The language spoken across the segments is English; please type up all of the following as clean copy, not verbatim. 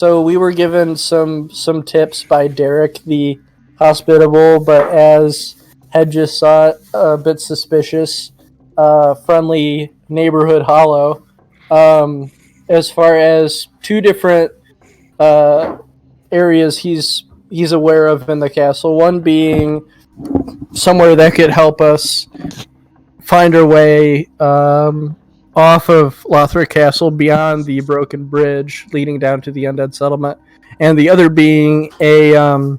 So we were given some tips by Derrek, the hospitable, but as had just saw it, a bit suspicious, friendly neighborhood hollow. As far as two different areas he's aware of in the castle. One being somewhere that could help us find our way off of Lothric Castle beyond the broken bridge leading down to the Undead settlement, and the other being a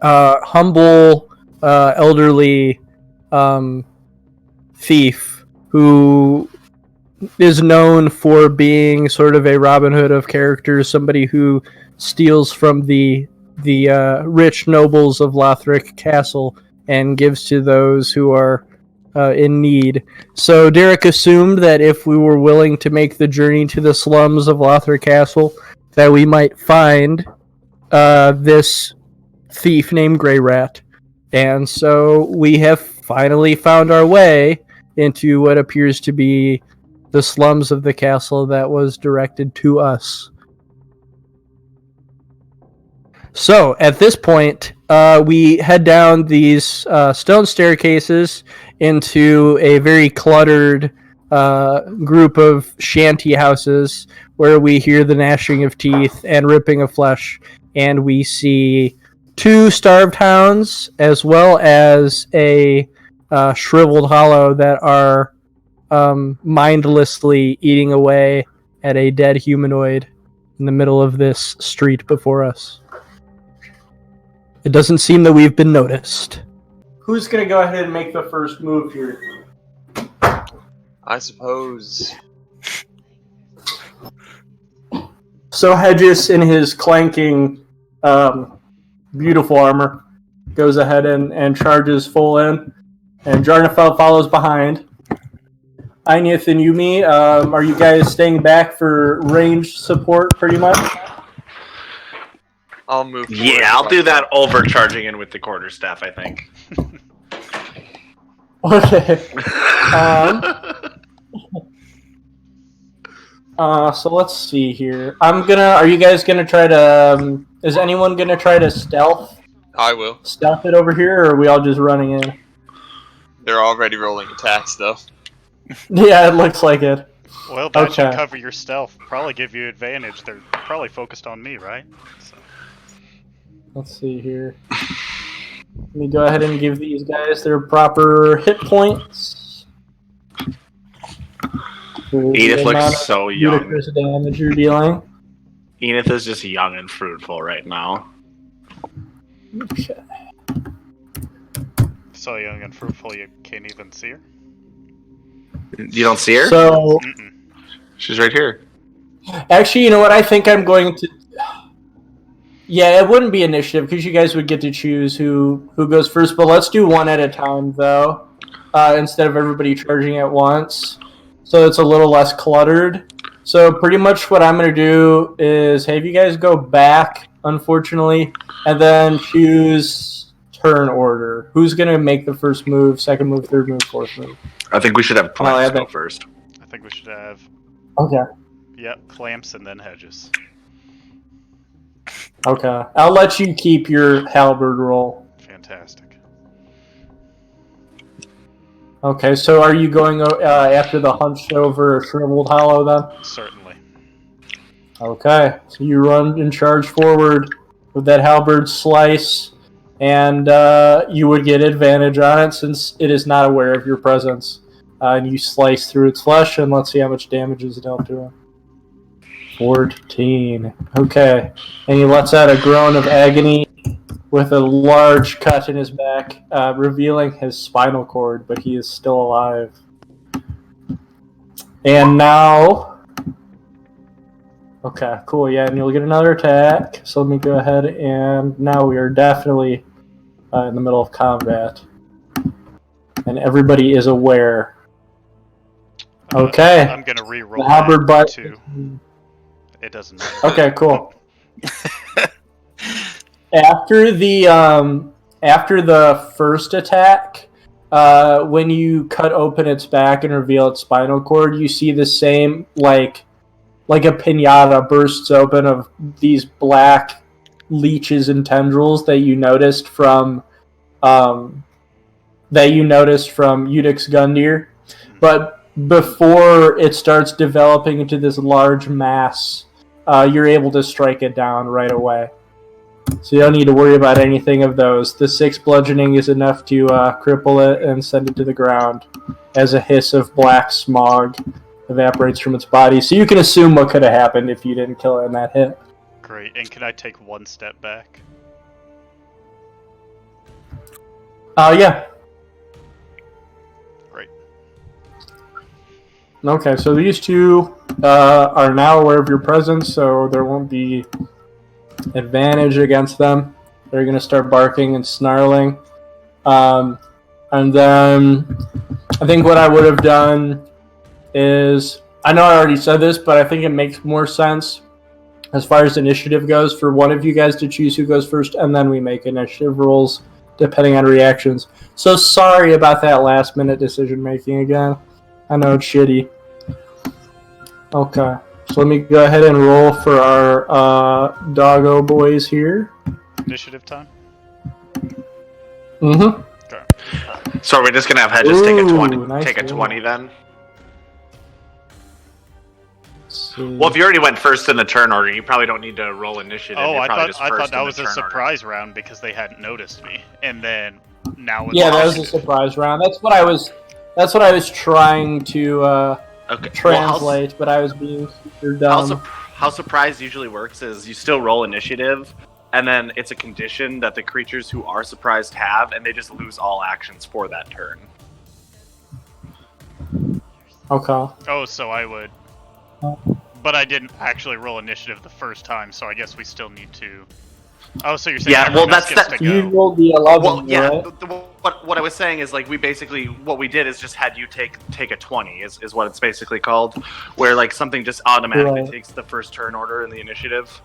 humble, elderly thief who is known for being sort of a Robin Hood of characters, somebody who steals from the rich nobles of Lothric Castle and gives to those who are in need. So Derrek assumed that if we were willing to make the journey to the slums of Lothric Castle, that we might find this thief named Greirat. And so we have finally found our way into what appears to be the slums of the castle that was directed to us. So, at this point, we head down these stone staircases into a very cluttered group of shanty houses where we hear the gnashing of teeth and ripping of flesh, and we see two starved hounds as well as a shriveled hollow that are mindlessly eating away at a dead humanoid in the middle of this street before us. It doesn't seem that we've been noticed. Who's going to go ahead and make the first move here? I suppose. So Hedges, in his clanking, beautiful armor, goes ahead and charges full in, and Jarnafel follows behind. Einith and Yumi, are you guys staying back for ranged support pretty much? I'll move. Yeah, I'll do that overcharging in with the quarterstaff, I think. Okay. So let's see here. Are you guys gonna try to, is anyone gonna try to stealth? I will. Stealth it over here, or are we all just running in? They're already rolling attacks, though. Yeah, it looks like it. Well, that should cover your stealth. Probably give you advantage. They're probably focused on me, right? So. Let's see here. Let me go ahead and give these guys their proper hit points. Edith looks so young. Ludicrous damage you're dealing. Edith is just young and fruitful right now. Okay. So young and fruitful you can't even see her? You don't see her? So, she's right here. Actually, you know what? I think I'm going to... Yeah, it wouldn't be initiative because you guys would get to choose who goes first. But let's do one at a time, though, instead of everybody charging at once. So it's a little less cluttered. So pretty much what I'm going to do is have you guys go back, unfortunately, and then choose turn order. Who's going to make the first move, second move, third move, fourth move? I think we should have Clamps go first. I think we should have... Okay. Yep, Clamps and then Hedges. Okay. I'll let you keep your Halberd roll. Fantastic. Okay, so are you going after the hunched over shriveled hollow then? Certainly. Okay, so you run and charge forward with that halberd slice, and you would get advantage on it since it is not aware of your presence. And you slice through its flesh, and let's see how much damage is dealt to it. 14. Okay, and he lets out a groan of agony with a large cut in his back, revealing his spinal cord, but he is still alive. And now... Okay, cool, yeah, and you'll get another attack. So let me go ahead, and now we are definitely in the middle of combat. And everybody is aware. Okay. I'm going to re-roll the halberd butt too. It doesn't matter. Okay, cool. After the first attack, when you cut open its back and reveal its spinal cord, you see the same, like, like a pinata bursts open of these black leeches and tendrils that you noticed from Udix Gundyr. But before it starts developing into this large mass, you're able to strike it down right away. So you don't need to worry about anything of those. The 6 bludgeoning is enough to cripple it and send it to the ground as a hiss of black smog evaporates from its body. So you can assume what could have happened if you didn't kill it in that hit. Great. And can I take 1 step back? Yeah. Great. Okay, so these two are now aware of your presence, so there won't be advantage against them. They're going to start barking and snarling. And then I think what I would have done is, I know I already said this, but I think it makes more sense as far as initiative goes for one of you guys to choose who goes first, and then we make initiative rolls depending on reactions. So sorry about that last minute decision making again. I know it's shitty. Okay. So let me go ahead and roll for our doggo boys here. Initiative time? Mm-hmm. Okay. So are we just gonna have Hedges take a 20? Nice Take a roll. 20 then? See. Well, if you already went first in the turn order, you probably don't need to roll initiative. Oh, You're I probably thought just I first thought that in was the a turn order. surprise round because they hadn't noticed me, and then now it's Yeah, that was a initiative. surprise round. That's what I was trying to Okay. translate, but I was being super dumb. How surprise usually works is you still roll initiative, and then it's a condition that the creatures who are surprised have, and they just lose all actions for that turn. Okay. Oh, so I would. But I didn't actually roll initiative the first time, so I guess we still need to. Oh, so you're saying Yeah, well, everyone else that's gets to You go. rolled the 11, Well, yeah. right? What I was saying is, like, we basically what we did is just had you take a 20 is what it's basically called, where like something just automatically Right. takes the first turn order in the initiative.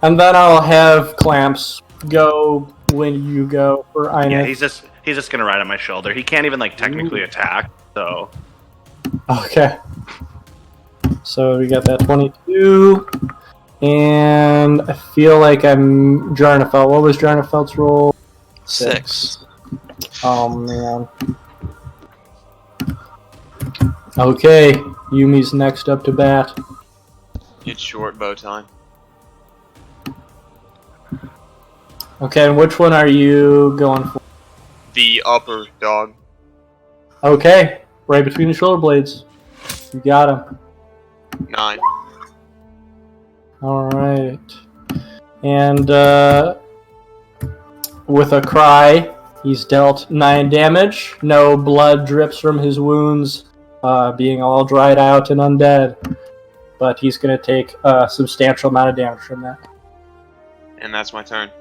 And then I'll have Clamps go when you go for Ineth. Yeah, he's just gonna ride on my shoulder. He can't even like technically attack, so Okay. So we got that 22. And I feel like I'm Jarnafelt. What was Jarnafelt's roll? 6. Oh, man. Okay. Yumi's next up to bat. It's short bow time. Okay, and which one are you going for? The upper dog. Okay. Right between the shoulder blades. You got him. 9. Alright. And with a cry, he's dealt 9 damage. No blood drips from his wounds, being all dried out and undead. But he's going to take a substantial amount of damage from that. And that's my turn.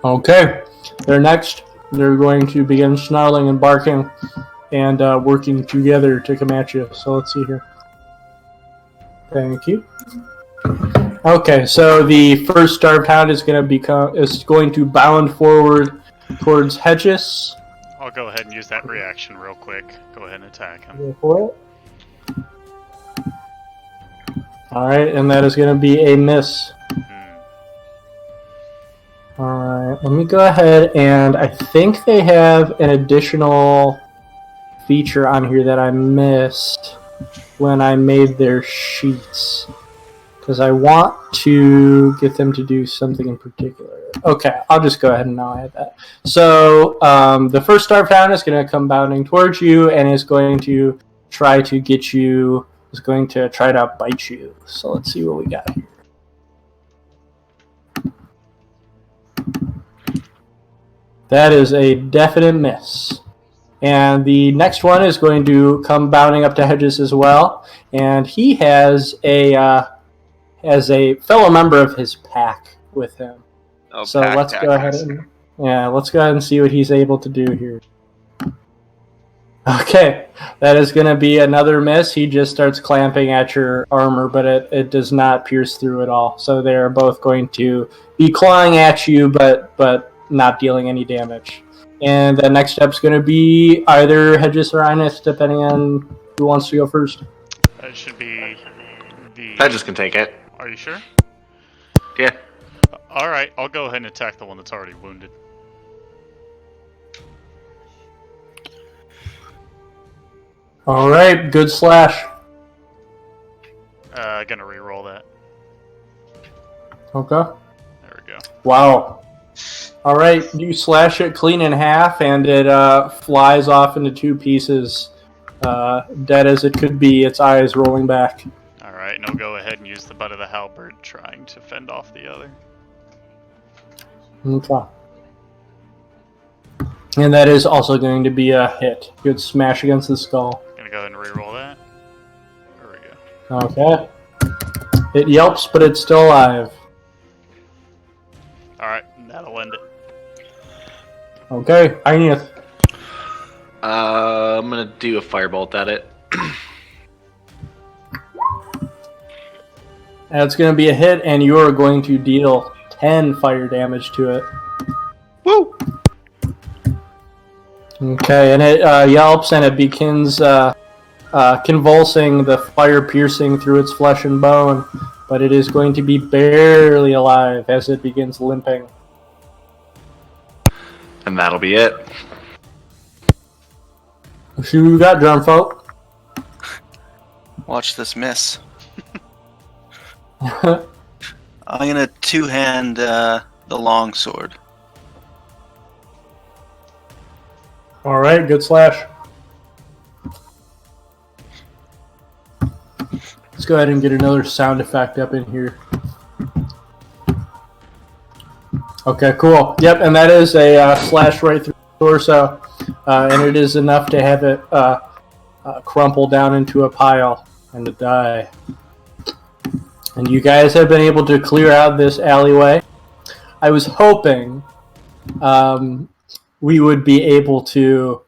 Okay. They're next. They're going to begin snarling and barking and working together to come at you. So let's see here. Thank you. Okay, so the first starved hound is going to bound forward towards Hedges. I'll go ahead and use that reaction real quick. Go ahead and attack him. Go for it. All right, and that is going to be a miss. All right, let me go ahead and I think they have an additional feature on here that I missed when I made their sheets. Because I want to get them to do something in particular. Okay, I'll just go ahead and now add that. So the first starved hound is going to come bounding towards you and is going to try to get you, is going to try to bite you. So let's see what we got here. That is a definite miss. And the next one is going to come bounding up to Hedges as well. And he has a fellow member of his pack with him. Oh, So pack let's go ahead and see what he's able to do here. Okay, that is going to be another miss. He just starts clamping at your armor, but it does not pierce through at all. So they're both going to be clawing at you, but not dealing any damage. And the next step's going to be either Hedges or Ineth, depending on Who wants to go first? That should be the. I just can take it. Are you sure? Yeah. All right, I'll go ahead and attack the one that's already wounded. All right, good slash. Gonna re-roll that. Okay. There we go. Wow. All right, you slash it clean in half, and it flies off into two pieces, dead as it could be. Its eyes rolling back. All right, and I'll go ahead and use the butt of the halberd, trying to fend off the other. Okay. And that is also going to be a hit. Good smash against the skull. Gonna go ahead and re-roll that. There we go. Okay. It yelps, but it's still alive. All right, that'll end it. Okay, Igneth. I'm gonna do a firebolt at it. That's going to be a hit, and you are going to deal 10 fire damage to it. Woo! Okay, and it yelps, and it begins convulsing, the fire piercing through its flesh and bone, but it is going to be barely alive as it begins limping. And that'll be it. Who you got, Drumfolk? Watch this miss. I'm gonna two-hand the long sword. All right, good slash. Let's go ahead and get another sound effect up in here. Okay, cool. Yep, and that is a slash right through the torso, and it is enough to have it crumple down into a pile and to die. And you guys have been able to clear out this alleyway. I was hoping we would be able to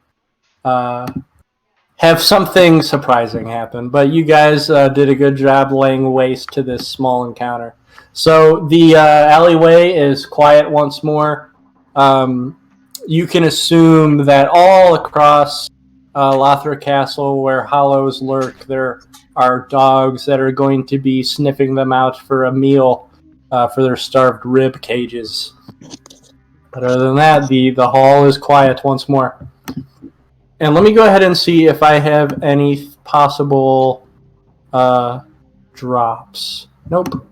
have something surprising happen, but you guys did a good job laying waste to this small encounter. So the alleyway is quiet once more. You can assume that all across Lothric Castle, where hollows lurk, there are dogs that are going to be sniffing them out for a meal for their starved rib cages. But other than that, the hall is quiet once more. And let me go ahead and see if I have any possible drops. Nope.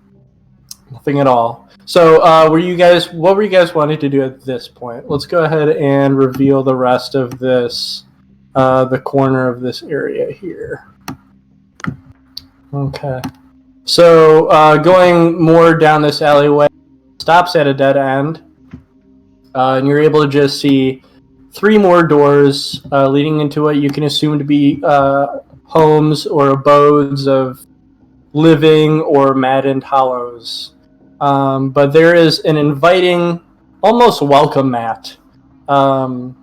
Nothing at all. So what were you guys wanting to do at this point? Let's go ahead and reveal the rest of this, the corner of this area here. Okay. So going more down this alleyway, stops at a dead end. And you're able to just see 3 more doors leading into what you can assume to be homes or abodes of living or maddened hollows. But there is an inviting, almost welcome mat of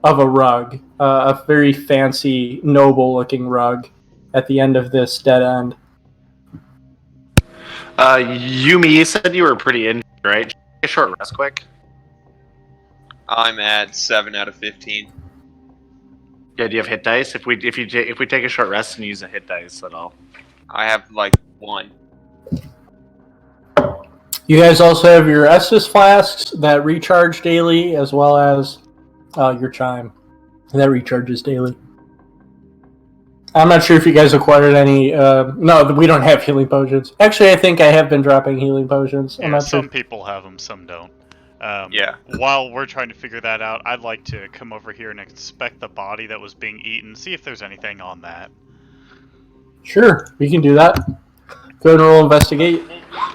a rug, a very fancy, noble-looking rug at the end of this dead end. Yumi, you said you were pretty injured, right? Take a short rest quick. I'm at 7 out of 15. Yeah, do you have hit dice? If we take a short rest and use a hit dice at all. I have like 1. You guys also have your Estus flasks that recharge daily, as well as your chime that recharges daily. I'm not sure if you guys acquired any. No, we don't have healing potions. Actually, I think I have been dropping healing potions. I'm Yeah, not some sure. people have them, some don't. Yeah. While we're trying to figure that out, I'd like to come over here and inspect the body that was being eaten, see if there's anything on that. Sure, we can do that. Go and roll investigate.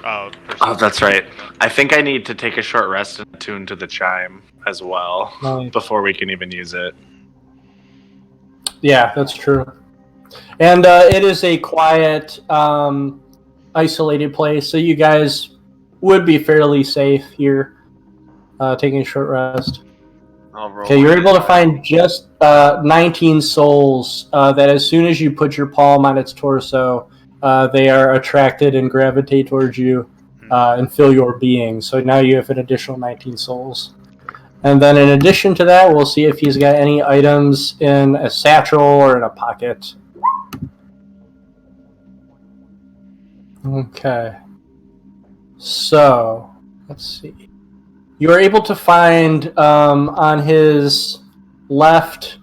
Oh, That's right. I think I need to take a short rest and attune to the chime as well Nice. before we can even use it. Yeah, that's true. And it is a quiet, isolated place, so you guys would be fairly safe here, taking a short rest. I'll roll. Okay, you're able to find just 19 souls that as soon as you put your palm on its torso, they are attracted and gravitate towards you and fill your being. So now you have an additional 19 souls. And then in addition to that, we'll see if he's got any items in a satchel or in a pocket. Okay. So, let's see. You are able to find on his left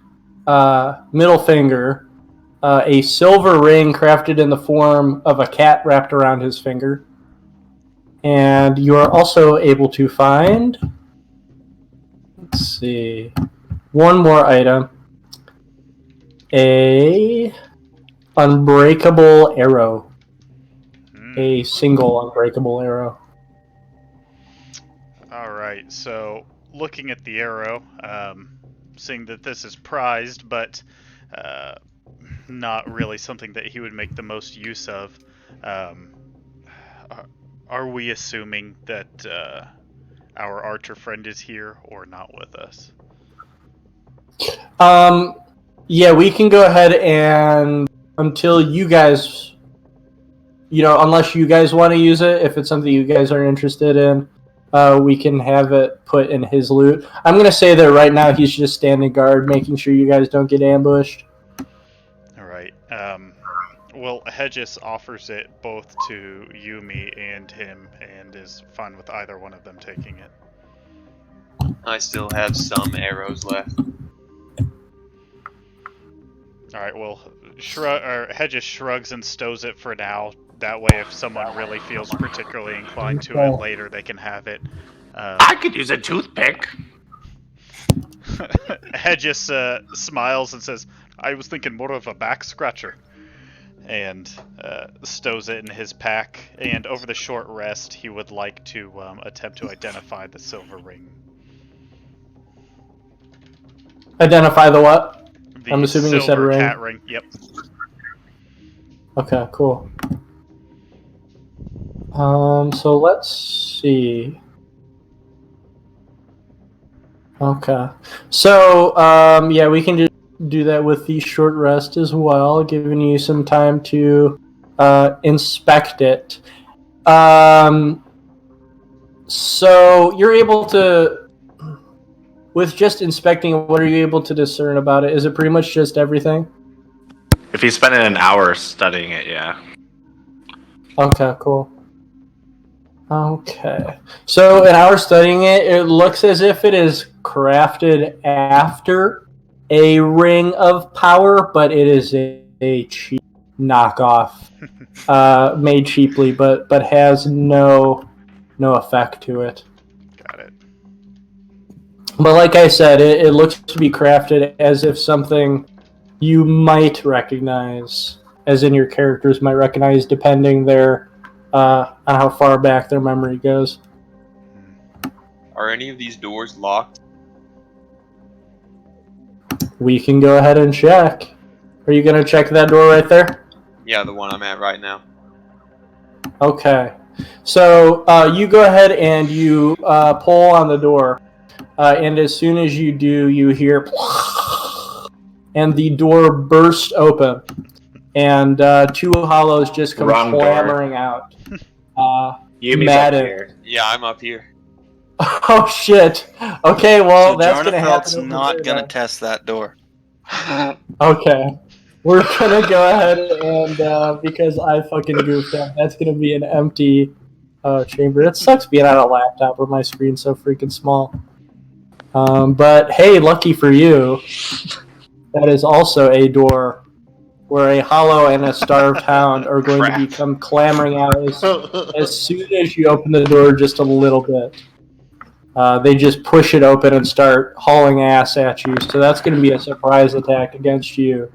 middle finger a silver ring crafted in the form of a cat wrapped around his finger. And you are also able to find, let's see, one more item. A Unbreakable Arrow. A single Unbreakable Arrow. Alright, so looking at the arrow, seeing that this is prized, but not really something that he would make the most use of, are we assuming that our archer friend is here or not with us? Yeah, we can go ahead and until you guys, unless you guys want to use it, if it's something you guys are interested in, we can have it put in his loot. I'm going to say that right now he's just standing guard, making sure you guys don't get ambushed. Alright, well, Hedges offers it both to Yumi and him, and is fine with either one of them taking it. I still have some arrows left. Alright, well, Hedges shrugs and stows it for now. That way, if someone really feels particularly inclined to it later, they can have it. I could use a toothpick. Hedges smiles and says, I was thinking more of a back scratcher. And stows it in his pack. And over the short rest, he would like to attempt to identify the silver ring. Identify the what? The I'm assuming you said ring. Cat ring. Yep. Okay, cool. So let's see. Okay. So, yeah, we can just do that with the short rest as well, giving you some time to inspect it. So you're able to, with just inspecting, what are you able to discern about it? Is it pretty much just everything? If he's spending an hour studying it, yeah. Okay, cool. Okay. So an hour studying it, it looks as if it is crafted after a ring of power, but it is a cheap knockoff, made cheaply, but has no effect to it. Got it. But like I said, it looks to be crafted as if something you might recognize, as in your characters might recognize, depending on how far back their memory goes. Are any of these doors locked? We can go ahead and check. Are you going to check that door right there? Yeah, the one I'm at right now. Okay. So you go ahead and you pull on the door. And as soon as you do, you hear... And the door bursts open. And two hollows just come clamoring out. Yumi's mad up at... here. Yeah, I'm up here. Oh, shit. Okay, well, So that's going to Jarnafeld's happen. not going to test that door. Okay. We're going to go ahead and, because I fucking goofed up, that's going to be an empty chamber. It sucks being on a laptop where my screen's so freaking small. But, hey, lucky for you, that is also a door where a hollow and a starved hound are going to become clamoring out as soon as you open the door just a little bit. They just push it open and start hauling ass at you. So that's going to be a surprise attack against you.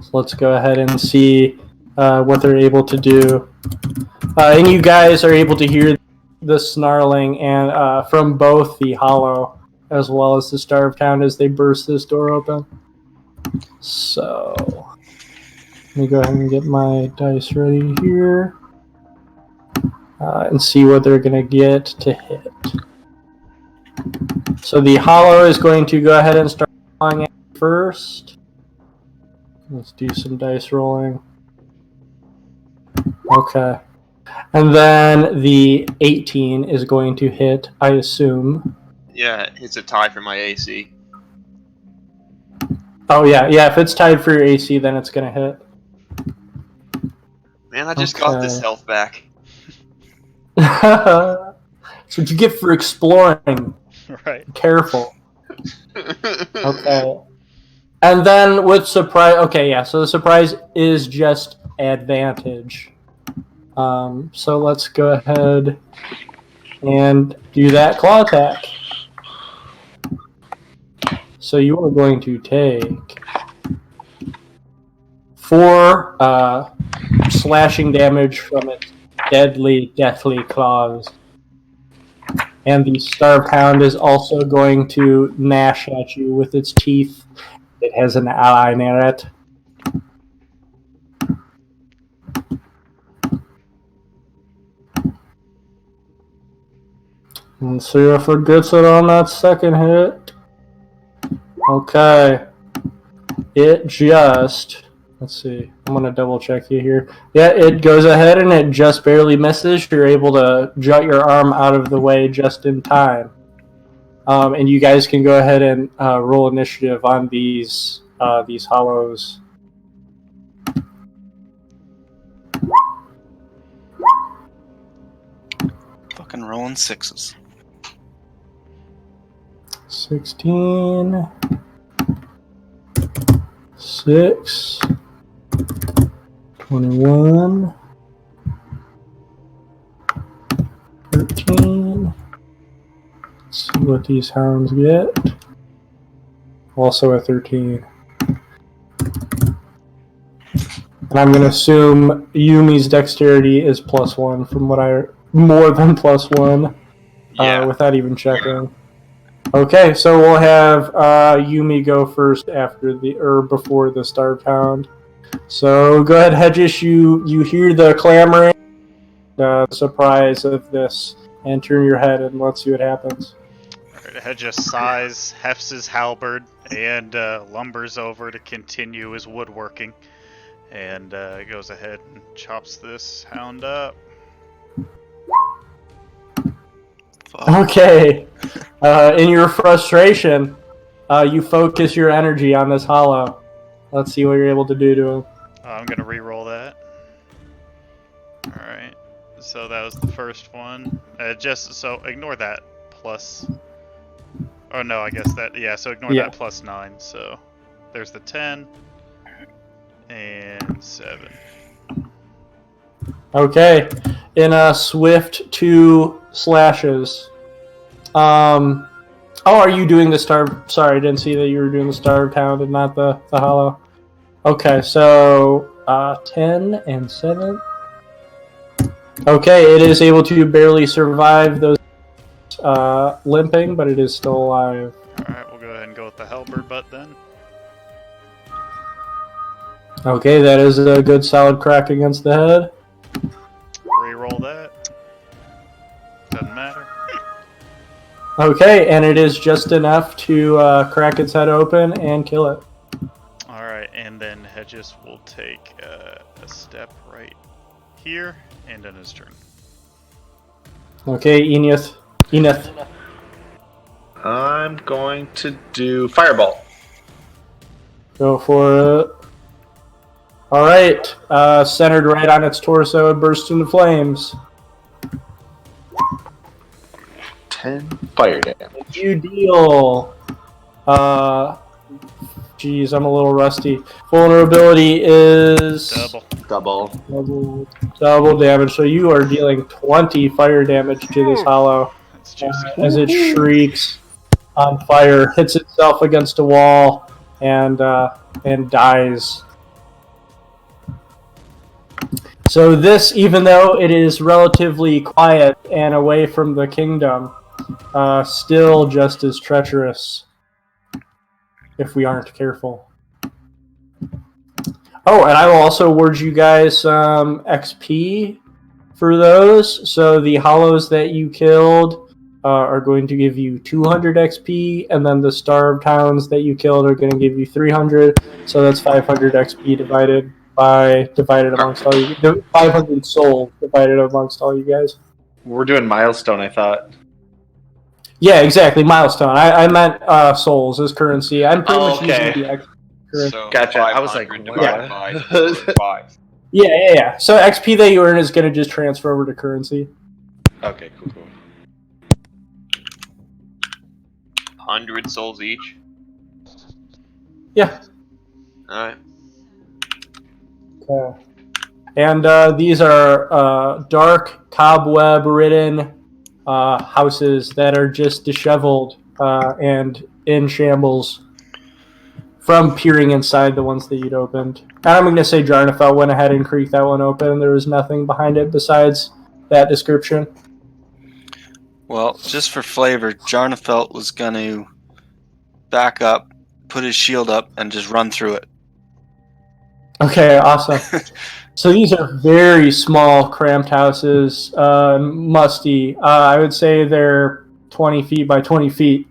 So let's go ahead and see what they're able to do. And you guys are able to hear the snarling and from both the hollow as well as the starved hound as they burst this door open. So let me go ahead and get my dice ready here. And see what they're going to get to hit. So the hollow is going to go ahead and start falling at first. Let's do some dice rolling. Okay. And then the 18 is going to hit, I assume. Yeah, it's a tie for my AC. Oh, yeah. Yeah, if it's tied for your AC, then it's going to hit. Man, I just got this Okay. health back. That's what you get for exploring. Right. Careful. Okay. And then with surprise, okay, yeah. So the surprise is just advantage. So let's go ahead and do that claw attack. So you are going to take 4 slashing damage from its deadly, deathly claws. And the starved hound is also going to gnash at you with its teeth. It has an ally near it. Let's see if it gets it on that second hit. Okay. It just... Let's see. I'm going to double check you here. Yeah, it goes ahead and it just barely misses. You're able to jut your arm out of the way just in time. And you guys can go ahead and roll initiative on these hollows. Fucking rolling 6s. 16, 6, 21, 13. Let's see what these hounds get. Also a 13. And I'm going to assume Yumi's dexterity is +1 from what more than +1 Yeah. without even checking. Okay, so we'll have Yumi go first before the starved hound. So go ahead, Hedges. You hear the clamoring, the surprise of this, and turn your head and let's see what happens. Alright, Hedges sighs, hefts his halberd, and lumbers over to continue his woodworking. And goes ahead and chops this hound up. Fuck. Okay, in your frustration, you focus your energy on this hollow. Let's see what you're able to do to him. I'm gonna re-roll that. Alright, so that was the first one. So ignore that plus... Oh no, I guess that... Yeah, so ignore that +9. So there's the 10 and 7. Okay, in a swift 2 slashes. Oh, are you doing the starved? Sorry, I didn't see that you were doing the starved hound and not the hollow. Okay, so 10 and 7. Okay, it is able to barely survive those limping, but it is still alive. Alright, we'll go ahead and go with the halberd butt then. Okay, that is a good solid crack against the head. Re-roll that. Doesn't matter. Okay, and it is just enough to crack its head open and kill it. Alright, and then Hedges will take a step right here, and then his turn. Okay, Enith. I'm going to do Fireball. Go for it. Alright, centered right on its torso, it bursts into flames. 10 fire damage. You deal... Geez, I'm a little rusty. Vulnerability is... Double. Double damage, so you are dealing 20 fire damage to this hollow. That's juicy. As it shrieks on fire, hits itself against a wall, and dies. So this, even though it is relatively quiet and away from the kingdom, still just as treacherous if we aren't careful. Oh, and I will also award you guys some XP for those. So the hollows that you killed are going to give you 200 XP, and then the starved hounds that you killed are going to give you 300. So that's 500 XP divided amongst all you. 500 souls divided amongst all you guys. We're doing milestone, I thought. Yeah, exactly. Milestone. I meant souls as currency. I'm pretty much okay. using the currency. So Gotcha, I was 500 like, divided what? by 5. Yeah. So XP that you earn is going to just transfer over to currency. Okay, cool. 100 souls each. Yeah. Alright. Okay. And these are dark, cobweb-ridden houses that are just disheveled and in shambles from peering inside the ones that you'd opened. And I'm going to say Jarnafel went ahead and creaked that one open. There was nothing behind it besides that description. Well, just for flavor, Jarnafelt was going to back up, put his shield up, and just run through it. Okay, awesome. So these are very small, cramped houses, musty. I would say they're 20 feet by 20 feet.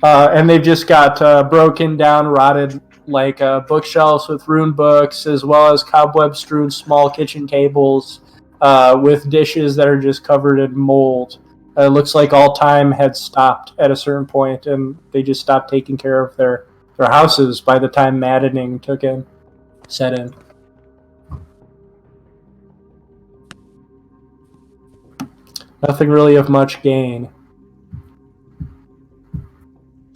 And they've just got broken down, rotted bookshelves with rune books, as well as cobweb-strewn small kitchen tables with dishes that are just covered in mold. It looks like all time had stopped at a certain point, and they just stopped taking care of their houses by the time maddening set in. Nothing really of much gain.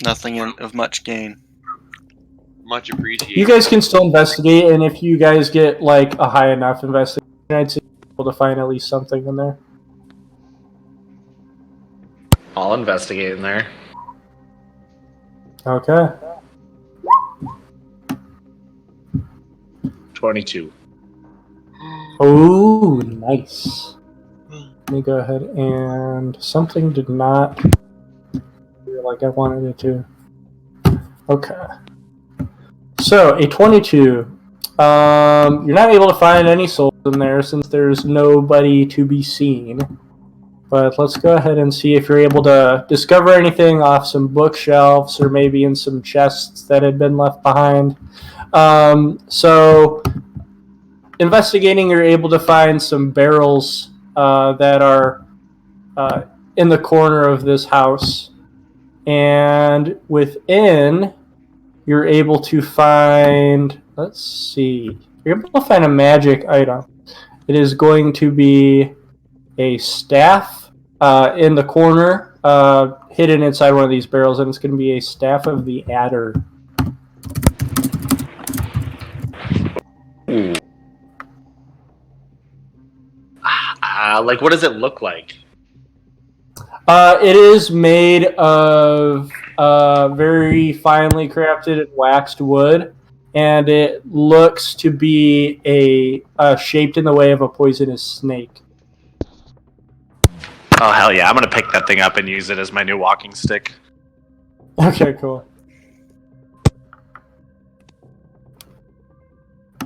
Nothing of much gain. Much appreciated. You guys can still investigate, and if you guys get a high enough investigation, I'd say you're able to find at least something in there. I'll investigate in there. Okay. 22. Oh, nice. Let me go ahead and something did not feel like I wanted it to. Okay. So a 22. You're not able to find any souls in there since there's nobody to be seen. But let's go ahead and see if you're able to discover anything off some bookshelves or maybe in some chests that had been left behind. So investigating, you're able to find some barrels that are in the corner of this house. And within, you're able to find, let's see, you're able to find a magic item. It is going to be a staff in the corner, hidden inside one of these barrels, and it's going to be a staff of the adder. Ooh. What does it look like? It is made of very finely crafted and waxed wood, and it looks to be shaped in the way of a poisonous snake. Oh, hell yeah. I'm going to pick that thing up and use it as my new walking stick. Okay, cool.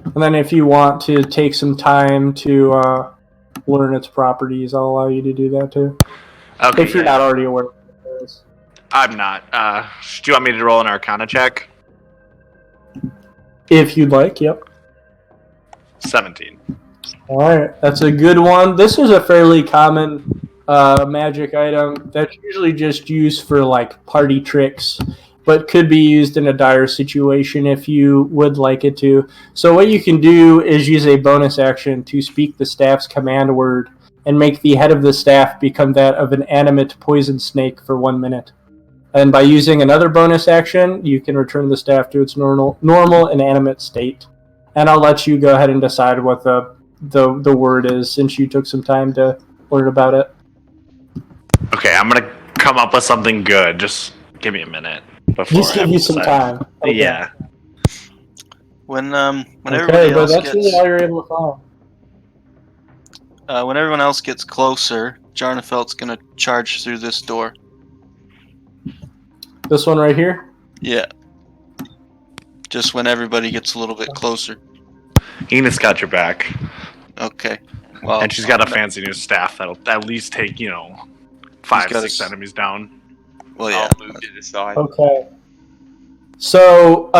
And then if you want to take some time to learn its properties, I'll allow you to do that too. Okay. If you're not already aware of what it is. I'm not. Do you want me to roll an Arcana check? If you'd like, yep. 17. Alright, that's a good one. This is a fairly common magic item that's usually just used for party tricks, but could be used in a dire situation if you would like it to. So what you can do is use a bonus action to speak the staff's command word and make the head of the staff become that of an animate poison snake for 1 minute. And by using another bonus action, you can return the staff to its normal inanimate state. And I'll let you go ahead and decide what the word is, since you took some time to learn about it. Okay, I'm going to come up with something good. Just give me a minute. Just give you some time. Okay. Yeah. When Okay, everybody but else that's really gets all you're able to find. when everyone else gets closer, Jarnafelt's going to charge through this door. This one right here? Yeah. Just when everybody gets a little bit closer. Enos got your back. Okay. Well, And she's got a fancy new staff that'll at least take, 5, got 6 enemies down. well, yeah. I'll move to the side. Okay. So,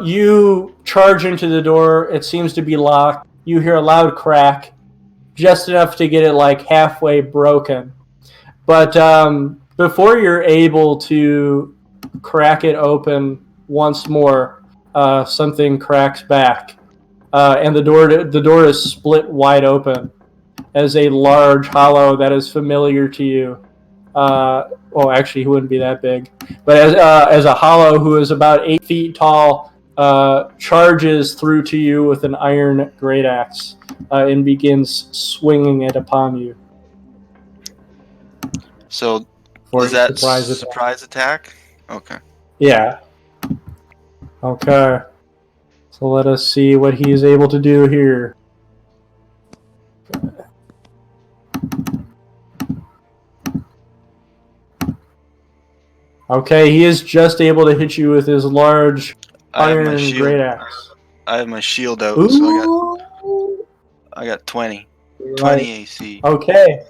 you charge into the door. It seems to be locked. You hear a loud crack, just enough to get it halfway broken. But before you're able to crack it open once more, something cracks back. and the door is split wide open as a large hollow that is familiar to you. Well, actually, he wouldn't be that big, but as a hollow who is about 8 feet tall, charges through to you with an iron great axe and begins swinging it upon you. So, For is a that surprise surprise attack? Okay. Yeah. Okay. So let us see what he is able to do here. Okay, he is just able to hit you with his large iron great axe. I have my shield out, so I got 20. 20 AC. Okay.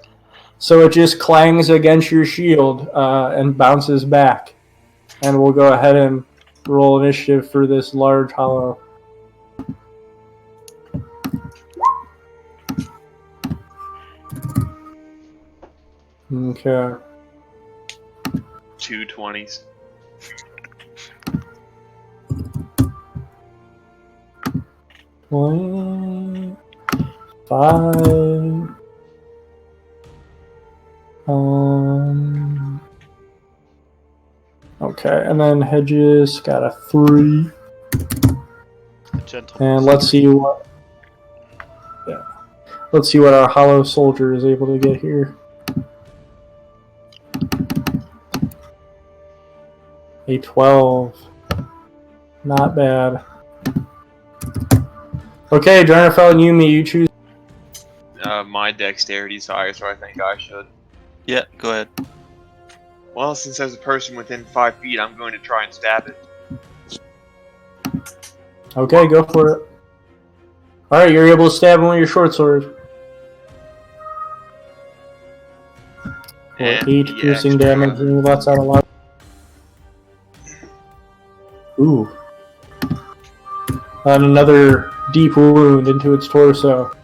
So it just clangs against your shield and bounces back. And we'll go ahead and roll initiative for this large hollow. Okay. 2 20s. Five. Okay, and then Hedges got a 3. And let's see what. Yeah. Let's see what our hollow soldier is able to get here. A 12. Not bad. Okay, Jarnafel and Yumi, you choose. My dexterity's higher, so I think I should. Yeah, go ahead. Well, since there's a person within 5 feet, I'm going to try and stab it. Okay, go for it. Alright, you're able to stab him with your short sword. For 8 piercing damage, and lets out a lot. Ooh. And another deep wound into its torso.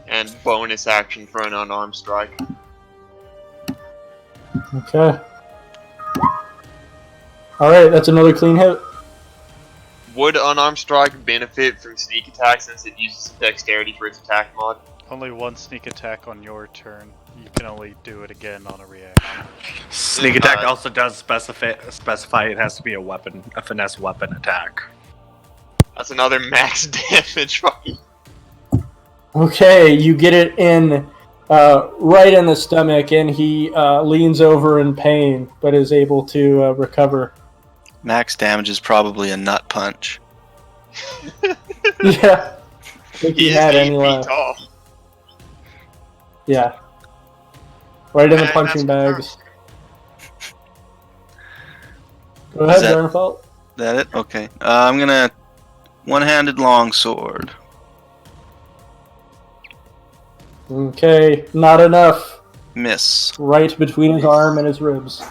And bonus action for an unarmed strike. Okay. Alright, that's another clean hit. Would unarmed strike benefit from sneak attack since it uses dexterity for its attack mod? Only one sneak attack on your turn. You can only do it again on a reaction. Sneak attack also does specify it has to be a finesse weapon attack. That's another max damage fucking. Okay, you get it in right in the stomach, and he leans over in pain, but is able to recover. Max damage is probably a nut punch. Yeah. I think he had 8 any feet left. tall. Yeah. Right in the And punching that's bags. Go ahead, that- Jarnafelt. That it? Okay. I'm gonna one-handed longsword. Okay, not enough. Miss. Right between his arm and his ribs.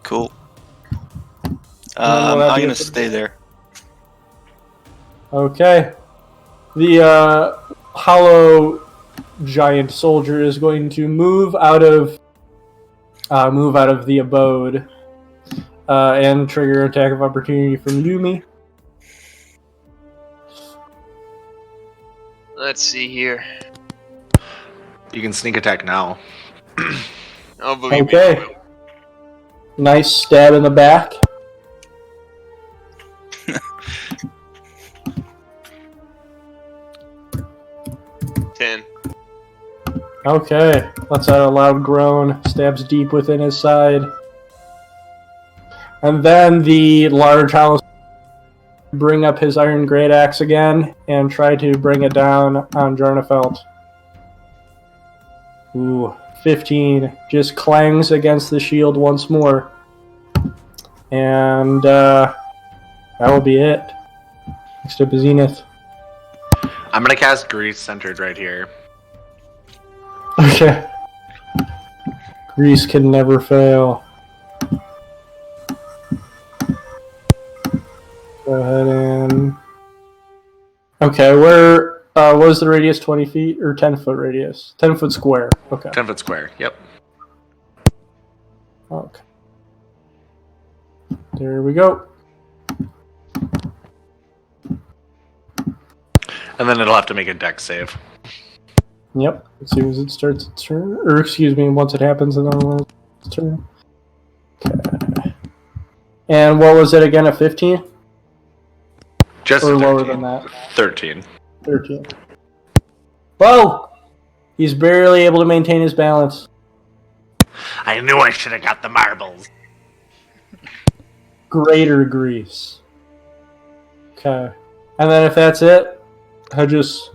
Cool. we'll have I'm you- gonna stay there. Okay. The hollow giant soldier is going to move out of the abode and trigger attack of opportunity from Yumi. Let's see here. You can sneak attack now. Oh, believe me, Okay. I will. Nice stab in the back. Ten. Okay, lets out a loud groan, stabs deep within his side. And then the large house bring up his iron great axe again and try to bring it down on Jarnafelt. Ooh, 15. Just clangs against the shield once more. And that will be it. Next up is Zenith. I'm gonna cast Grease centered right here. Okay. Grease can never fail. Go ahead and... Okay, where was the radius 20 feet or 10 foot radius? 10 foot square. Okay. 10 foot square. Yep. Okay. There we go. And then it'll have to make a dex save. Yep. As soon as it starts its turn. Or, excuse me, once it happens, and then when it's turn. Okay. And what was it again, a 15? Just Or 13. lower than that? 13. 13. Whoa! He's barely able to maintain his balance. I knew I should have got the marbles. Greater grease. Okay. And then if that's it, I just...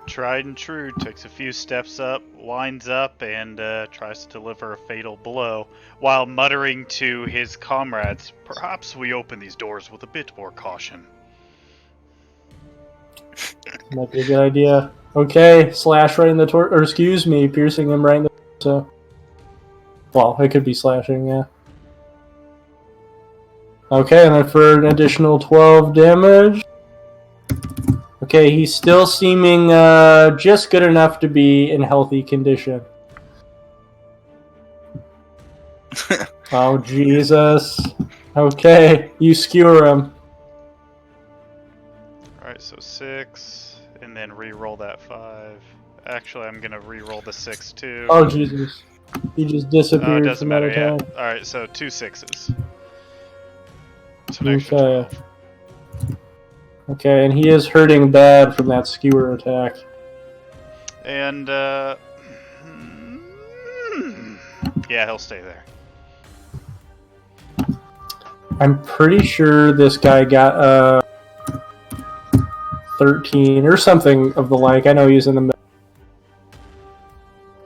Tried and true, takes a few steps up, winds up, and tries to deliver a fatal blow, while muttering to his comrades, "Perhaps we open these doors with a bit more caution." Might be a good idea. Okay, slash right in the or excuse me, piercing him right in the torso. Well, it could be slashing, yeah. Okay, and then for an additional 12 damage. Okay, he's still seeming just good enough to be in healthy condition. Oh, Jesus. Okay, you skewer him. Alright, so 6, and then re-roll that 5. Actually, I'm gonna re-roll the 6 too. Oh, Jesus. He just Oh, it disappeared doesn't from that matter, yeah. attack. Alright, so 2 6s. So an extra Okay. 12. Okay, and he is hurting bad from that skewer attack. And, yeah, he'll stay there. I'm pretty sure this guy got 13 or something of the like. I know he's in the middle.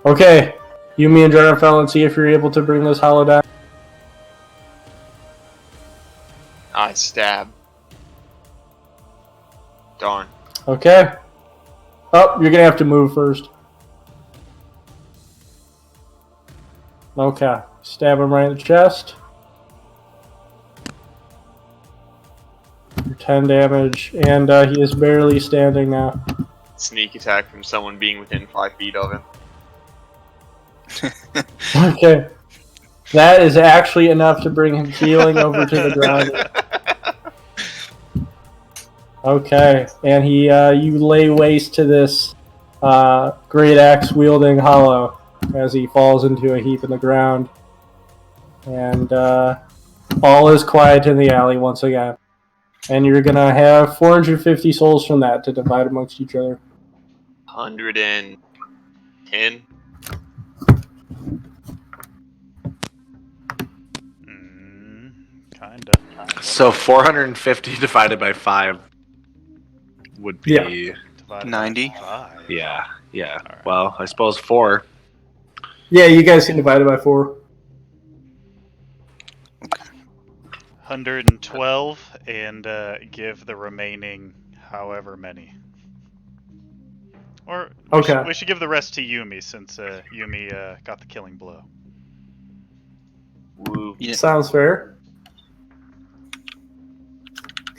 Okay, you, me, and Jordan fell and see if you're able to bring this hollow down. I stab. Darn. Okay. Oh, you're gonna have to move first. Okay, stab him right in the chest. 10 damage, and he is barely standing now. Sneak attack from someone being within 5 feet of him. Okay. That is actually enough to bring him healing over to the ground. Okay, and he, you lay waste to this great axe wielding hollow as he falls into a heap in the ground. And all is quiet in the alley once again. And you're gonna have 450 souls from that to divide amongst each other. 110. Kinda. So 450 divided by 5 would be... Yeah. Divided by 90. 5. Yeah. Alright. Well, I suppose 4. Yeah, you guys can divide it by 4. 112, and give the remaining however many. Or Okay. we should give the rest to Yumi, since Yumi got the killing blow. Woo. Yeah. Sounds fair.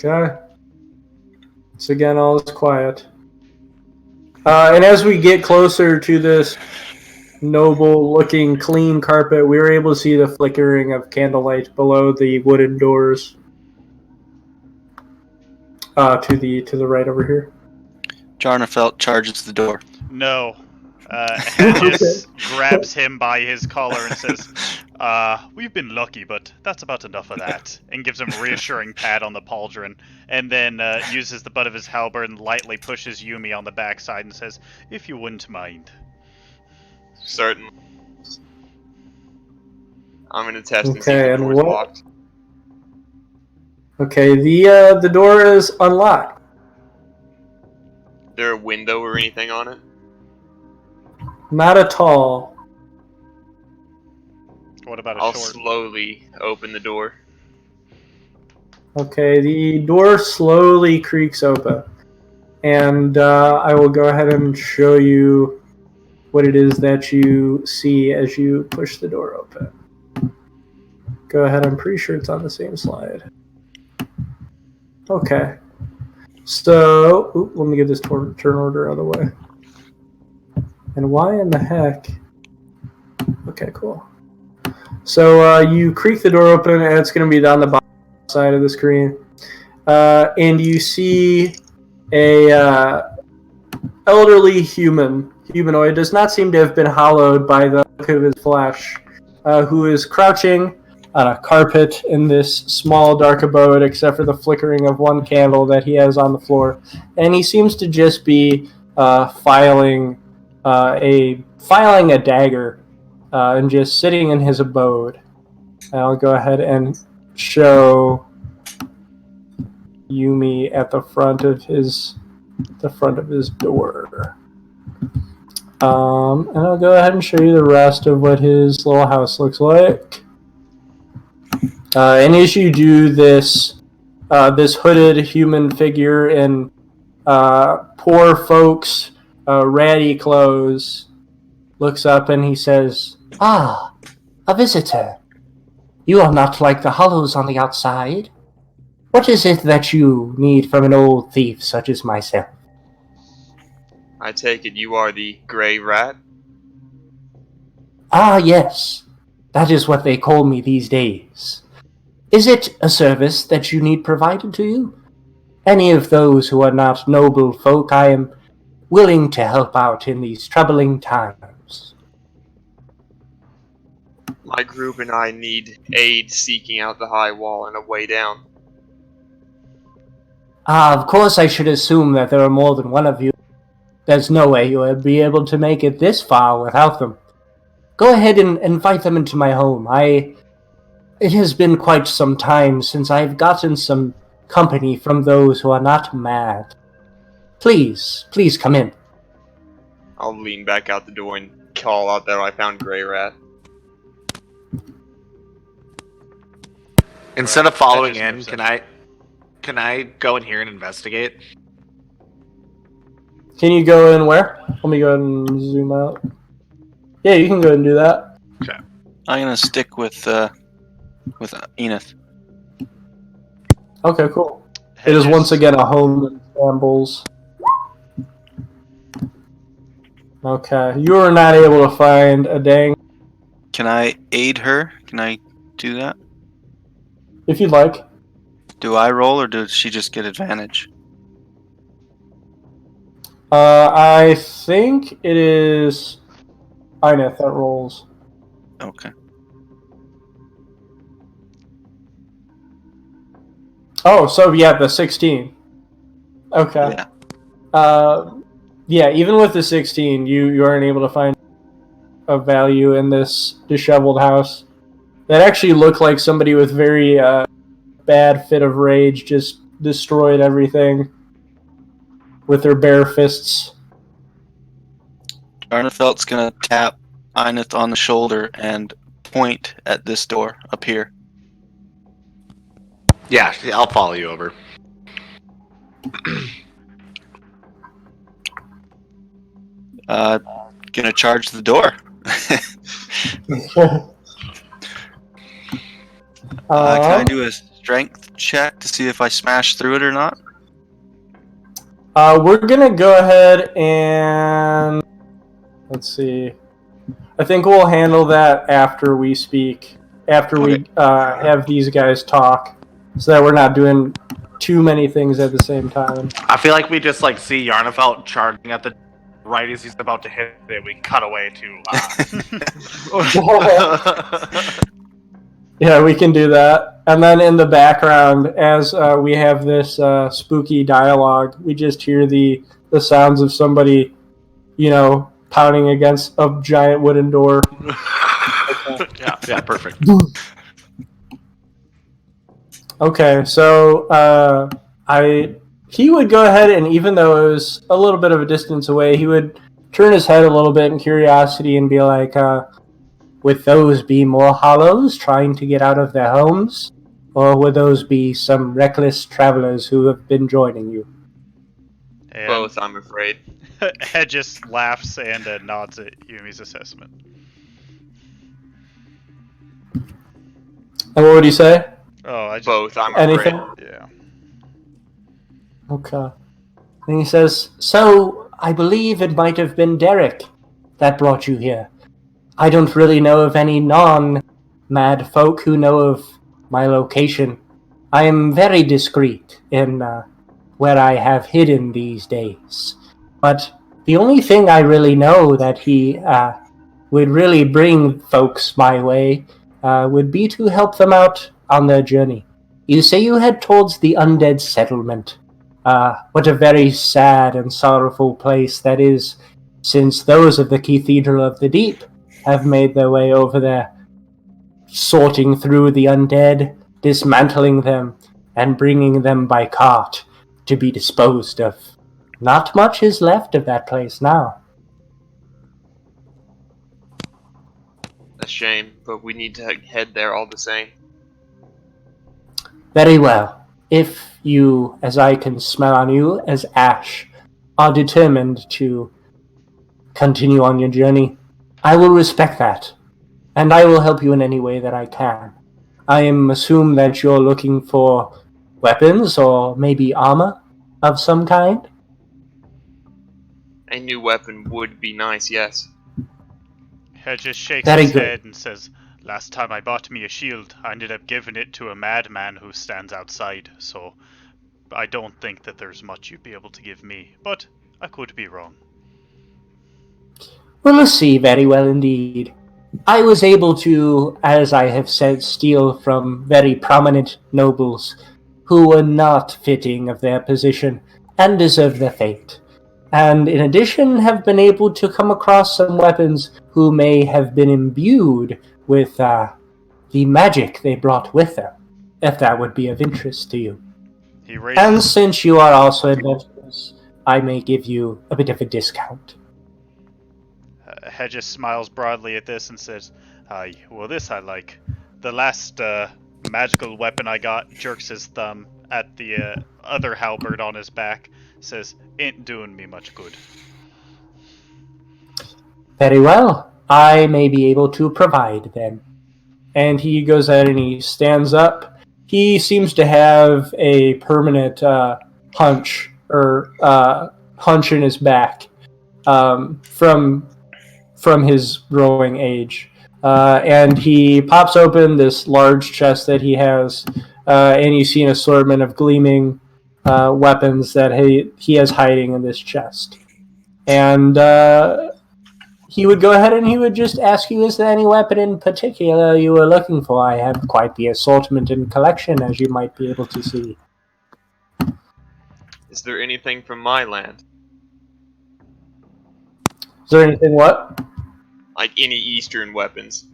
Okay. So again, all is quiet. And as we get closer to this noble-looking, clean carpet, we were able to see the flickering of candlelight below the wooden doors. To the right over here. Jarnafelt charges the door. No. Hedges grabs him by his collar and says, "We've been lucky, but that's about enough of that." And gives him a reassuring pat on the pauldron, and then uses the butt of his halberd and lightly pushes Yumi on the backside and says, "If you wouldn't mind." Certainly. I'm gonna test and see Okay, if the and door's what? locked. Okay, the door is unlocked. Is there a window or anything on it? Not at all. What about a I'll short? slowly open the door. Okay, the door slowly creaks open. And I will go ahead and show you what it is that you see as you push the door open. Go ahead, I'm pretty sure it's on the same slide. Okay. So, let me get this turn order out of the way. And why in the heck? Okay, cool. So you creak the door open, and it's going to be down the bottom side of the screen. And you see a elderly humanoid, does not seem to have been hollowed by the look of his flesh, who is crouching on a carpet in this small dark abode, except for the flickering of one candle that he has on the floor, and he seems to just be filing a dagger and just sitting in his abode. I'll go ahead and show Yumi at the front of his door. And I'll go ahead and show you the rest of what his little house looks like. And as you do this, this hooded human figure in poor folks' ratty clothes looks up and he says, "Ah, a visitor. You are not like the hollows on the outside. What is it that you need from an old thief such as myself?" I take it you are the Greirat? "Ah, yes. That is what they call me these days. Is it a service that you need provided to you? Any of those who are not noble folk, I am willing to help out in these troubling times." My group and I need aid seeking out the high wall and a way down. "Ah, of course I should assume that there are more than one of you. There's no way you would be able to make it this far without them. Go ahead and invite them into my home. It has been quite some time since I've gotten some company from those who are not mad. Please come in." I'll lean back out the door and call out that I found Greirat. Instead of following That in, is can I go in here and investigate? Can you go in where? Let me go ahead and zoom out. Yeah, you can go ahead and do that. I'm gonna stick with Enith. Okay, cool. It is once again a home in shambles. Okay, you are not able to find a dang. Can I aid her? Can I do that? If you'd like. Do I roll or does she just get advantage? I think it is Ineth that rolls. Okay. Oh, so yeah, the 16. Okay. Yeah. Yeah, even with the 16, you aren't able to find a value in this disheveled house. That actually looked like somebody with very bad fit of rage just destroyed everything with their bare fists. Arnefeld's gonna tap Enith on the shoulder and point at this door up here. Yeah, I'll follow you over. Gonna charge the door. Can I do a strength check to see if I smash through it or not? We're gonna go ahead and let's see. I think we'll handle that after we speak. After we have these guys talk, so that we're not doing too many things at the same time. I feel like we just see Yarnefelt charging at the right as he's about to hit it. We cut away to. Yeah, we can do that. And then in the background, as we have this spooky dialogue, we just hear the sounds of somebody, pounding against a giant wooden door. Yeah, perfect. Okay, so he would go ahead and, even though it was a little bit of a distance away, he would turn his head a little bit in curiosity and be like, would those be more hollows trying to get out of their homes? Or would those be some reckless travelers who have been joining you? And Both, I'm afraid. Head just laughs and nods at Yumi's assessment. And what would you say? Oh, I just... Both, I'm Anything? afraid. Yeah. Okay. And he says, "So, I believe it might have been Derrek that brought you here. I don't really know of any non-mad folk who know of my location. I am very discreet in where I have hidden these days. But the only thing I really know that he would really bring folks my way would be to help them out on their journey. You say you head towards the undead settlement. What a very sad and sorrowful place that is, since those of the Cathedral of the Deep have made their way over there, sorting through the undead, dismantling them, and bringing them by cart to be disposed of. Not much is left of that place now. A shame, but we need to head there all the same. Very well. If you, as I can smell on you, as Ash, are determined to continue on your journey, I will respect that, and I will help you in any way that I can. I am assume that you're looking for weapons or maybe armor of some kind? A new weapon would be nice, yes. Hedges shakes Very his good. head and says, "Last time I bought me a shield, I ended up giving it to a madman who stands outside, so I don't think that there's much you'd be able to give me, but I could be wrong." We'll see very well indeed. I was able to, as I have said, steal from very prominent nobles who were not fitting of their position and deserved their fate. And in addition, have been able to come across some weapons who may have been imbued with the magic they brought with them, if that would be of interest to you. He And raises, since you are also adventurous, I may give you a bit of a discount. Hedges smiles broadly at this and says, "Aye, well this I like. The last magical weapon I got," jerks his thumb at the other halberd on his back, says, "ain't doing me much good." Very well. I may be able to provide then. And he goes ahead and he stands up. He seems to have a permanent hunch in his back from his growing age. And he pops open this large chest that he has, and you see an assortment of gleaming weapons that he has hiding in this chest. And he would go ahead and he would just ask you, is there any weapon in particular you were looking for? I have quite the assortment and collection, as you might be able to see. Is there anything from my land? Is there anything what? Like any Eastern weapons?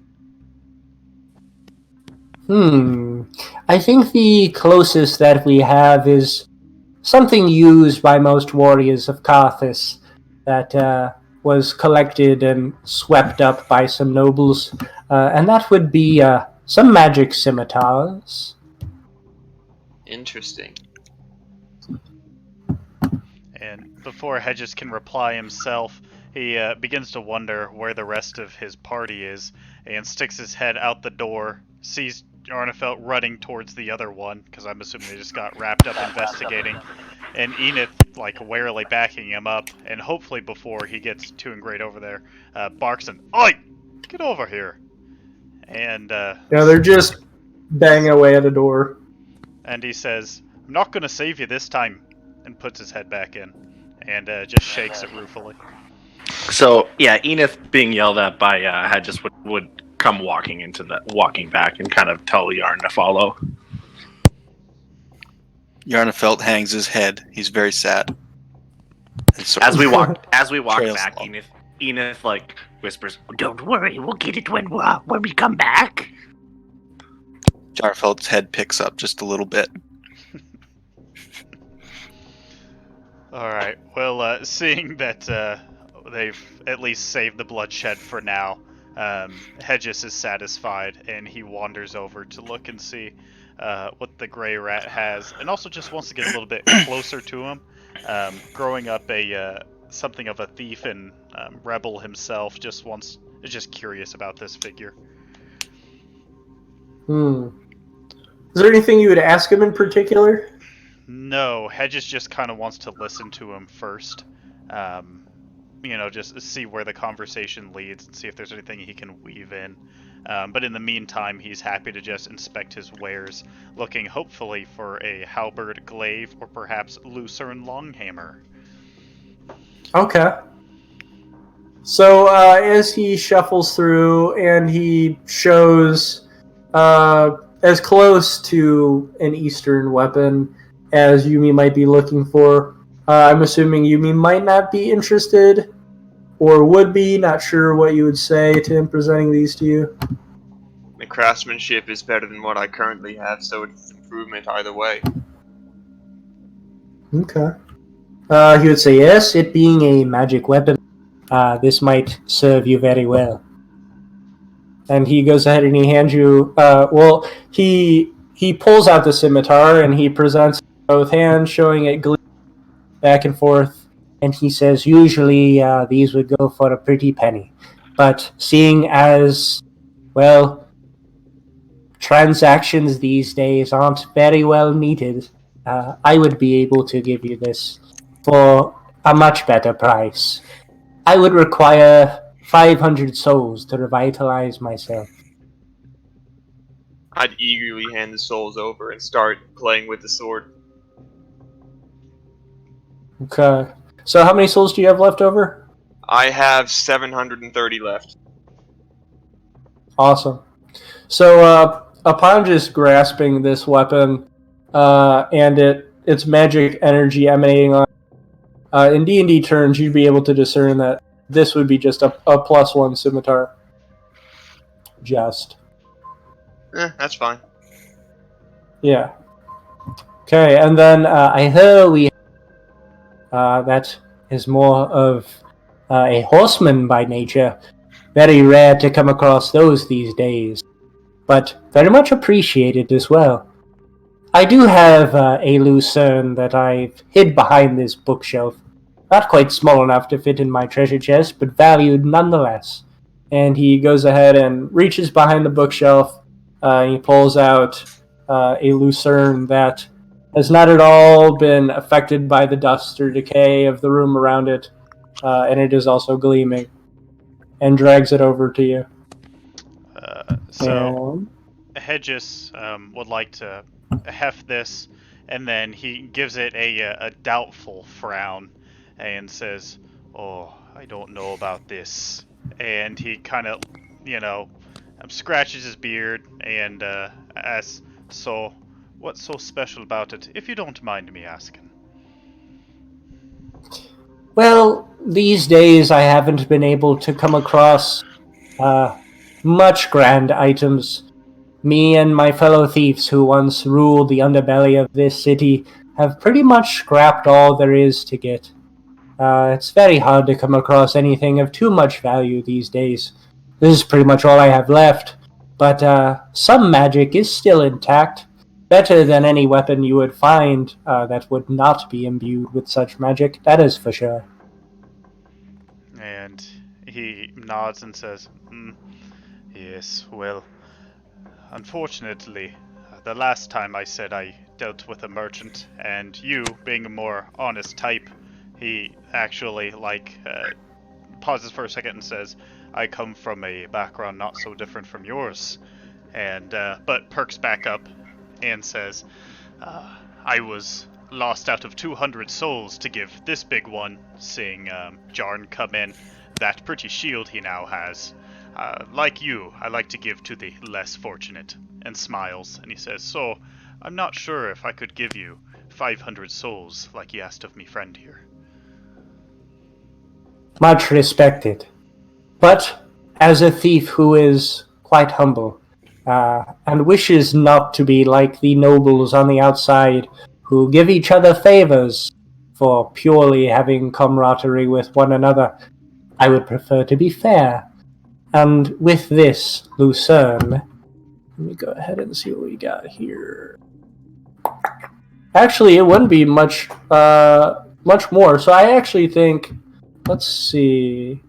I think the closest that we have is something used by most warriors of Carthus that was collected and swept up by some nobles, and that would be some magic scimitars. Interesting. And before Hedges can reply himself, he begins to wonder where the rest of his party is, and sticks his head out the door, sees Jarnfelt running towards the other one, because I'm assuming they just got wrapped up investigating, and Enith, like, warily backing him up, and hopefully before he gets too ingrained over there, barks and, "Oi! Get over here!" And, Yeah, they're just banging away at a door. and he says, "I'm not gonna save you this time," and puts his head back in, and just shakes it ruefully. So yeah, Enith being yelled at by Hedges would come walking back and kind of tell Yarn to follow. Jarnfelt hangs his head. He's very sad. And sort As of we walk trails back, along. Enith like whispers, Don't worry, we'll get it when we come back. Jarnfelt's head picks up just a little bit. Alright, well, seeing that they've at least saved the bloodshed for now, Hedges is satisfied, and he wanders over to look and see what the Greirat has, and also just wants to get a little bit closer to him. Growing up something of a thief and rebel himself, is just curious about this figure. Is there anything you would ask him in particular? No, Hedges just kind of wants to listen to him first. Just see where the conversation leads and see if there's anything he can weave in. But in the meantime, he's happy to just inspect his wares, looking hopefully for a halberd, glaive, or perhaps lucerne longhammer. Okay. So as he shuffles through and he shows as close to an Eastern weapon as Yumi might be looking for, I'm assuming Yumi might not be interested or would be, not sure what you would say to him presenting these to you. The craftsmanship is better than what I currently have, so it's an improvement either way. Okay. He would say, yes, it being a magic weapon, this might serve you very well. And he goes ahead and he hands you, he pulls out the scimitar and he presents both hands, showing it gleam back and forth. And he says, usually these would go for a pretty penny. But seeing as, well, transactions these days aren't very well needed, I would be able to give you this for a much better price. I would require 500 souls to revitalize myself. I'd eagerly hand the souls over and start playing with the sword. Okay. So how many souls do you have left over? I have 730 left. Awesome. So upon just grasping this weapon and its magic energy emanating on in D&D terms, you'd be able to discern that this would be just a +1 scimitar. Just. That's fine. Yeah. Okay, and then I heard that is more of a horseman by nature. Very rare to come across those these days, but very much appreciated as well. I do have a lucerne that I've hid behind this bookshelf. Not quite small enough to fit in my treasure chest, but valued nonetheless. And he goes ahead and reaches behind the bookshelf. He pulls out a lucerne that has not at all been affected by the dust or decay of the room around it, and it is also gleaming, and drags it over to you. So Hedges would like to heft this, and then he gives it a doubtful frown and says, "Oh, I don't know about this." And he kind of, scratches his beard and asks, "So, what's so special about it, if you don't mind me asking?" Well, these days I haven't been able to come across much grand items. Me and my fellow thieves who once ruled the underbelly of this city have pretty much scrapped all there is to get. It's very hard to come across anything of too much value these days. This is pretty much all I have left, but some magic is still intact. Better than any weapon you would find that would not be imbued with such magic, that is for sure. And he nods and says, "Yes, well, unfortunately, the last time I said I dealt with a merchant, and you, being a more honest type," he actually, pauses for a second and says, "I come from a background not so different from yours," and, but perks back up and says, "I was lost out of 200 souls to give this big one, seeing Jarn come in, that pretty shield he now has. Like you, I like to give to the less fortunate," and smiles, and he says, "So, I'm not sure if I could give you 500 souls like you asked of me friend here." Much respected. But as a thief who is quite humble, and wishes not to be like the nobles on the outside who give each other favors for purely having camaraderie with one another, I would prefer to be fair. And with this lucerne, let me go ahead and see what we got here. Actually, it wouldn't be much more. So I actually think, let's see.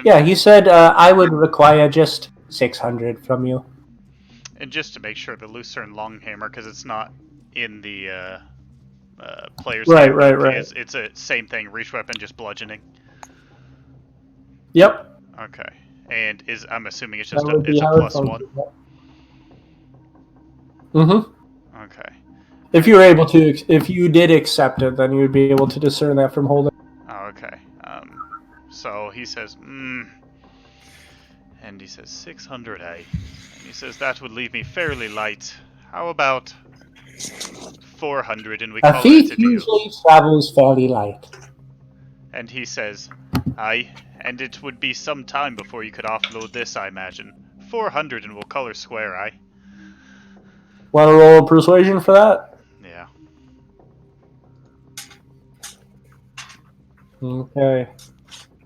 Yeah, he said I would require just 600 from you. And just to make sure, the lucerne longhammer, because it's not in the player's handbook, Right. it's a same thing, reach weapon, just bludgeoning. Yep. Okay. And I'm assuming it's just That would be it's a how it plus one. functions. Mm-hmm. Okay. If you were able to, if you did accept it, then you would be able to discern that from holding. Oh, okay. So he says, and he says 600, eh? And he says that would leave me fairly light. How about 400 and we A call it thief a deal? usually travels fairly light. And he says, aye, and it would be some time before you could offload this, I imagine. 400 and we'll color square, aye? Want to roll a persuasion for that? Yeah. Okay.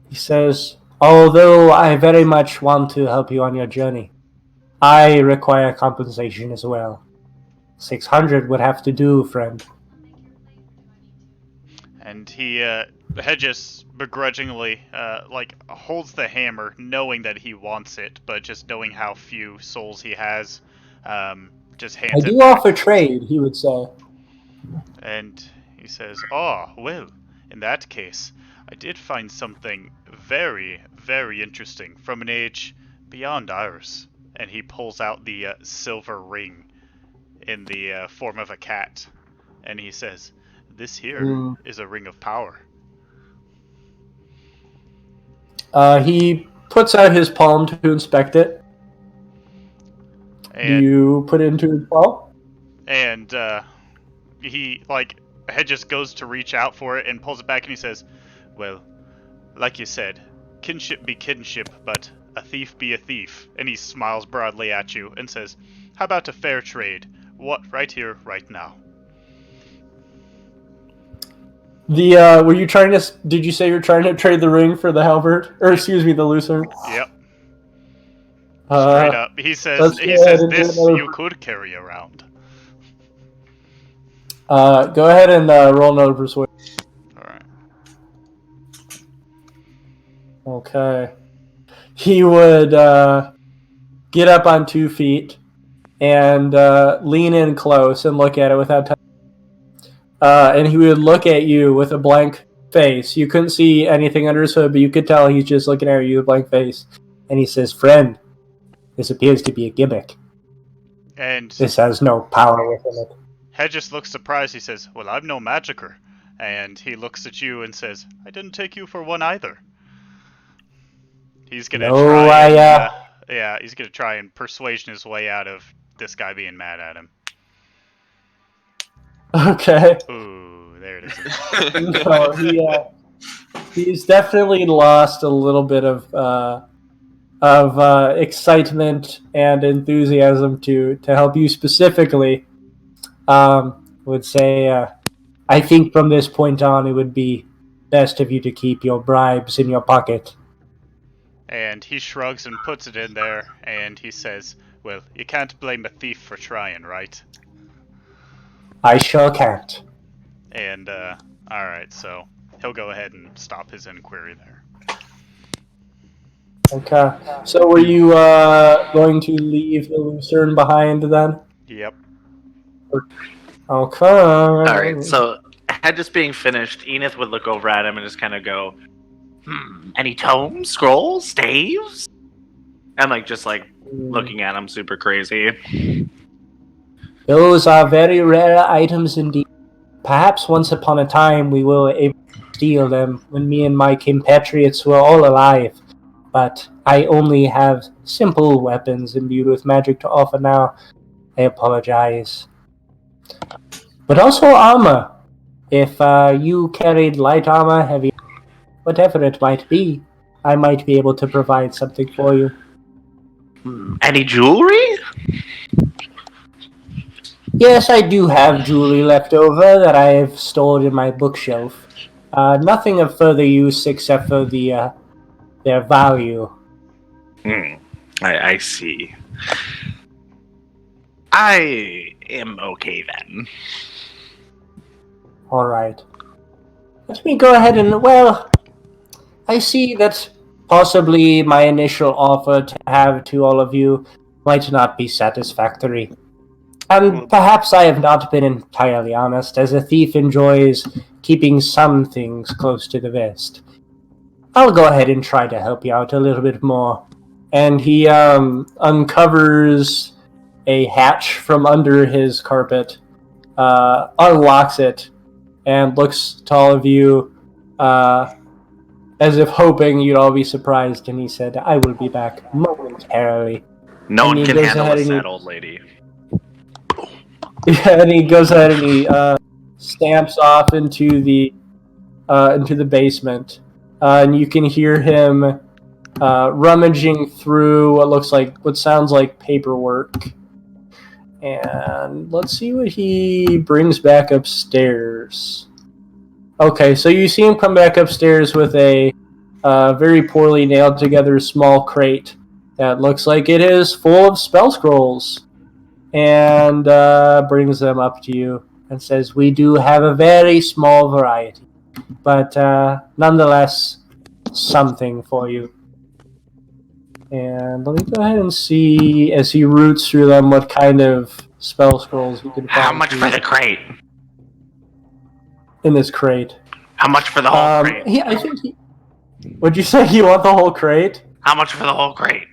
He says, although I very much want to help you on your journey, I require compensation as well. 600 would have to do, friend. And he, Hedges begrudgingly, holds the hammer, knowing that he wants it, but just knowing how few souls he has, just I hands it do back. offer trade, he would say. And he says, oh, well, in that case, I did find something very, very interesting from an age beyond ours. And he pulls out the silver ring in the form of a cat. And he says, this here is a ring of power. He puts out his palm to inspect it. And, Do you put it into his palm? And he, Hedges goes to reach out for it and pulls it back and he says, well, like you said, kinship be kinship, but a thief be a thief. And he smiles broadly at you and says, how about a fair trade? What, right here, right now? Were you trying to, did you say you're trying to trade the ring for the halberd? Or excuse me, the lucerne? Yep. Straight up. He says this you could carry around. Go ahead and roll another persuasion. Alright. Okay. He would get up on 2 feet and lean in close and look at it without touching. And he would look at you with a blank face. You couldn't see anything under his hood, but you could tell he's just looking at you with a blank face. And he says, friend, this appears to be a gimmick. And this has no power within it. Hedges looks surprised. He says, well, I'm no magicer. And he looks at you and says, I didn't take you for one either. He's gonna he's gonna try and persuasion his way out of this guy being mad at him. Okay. Ooh, there it is. No, he's definitely lost a little bit of excitement and enthusiasm to help you specifically. Would say, I think from this point on, it would be best of you to keep your bribes in your pocket. And he shrugs and puts it in there, and he says, well, you can't blame a thief for trying, right? I sure can't. And, alright, so he'll go ahead and stop his inquiry there. Okay. So were you going to leave the lucerne behind then? Yep. Okay. Alright, so had just being finished, Enith would look over at him and just kind of go, Any tomes, scrolls, staves? and looking at him super crazy. Those are very rare items indeed. Perhaps once upon a time we were able to steal them when me and my compatriots were all alive. But I only have simple weapons imbued with magic to offer now. I apologize. But also armor. If you carried light armor, heavy, whatever it might be, I might be able to provide something for you. Any jewelry? Yes, I do have jewelry left over that I have stored in my bookshelf. Nothing of further use except for their value. I see. I am okay then. Alright. Let me go ahead and, I see that possibly my initial offer to have to all of you might not be satisfactory. And perhaps I have not been entirely honest, as a thief enjoys keeping some things close to the vest. I'll go ahead and try to help you out a little bit more. And he uncovers a hatch from under his carpet, unlocks it, and looks to all of you as if hoping you'd all be surprised. And he said, I will be back momentarily. No And one he can goes handle ahead a and sad old lady. Yeah, and he goes ahead and he stamps off into the basement, and you can hear him rummaging through what sounds like paperwork. And let's see what he brings back upstairs. Okay, so you see him come back upstairs with a very poorly nailed together small crate that looks like it is full of spell scrolls. And brings them up to you and says, we do have a very small variety, but nonetheless, something for you. And let me go ahead and see, as he roots through them, what kind of spell scrolls you can find. How much for the crate? In this crate? How much for the whole crate? Would you say you want the whole crate? How much for the whole crate?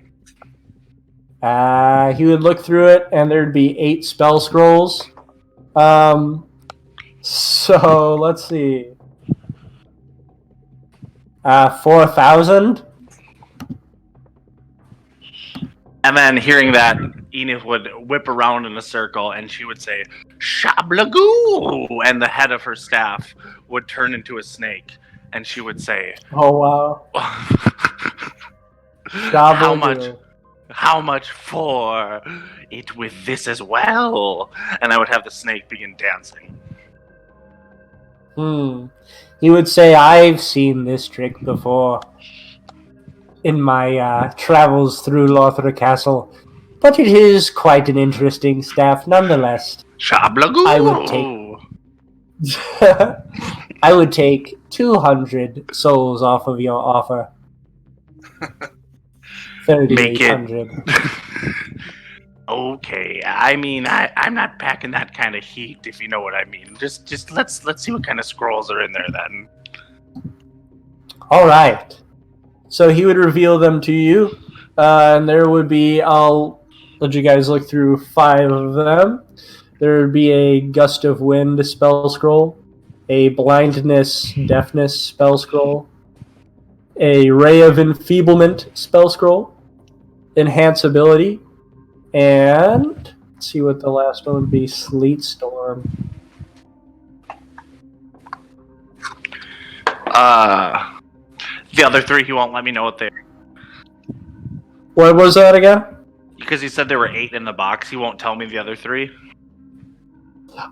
He would look through it, and there'd be 8 spell scrolls. So let's see. 4,000. And then hearing that, Enith would whip around in a circle, and she would say, "Shablagoo!" And the head of her staff would turn into a snake, and she would say, Oh wow! "How much? How much for it with this as well?" And I would have the snake begin dancing. He would say, I've seen this trick before in my travels through Lothric Castle, but it is quite an interesting staff nonetheless. Shablagoo! I would take 200 souls off of your offer. 3,800. Okay, I mean, I'm not packing that kind of heat, if you know what I mean. Just let's see what kind of scrolls are in there then. All right. So he would reveal them to you, and there would be. I'll let you guys look through 5 of them. There would be a gust of wind spell scroll, a blindness deafness spell scroll, a ray of enfeeblement spell scroll, enhance ability. And let's see what the last one would be. Sleet Storm. The other 3, he won't let me know what they are. What was that again? Because he said there were 8 in the box, he won't tell me the other 3.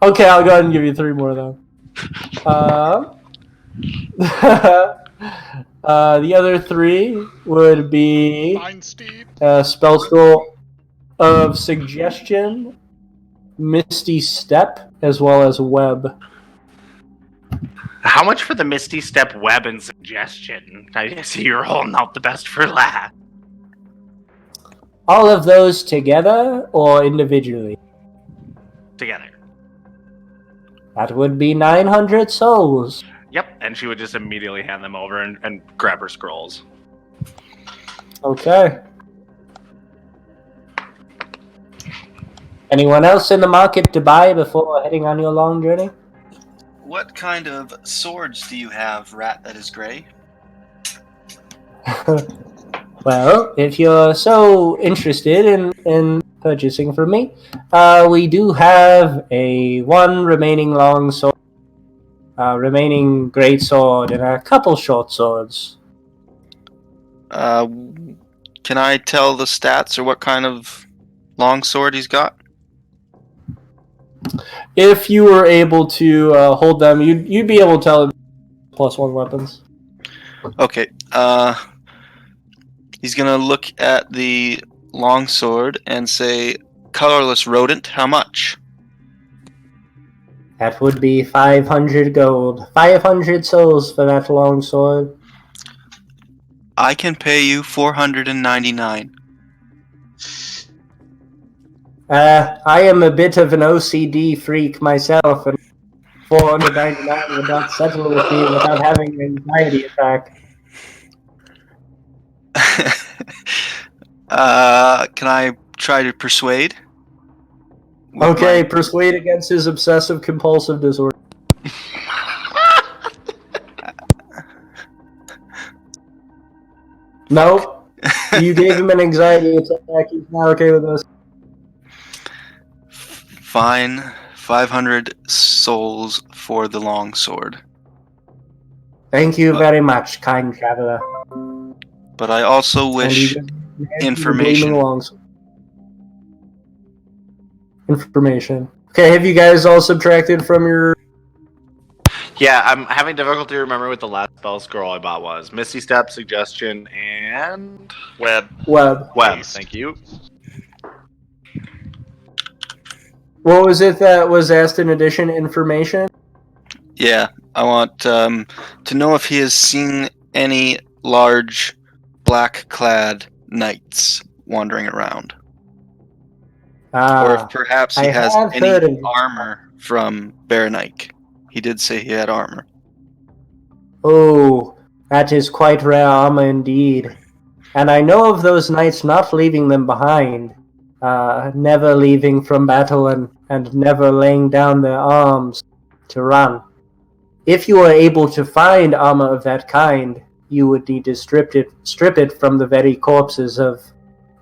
Okay, I'll go ahead and give you 3 more then. The other 3 would be spell scroll of suggestion, misty step, as well as web. How much for the Misty Step, web, and suggestion? I see you're holding out the best for last. All of those together or individually? Together. That would be 900 souls. Yep, and she would just immediately hand them over and grab her scrolls. Okay. Anyone else in the market to buy before heading on your long journey? What kind of swords do you have, rat that is gray? Well, if you're so interested in purchasing from me, we do have a 1 remaining long sword, remaining great sword, and a couple short swords. Can I tell the stats or what kind of long sword he's got? If you were able to hold them, you'd be able to tell them +1 weapons. Okay. He's gonna look at the longsword and say, "Colorless rodent, how much?" That would be 500 gold. 500 souls for that long sword. I can pay you 499. I am a bit of an OCD freak myself, and 499 would not settle with me without having an anxiety attack. Can I try to persuade? With Okay, my- persuade against his obsessive compulsive disorder. Nope. You gave him an anxiety attack. He's not okay with this. Fine. 500 souls for the longsword. Thank you very much, kind traveler. But I also And he wish just hands you the information. gleaming longsword. Information. Okay, have you guys all subtracted from your... Yeah, I'm having difficulty remembering what the last spell scroll I bought was. Misty Step, Suggestion, and Web. web? Web. Haste. Thank you. What was it that was asked in addition? Information? Yeah, I want to know if he has seen any large black-clad knights wandering around, or if perhaps he I has have any heard of- armor from Baranike. He did say he had armor. Oh, that is quite rare armor indeed. And I know of those knights not leaving them behind, never leaving from battle and never laying down their arms to run. If you are able to find armor of that kind, you would need to strip it from the very corpses of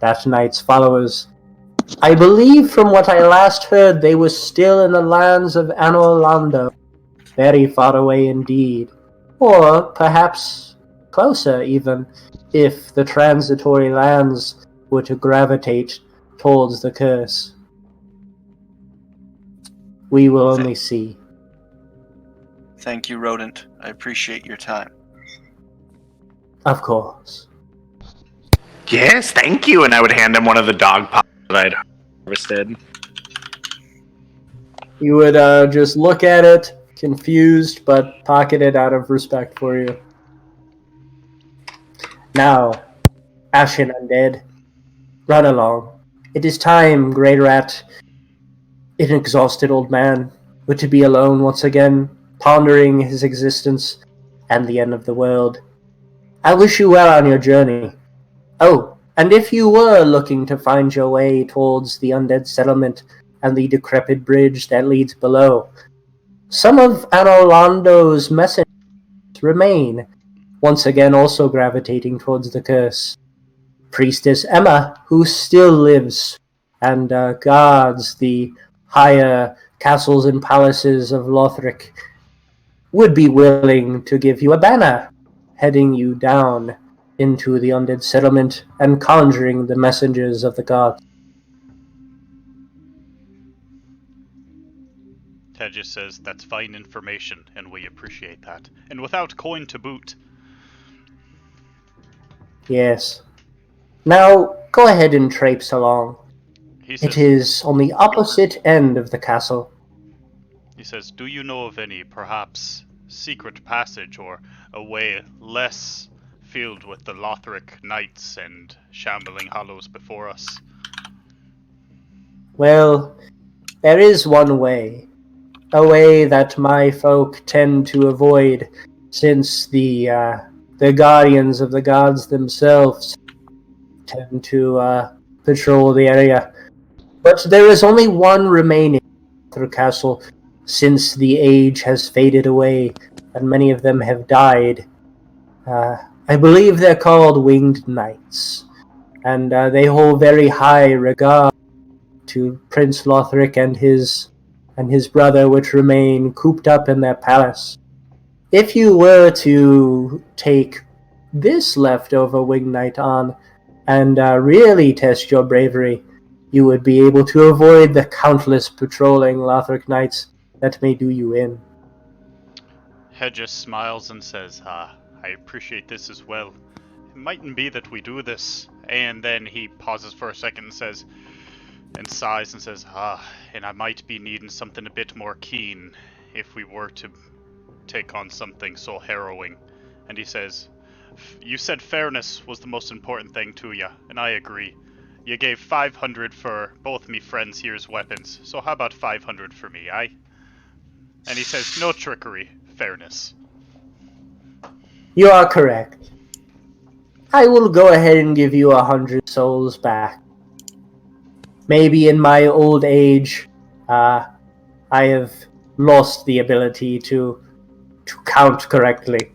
that knight's followers. I believe from what I last heard, they were still in the lands of Anorlando, very far away indeed. Or perhaps closer even, if the transitory lands were to gravitate towards the curse. We will only see. Thank you, Rodent. I appreciate your time. Of course. Yes, thank you. And I would hand him one of the dog pops that I'd harvested. You would just look at it, confused, but pocket it out of respect for you. Now, Ashen Undead, run along. It is time, Greirat, an exhausted old man, were to be alone once again, pondering his existence and the end of the world. I wish you well on your journey. Oh, and if you were looking to find your way towards the undead settlement and the decrepit bridge that leads below, some of Anorlando's messengers remain, once again also gravitating towards the curse. Priestess Emma, who still lives and guards the higher castles and palaces of Lothric, would be willing to give you a banner, heading you down into the undead settlement and conjuring the messengers of the gods. Ted just says, that's fine information, and we appreciate that. And without coin to boot. Yes. Now, go ahead and traipse along. He says, It is on the opposite end of the castle. He says, do you know of any, perhaps, secret passage or a way less filled with the Lothric knights and shambling hollows before us? Well, there is one way. A way that my folk tend to avoid, since the guardians of the gods themselves tend to patrol the area. But there is only one remaining through castle, since the age has faded away and many of them have died. I believe they're called Winged Knights, and they hold very high regard to Prince Lothric and his brother, which remain cooped up in their palace. If you were to take this leftover Winged Knight on and really test your bravery, you would be able to avoid the countless patrolling Lothric Knights that may do you in. Hedges smiles and says, I appreciate this as well. It mightn't be that we do this. And then he pauses for a second and says, and sighs and says, and I might be needing something a bit more keen if we were to take on something so harrowing. And he says, you said fairness was the most important thing to you, and I agree. You gave 500 for both me friends here's weapons, so how about 500 for me, aye? And he says, no trickery, fairness. You are correct. I will go ahead and give you 100 souls back. Maybe in my old age, I have lost the ability to count correctly.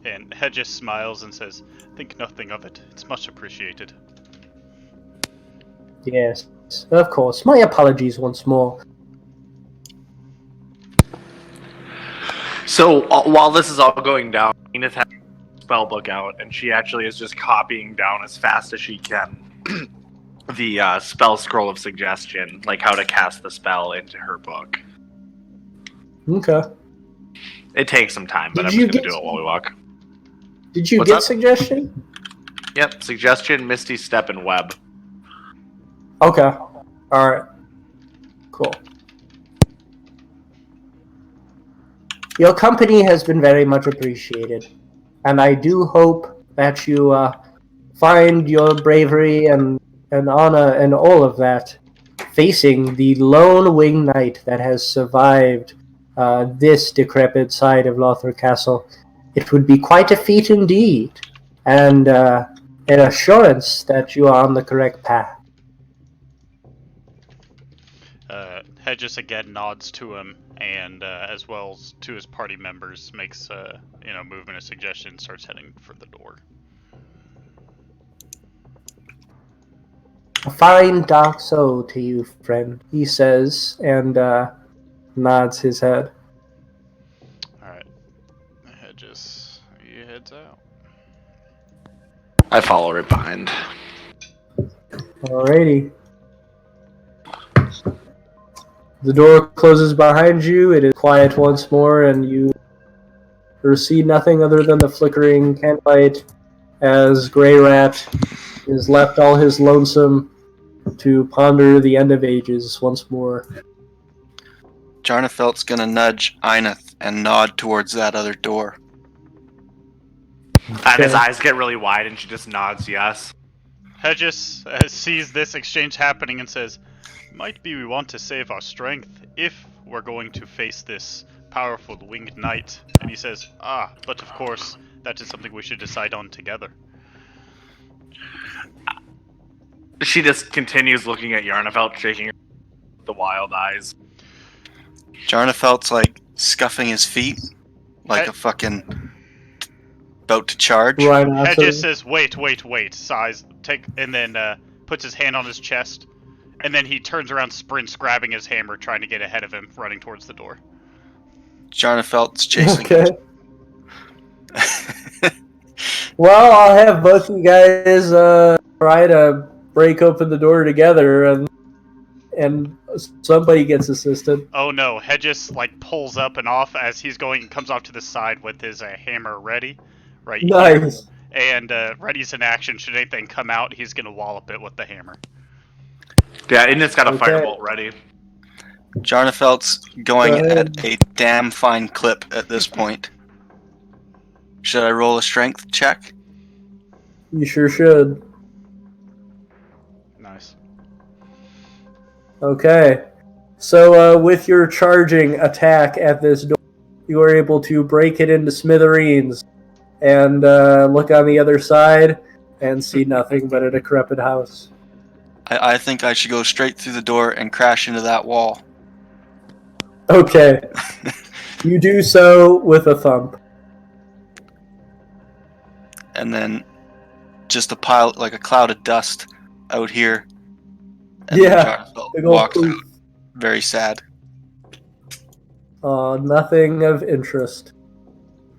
And Hedges smiles and says, "Think nothing of it. It's much appreciated." Yes, of course. My apologies once more. So while this is all going down, Enith has a spell book out, and she actually is just copying down as fast as she can the spell scroll of suggestion, like how to cast the spell, into her book. Okay. It takes some time, but Did I'm you just going to get- do it while we walk. Did you What's get up? suggestion? Yep, suggestion, Misty Step, and Web. Okay. Alright. Cool. Your company has been very much appreciated, and I do hope that you find your bravery and honor and all of that facing the lone winged knight that has survived this decrepit side of Lothric Castle. It would be quite a feat indeed, and an assurance that you are on the correct path. Hedges again nods to him, and as well as to his party members, makes movement a suggestion, starts heading for the door. A fine dark soul to you, friend, he says, and nods his head. Alright. Hedges, he heads out. I follow right behind. Alrighty. The door closes behind you, it is quiet once more, and you see nothing other than the flickering candlelight as Greirat is left all his lonesome to ponder the end of ages once more. Jarnafelt's gonna nudge Ineth and nod towards that other door. And his eyes get really wide, and she just nods yes. Hedges sees this exchange happening and says, "Might be we want to save our strength if we're going to face this powerful winged knight." And he says, but of course, that is something we should decide on together. She just continues looking at Yarnafelt, shaking the wild eyes. Jarnafelt's like scuffing his feet like a fucking about to charge. Hedges says, wait, sighs, and then puts his hand on his chest, and then he turns around, sprints, grabbing his hammer, trying to get ahead of him, running towards the door. Jarnafelt's chasing. Okay. Well, I'll have both you guys try to break open the door together, and somebody gets assisted. Oh no, Hedges pulls up and off as he's going, comes off to the side with his hammer ready, right here. Nice. And ready's in action. Should anything come out, he's gonna wallop it with the hammer. Yeah, and it's got a Okay. firebolt ready. Jarnafelt's going Go ahead. at a damn fine clip at this point. Should I roll a strength check? You sure should. Nice. Okay. So, with your charging attack at this door, you are able to break it into smithereens and look on the other side and see nothing but a decrepit house. I think I should go straight through the door and crash into that wall. Okay. You do so with a thump. And then just a pile, like a cloud of dust out here. And then Yeah. Jarnafelt Big ol' walks poof. out, very sad. Nothing of interest.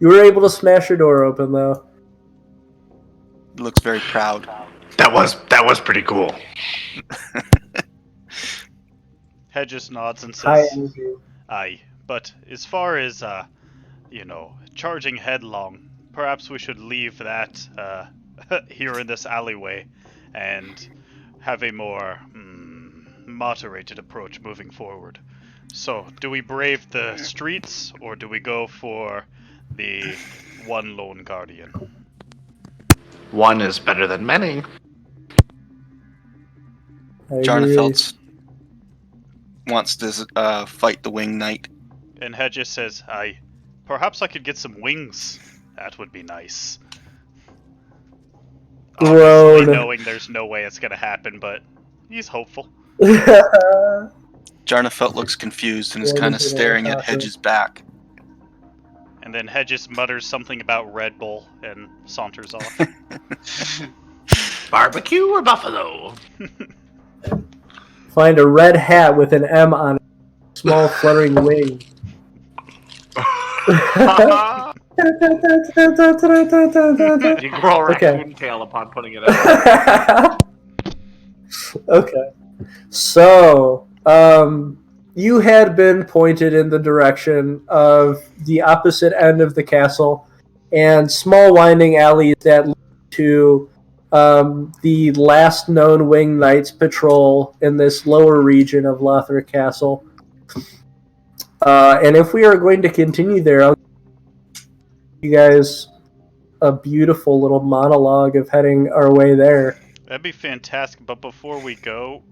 You were able to smash your door open, though. Looks very proud. That was pretty cool. Hedges nods and Hi, says, Andrew. "Aye, but as far as, charging headlong, perhaps we should leave that here in this alleyway and have a more moderated approach moving forward. So, do we brave the streets, or do we go for the one lone guardian?" One is better than many. I agree. Jarnafelt's wants to fight the Winged Knight. And Hedges says, "Aye, perhaps I could get some wings. That would be nice." obviously groan. knowing there's no way it's gonna happen, but he's hopeful. Jarnafelt looks confused and is What kind of is it, staring at Alaka? Hedges' back. And then Hedges mutters something about Red Bull and saunters off. Barbecue or buffalo? Find a red hat with an M on it. Small fluttering wing. You grow a Okay. raccoon tail upon putting it out. Okay. So, you had been pointed in the direction of the opposite end of the castle and small winding alleys that lead to the last known Winged Knights patrol in this lower region of Lothric Castle. And if we are going to continue there, I'll give you guys a beautiful little monologue of heading our way there. That'd be fantastic, but before we go,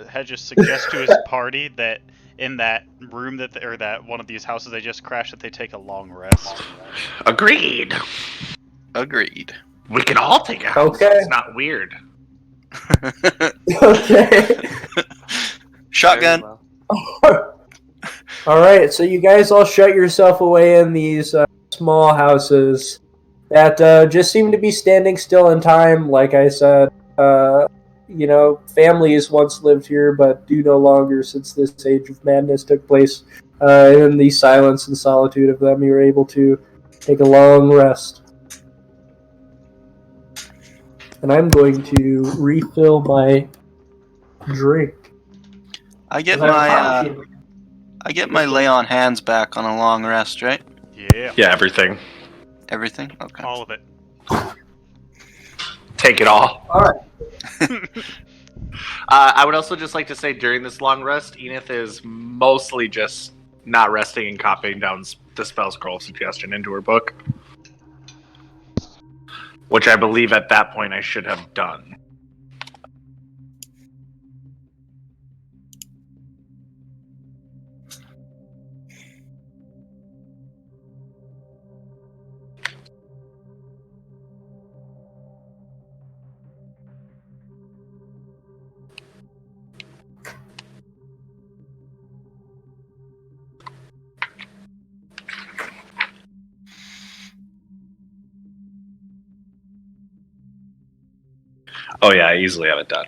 Hedges suggests to his party that in that room or that one of these houses they just crashed, that they take a long rest. Agreed. Agreed. We can all take a house. Okay. It's not weird. Okay. Shotgun. All right, so you guys all shut yourself away in these small houses that just seem to be standing still in time. Like I said, families once lived here, but do no longer since this age of madness took place. In the silence and solitude of them, you were able to take a long rest. And I'm going to refill my drink. I get my lay on hands back on a long rest, right? Yeah. Yeah, everything. Everything? Okay. All of it. Take it all. All right. I would also just like to say during this long rest, Enith is mostly just not resting and copying down the spell scroll suggestion into her book. Which I believe at that point I should have done. Oh yeah, I easily have it done.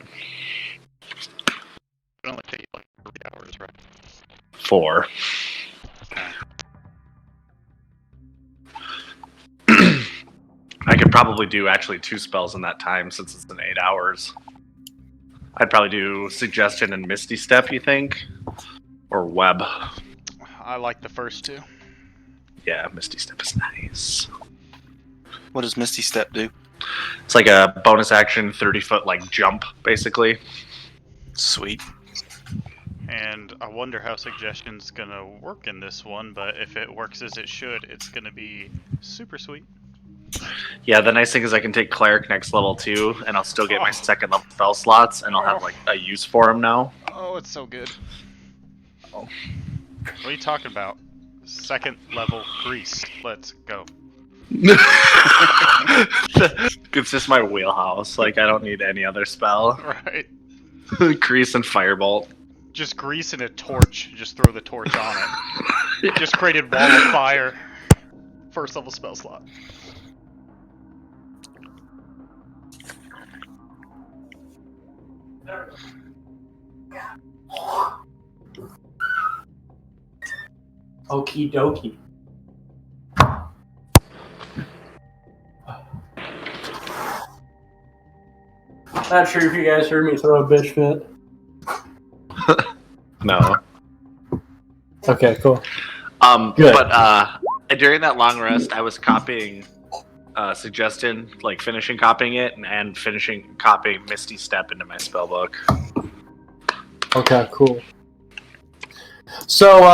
It only take you like 3 hours, right? 4. I could probably do actually 2 spells in that time since it's in 8 hours. I'd probably do Suggestion and Misty Step, you think? Or Web. I like the first two. Yeah, Misty Step is nice. What does Misty Step do? It's like a bonus action 30-foot like jump, basically. Sweet. And I wonder how Suggestion's gonna work in this one, but if it works as it should, it's gonna be super sweet. Yeah, the nice thing is I can take Cleric next level too, and I'll still get my second level spell slots, and I'll have like a use for them now. Oh, it's so good. What are you talking about? Second level grease. Let's go. It's just my wheelhouse. Like, I don't need any other spell. Right. Grease and Firebolt. Just grease and a torch. Just throw the torch on it. Just created wall of fire. First level spell slot. Okie dokie. Not sure if you guys heard me throw a bitch fit. No. Okay, cool. Good. But during that long rest, I was copying Suggestion, like finishing copying it, and finishing copying Misty Step into my spellbook. Okay, cool. So,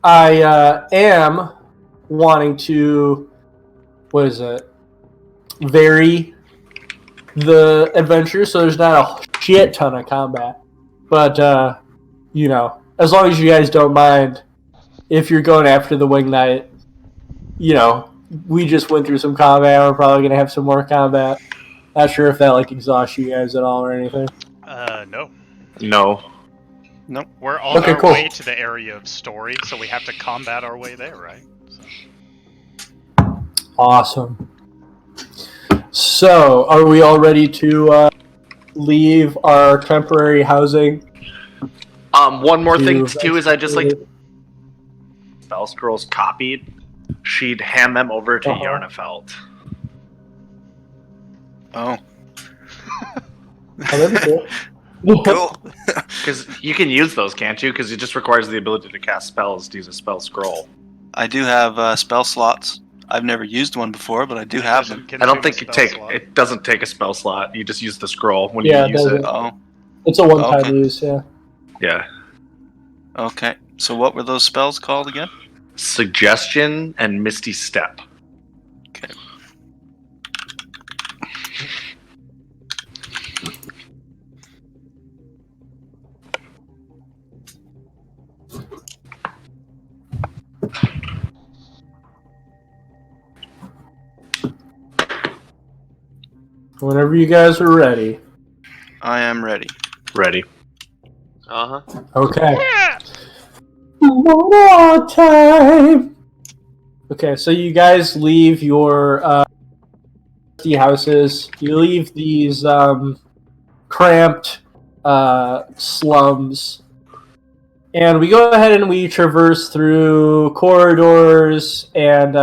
I am wanting to, vary the adventure so there's not a shit ton of combat. But, as long as you guys don't mind, if you're going after the Winged Knight, we just went through some combat, we're probably going to have some more combat. Not sure if that like exhausts you guys at all or anything. No. No. Nope. We're on Okay, our cool. way to the area of story, so we have to combat our way there, right? So. Awesome. So, are we all ready to leave our temporary housing? One more thing To too is I just like spell scrolls copied. She'd hand them over to Yarnafelt. Oh. Oh, that'd be cool. Cool. Because you can use those, can't you? Because it just requires the ability to cast spells to use a spell scroll. I do have spell slots. I've never used one before, but I do have them. I don't think it doesn't take a spell slot. You just use the scroll when Yeah, you use it. Oh, It's a one-time Okay. use, yeah. Yeah. okay. So what were those spells called again? Suggestion and Misty Step. Okay. Whenever you guys are ready. I am ready. Ready. Uh huh. Okay. One more time. Okay, so you guys leave your houses. You leave these cramped slums, and we go ahead and we traverse through corridors and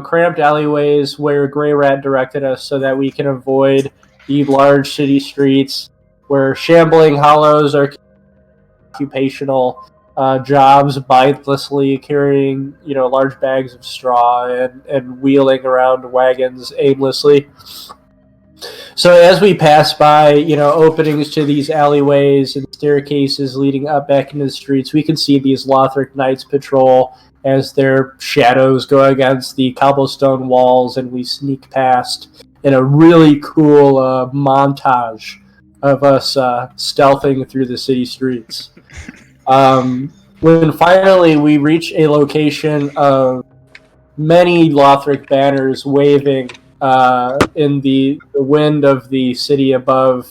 cramped alleyways where Greirat directed us, so that we can avoid the large city streets where shambling hollows are occupational jobs, mindlessly carrying large bags of straw and wheeling around wagons aimlessly. So as we pass by openings to these alleyways and staircases leading up back into the streets, we can see these Lothric Knights patrol as their shadows go against the cobblestone walls, and we sneak past in a really cool montage of us stealthing through the city streets. When finally we reach a location of many Lothric banners waving in the wind of the city above,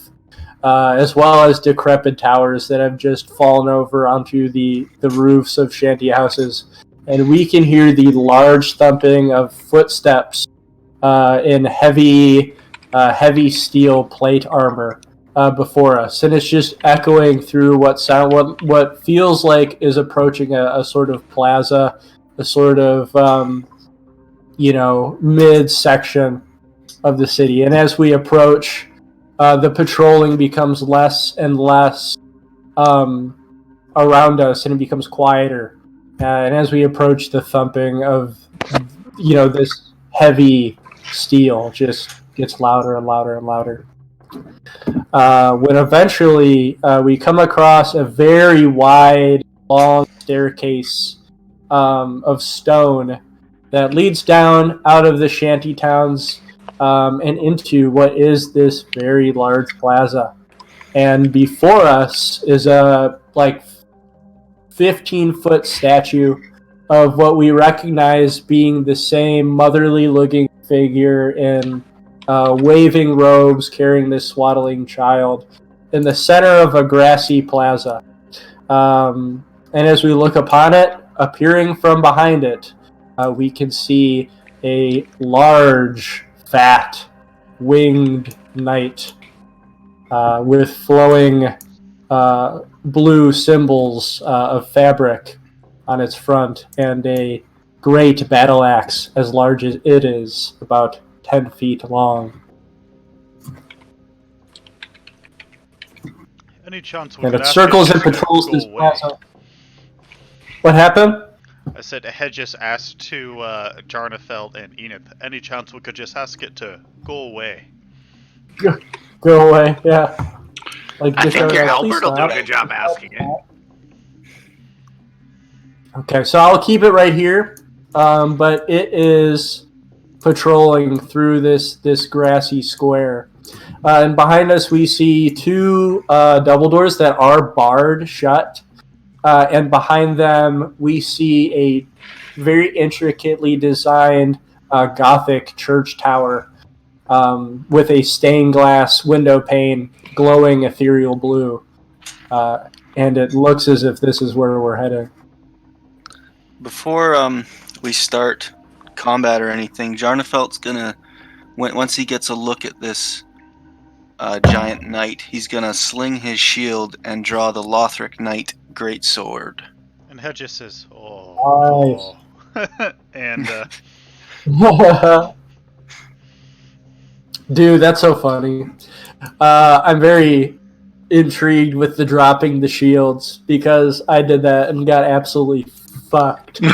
as well as decrepit towers that have just fallen over onto the roofs of shanty houses, and we can hear the large thumping of footsteps in heavy steel plate armor before us, and it's just echoing through what feels like is approaching a sort of plaza, a sort of mid section of the city. And as we approach, the patrolling becomes less and less around us, and it becomes quieter. And as we approach, the thumping of this heavy steel just gets louder and louder and louder. When eventually we come across a very wide, long staircase of stone that leads down out of the shanty towns and into what is this very large plaza. And before us is a 15-foot statue of what we recognize being the same motherly-looking figure in waving robes carrying this swaddling child in the center of a grassy plaza. And as we look upon it, appearing from behind it, we can see a large, fat, winged knight with flowing blue symbols of fabric on its front, and a great battle axe as large as it is, about 10 feet long. Any chance we And could it ask circles it and just patrols go this away? plaza. What happened? I said I had just asked to Jarnafeld and Enith. Any chance we could just ask it to go away? Go away, yeah. I think your Halberd will do a stop. good job asking it. Okay, so I'll keep it right here, but it is patrolling through this grassy square. And behind us we see two double doors that are barred shut, and behind them we see a very intricately designed Gothic church tower with a stained glass window pane glowing ethereal blue. And it looks as if this is where we're heading. Before we start combat or anything, Jarnefeld's gonna, once he gets a look at this giant knight, he's gonna sling his shield and draw the Lothric Knight greatsword. And Hedges says, "Oh." And Dude, that's so funny. I'm very intrigued with the dropping the shields because I did that and got absolutely fucked. So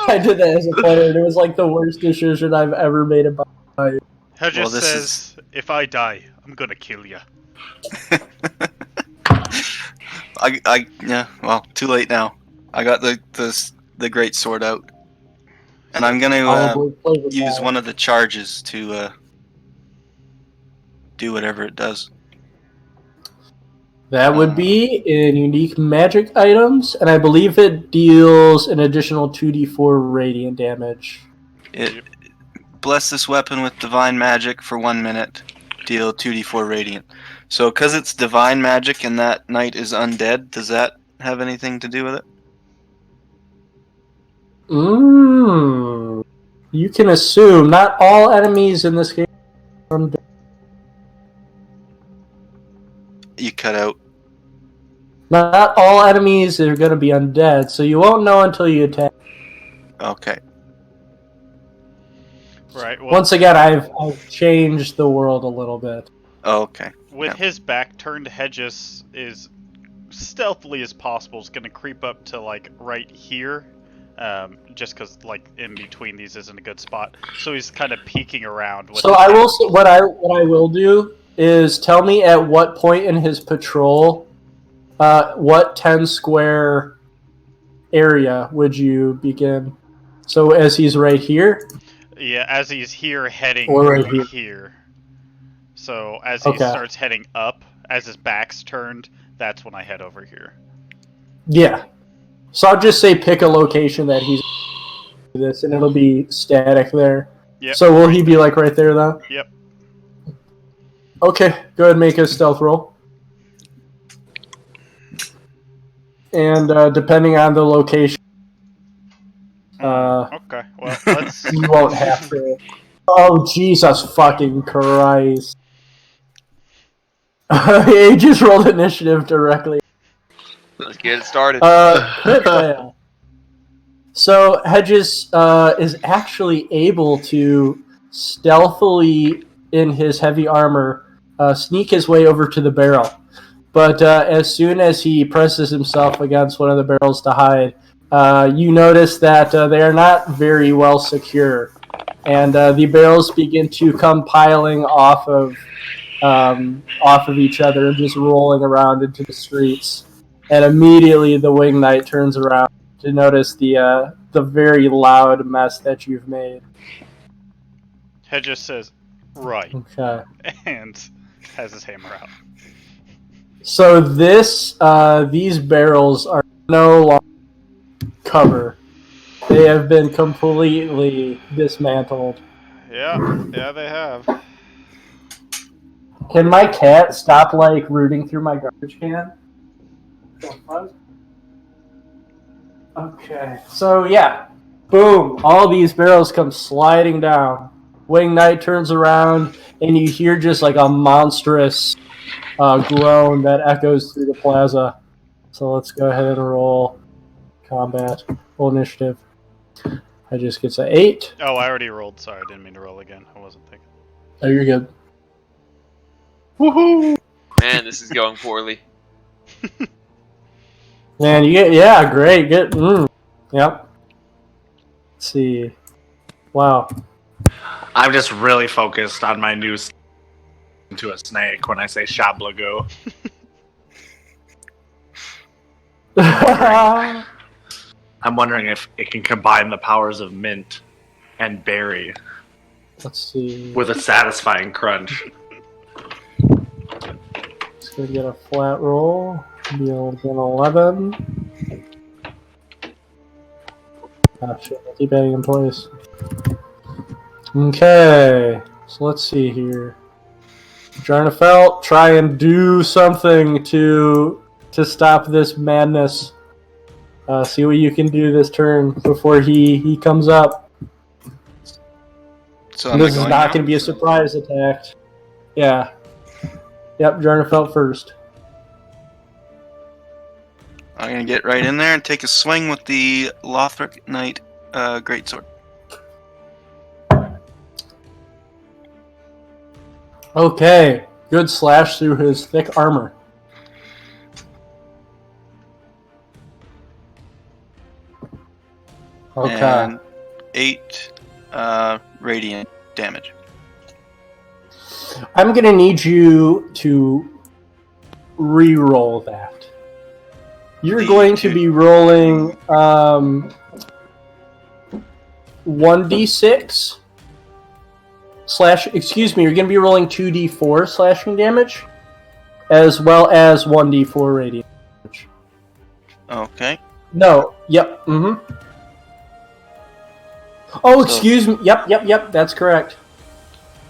I did that as a player, and it was like the worst decision I've ever made in my life. Hedges says, "If I die, I'm gonna kill you." Yeah, well, too late now. I got the great sword out, and I'm gonna use one of the charges to do whatever it does. That would be in unique magic items, and I believe it deals an additional 2d4 radiant damage. Bless this weapon with divine magic for 1 minute. Deal 2d4 radiant. So, because it's divine magic and that knight is undead, does that have anything to do with it? You can assume not all enemies in this game are undead. You cut out. Not all enemies are going to be undead, so you won't know until you attack. Okay. Right. Well, Once again, I've changed the world a little bit. Okay. with his back turned, Hedges is stealthily as possible is going to creep up to like right here, just because like in between these isn't a good spot. So he's kind of peeking around. With So I will. What I will do is tell me at what point in his patrol, what 10 square area would you begin? So as he's right here. Yeah, as he's here heading Or right here. So as he starts heading up, as his back's turned, that's when I head over here. Yeah. So I'll just say pick a location that he's this, and it'll be static there. Yep. So will he be like right there though? Yep. Okay, go ahead and make a stealth roll. And depending on the location, okay, well, let's... you won't have to. Oh, Jesus fucking Christ. He just rolled initiative directly. Let's get it started. Crit fail. So Hedges is actually able to stealthily, in his heavy armor, sneak his way over to the barrel. But as soon as he presses himself against one of the barrels to hide, you notice that they are not very well secure. And the barrels begin to come piling off of each other and just rolling around into the streets. And immediately the wing knight turns around to notice the very loud mess that you've made. Hedges says, right. Okay. And has his hammer out. So these barrels are no longer cover. They have been completely dismantled. Yeah, they have. Can my cat stop like rooting through my garbage can? Okay, so yeah, boom! All these barrels come sliding down. Wing Knight turns around, and you hear just like a monstrous groan that echoes through the plaza. So let's go ahead and roll combat. Roll initiative. I just gets an 8. Oh, I already rolled. Sorry, I didn't mean to roll again. I wasn't thinking. Oh, you're good. Woohoo! Man, this is going poorly. Man, you get great, good. Yep. Let's see. Wow. I'm just really focused on my new into a snake when I say Shablago. I'm wondering if it can combine the powers of mint and berry Let's see. with a satisfying crunch. Just gonna get a flat roll. Deal an 11. Ah, shit. I keep adding employees. Okay, so let's see here. Jarnafelt, try and do something to stop this madness. See what you can do this turn before he comes up. So And am I this is going not now? going to be a surprise attack. Yeah. Yep, Jarnafelt first. I'm gonna get right in there and take a swing with the Lothric Knight greatsword. Okay, good slash through his thick armor. Okay. And 8 radiant damage. I'm going to need you to re-roll that. You're The going to be rolling 1d6 slash. Excuse me. You're going to be rolling 2d4 slashing damage, as well as 1d4 radiant damage. Okay. No. Yep. Mm-hmm. Oh, So- excuse me. Yep. That's correct.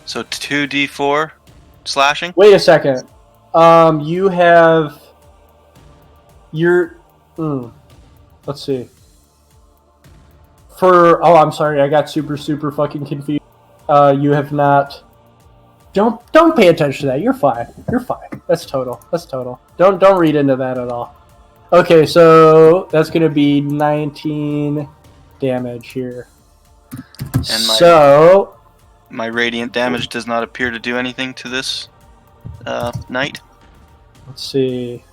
So 2d4 slashing? Wait a second. You have your. Let's see. I'm sorry. I got super fucking confused. You have not. Don't pay attention to that. You're fine. That's total. Don't read into that at all. Okay, so that's gonna be 19 damage here. And So my radiant damage does not appear to do anything to this knight. let's see.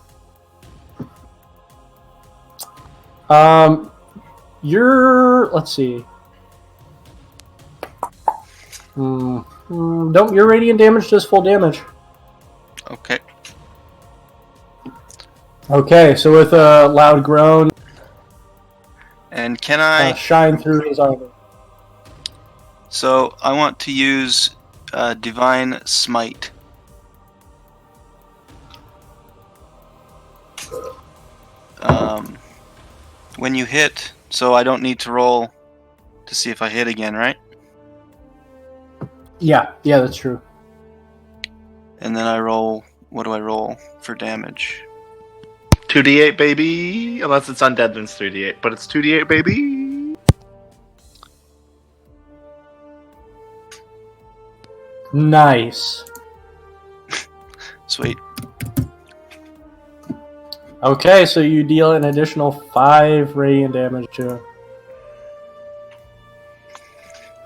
Let's see. Don't your radiant damage does full damage. Okay. Okay, so with a loud groan, And can I... shine through his armor. So I want to use Divine Smite. When you hit, so I don't need to roll to see if I hit again, right? Yeah, that's true. And then I roll. What do I roll for damage? 2d8, baby. Unless it's undead, then it's 3d8. But it's 2d8, baby. Nice. Sweet. Okay, so you deal an additional 5 radiant damage to him.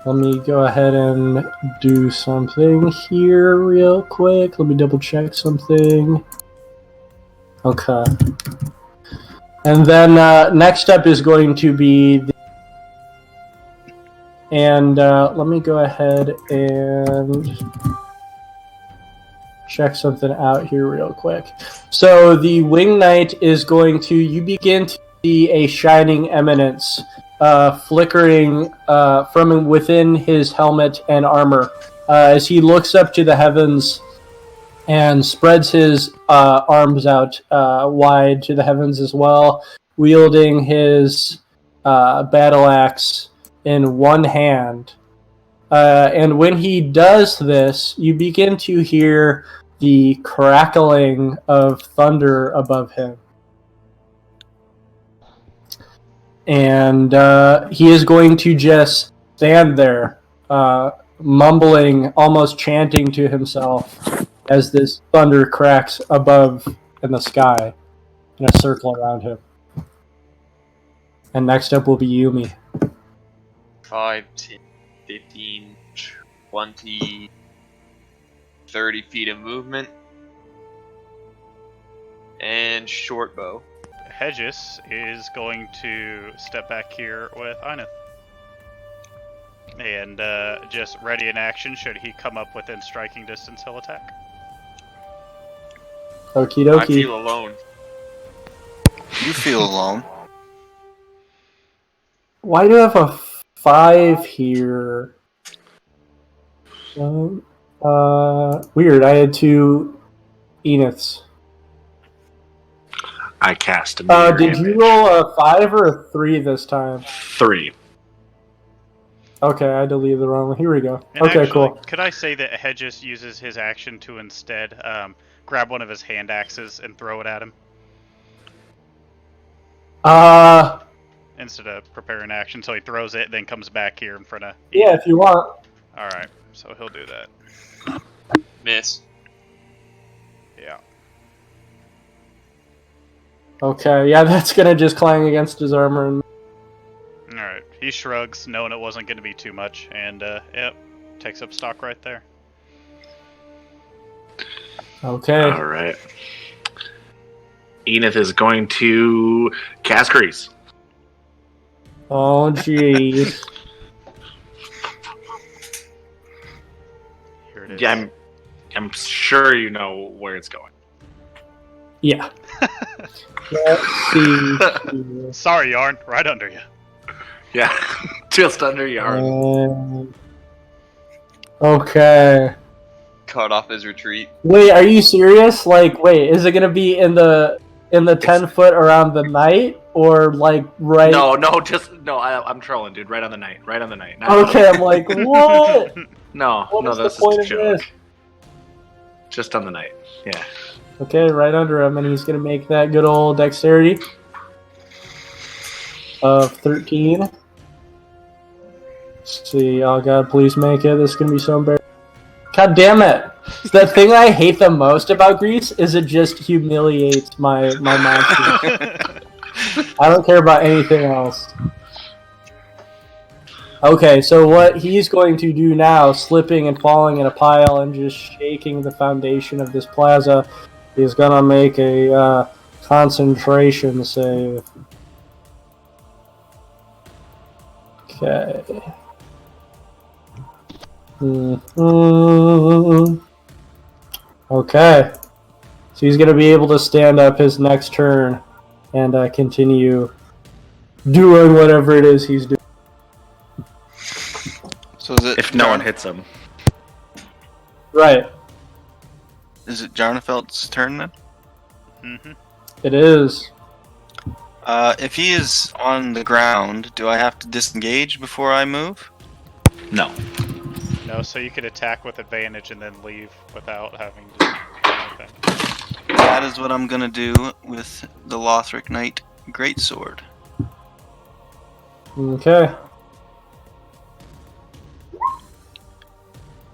Let me go ahead and do something here real quick. Let me double check something. Okay. And then next up is going to be let me go ahead and check something out here real quick. So the Wing Knight is going to, you begin to see a shining eminence flickering from within his helmet and armor as he looks up to the heavens and spreads his arms out wide to the heavens as well, wielding his battle axe in one hand. And when he does this, you begin to hear the crackling of thunder above him. And he is going to just stand there, mumbling, almost chanting to himself as this thunder cracks above in the sky in a circle around him. And next up will be Yumi. 5, 10, 15, 20, 30 feet of movement. And short bow. Hedges is going to step back here with Einith. And just ready in action. Should he come up within striking distance, he'll attack. Okie I dokie. feel alone. You feel alone. Why do I have a 5 here? Weird. I had 2 Eniths. I cast a mirror Did you image. roll a 5 or a 3 this time? 3. Okay, I deleted the wrong one. Here we go. And Okay, actually, cool. could I say that Hedges uses his action to instead grab one of his hand axes and throw it at him instead of preparing action? So he throws it, then comes back here in front of. Yeah, if you want. All right, so he'll do that. Miss. Yeah. Okay, yeah, that's gonna just clang against his armor. And... All right. He shrugs, knowing it wasn't going to be too much, and yep, takes up stock right there. Okay. All right. Enith is going to cast Grease. Oh, jeez. Here it is. Yeah, I'm sure you know where it's going. Yeah. Let's see. Sorry, Yarn. Right under you. Yeah, just under your arm. Okay. Cut off his retreat. Wait, are you serious? Like, wait, is it gonna be in the 10 foot around the knight, or like right? No, I'm trolling, dude. Right on the night. Right on the night. Okay, I'm like, what? No, What is that's the point just a of joke. this? Just on the night. Yeah. Okay, right under him, and he's gonna make that good old dexterity of 13. Let's see, oh god, please make it. This is gonna be so embarrassing. God damn it! The thing I hate the most about Grease is it just humiliates my monster. I don't care about anything else. Okay, so what he's going to do now, slipping and falling in a pile and just shaking the foundation of this plaza, is gonna make a concentration save. Okay. Okay. So he's going to be able to stand up his next turn and continue doing whatever it is he's doing. So is it If no one hits him. Right. Is it Jarnafeld's turn then? Mm-hmm. It is. If he is on the ground, do I have to disengage before I move? No. No, so you could attack with advantage and then leave without having to do anything. That is what I'm gonna do with the Lothric Knight Greatsword. Okay.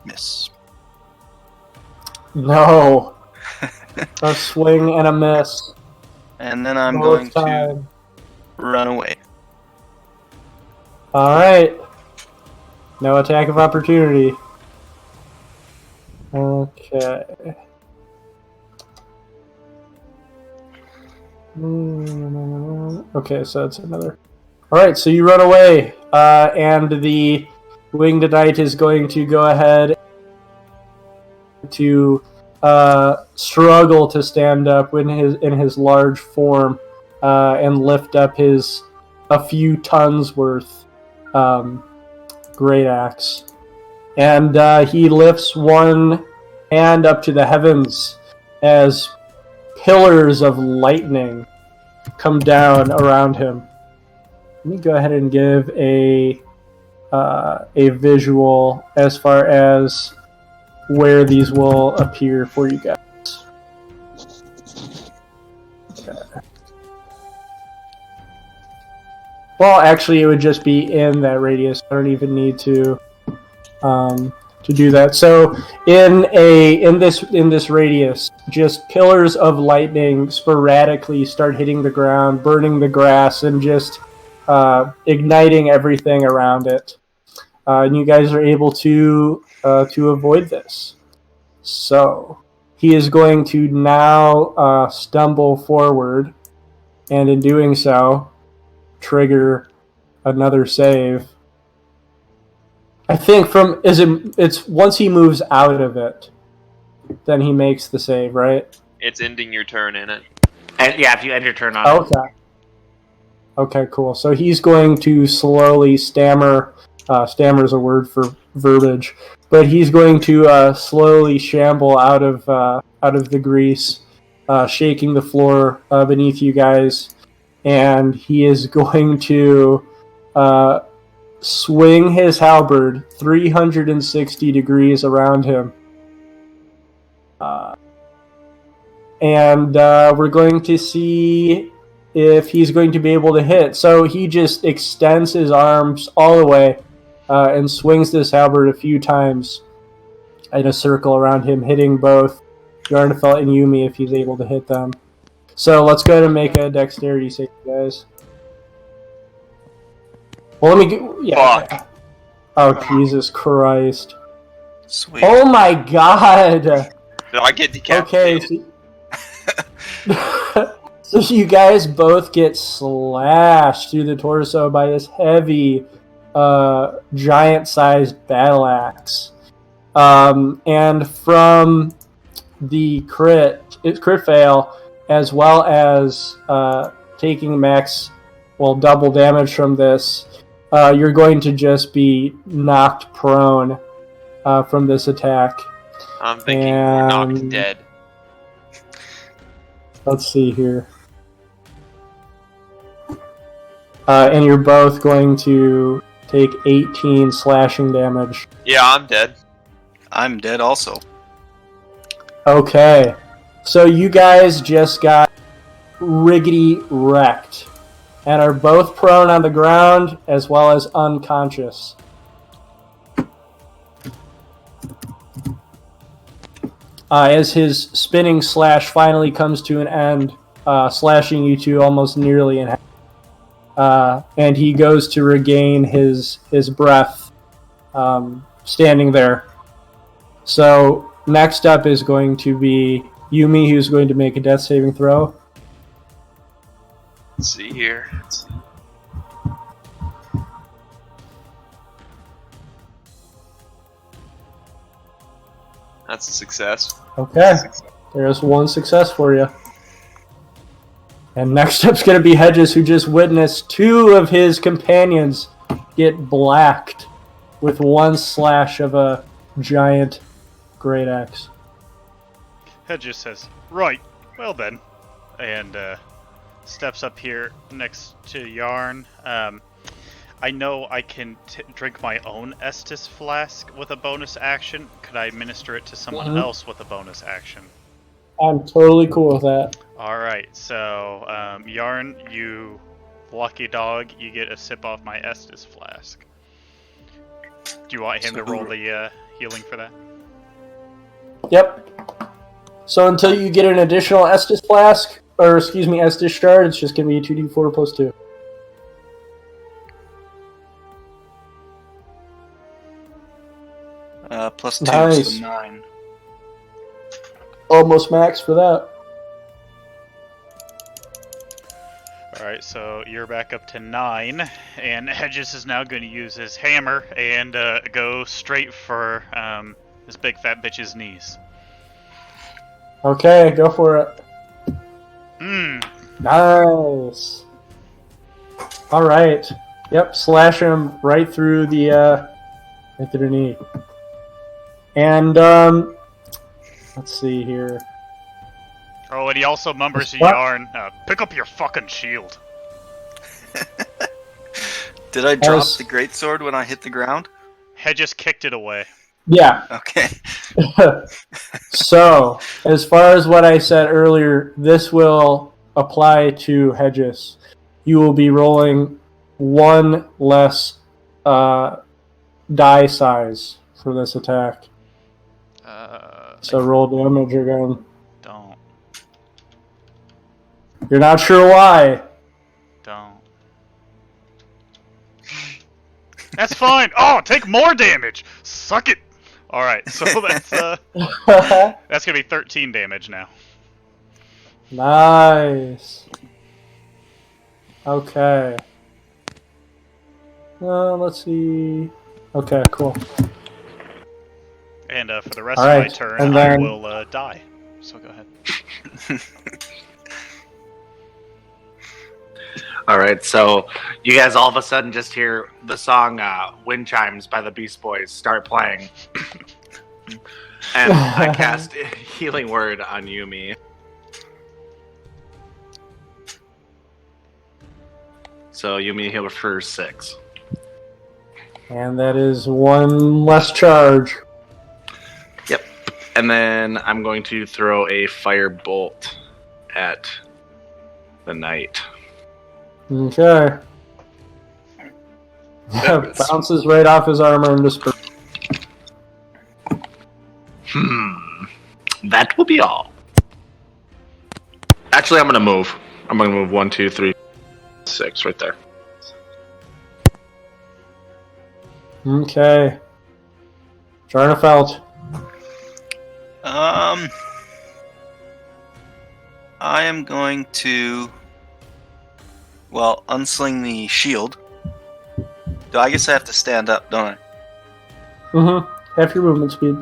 Miss. No. A swing and a miss. And then I'm Both going time. to run away. Alright. No attack of opportunity. Okay. Okay, so that's another. Alright, so you run away, and the winged knight is going to go ahead to struggle to stand up in his large form and lift up his a few tons worth great axe, and he lifts one hand up to the heavens as pillars of lightning come down around him. Let me go ahead and give a visual as far as where these will appear for you guys. Okay. Well, actually, it would just be in that radius. I don't even need to do that. So, in this radius, just pillars of lightning sporadically start hitting the ground, burning the grass, and just igniting everything around it. And you guys are able to avoid this. So, he is going to now stumble forward, and in doing so, trigger another save. I think it's once he moves out of it, then he makes the save, right? It's ending your turn in it. And yeah, if you end your turn on it. Okay. Okay, cool. So he's going to slowly stammer. Stammer is a word for verbiage, but he's going to slowly shamble out of the grease, shaking the floor beneath you guys, and he is going to swing his halberd 360 degrees around him. And we're going to see if he's going to be able to hit. So he just extends his arms all the way and swings this halberd a few times in a circle around him, hitting both Yarnafel and Yumi if he's able to hit them. So let's go ahead and make a dexterity save, guys. Well, let me get... Yeah. Fuck. Oh, Jesus Christ. Sweet. Oh my god! Did I get Okay, decapitated? so you guys both get slashed through the torso by this heavy, giant-sized battle axe. And from the crit fail, as well as taking double damage from this, you're going to just be knocked prone from this attack. I'm thinking we're knocked dead. Let's see here. And you're both going to take 18 slashing damage. Yeah, I'm dead. I'm dead also. Okay. So you guys just got riggedy wrecked and are both prone on the ground as well as unconscious. As his spinning slash finally comes to an end, slashing you two almost nearly in half. And he goes to regain his breath, standing there. So next up is going to be Yumi, who's going to make a death saving throw. Let's see here. That's a success. Okay, there's one success for you. And next up's going to be Hedges, who just witnessed two of his companions get blacked with one slash of a giant great axe. Hedges says, "Right, well then," and steps up here next to Yarn. I know I can drink my own Estus flask with a bonus action. Could I administer it to someone else with a bonus action? I'm totally cool with that. Alright, so Yarn, you lucky dog, you get a sip off my Estus flask. Do you want him to roll the healing for that? Yep. So until you get an additional Estus flask, or excuse me, Estus shard, it's just going to be 2d4 plus 2. Plus 2, Nice. so 9. Almost max for that. Alright, so you're back up to 9, and Hedges is now going to use his hammer and go straight for this big fat bitch's knees. Okay, go for it. Nice. Alright. Yep, slash him right through the knee. And, let's see here. Oh, and he also mumbles to What? Yarn, pick up your fucking shield. Did I drop As- the greatsword when I hit the ground? Hedges kicked it away. Yeah. Okay. So, as far as what I said earlier, this will apply to Hedges. You will be rolling one less die size for this attack. So roll damage again. Don't. You're not sure why. Don't. That's fine! Oh, take more damage! Suck it! Alright, so that's that's gonna be 13 damage now. Nice. Okay. Let's see. Okay, cool. And for the rest All of my right, turn, and I then- will die. So go ahead. Alright, so you guys all of a sudden just hear the song Wind Chimes by the Beast Boys start playing. And I cast Healing Word on Yumi. So Yumi heal for 6. And that is one less charge. Yep. And then I'm going to throw a fire bolt at the knight. Okay. Bounces right off his armor and disperses. That will be all. Actually, I'm going to move. I'm going to move 1, 2, 3, 6 right there. Okay. Jarnafelt. I am going to, unsling the shield. I guess I have to stand up, don't I? Mm-hmm. Half your movement speed.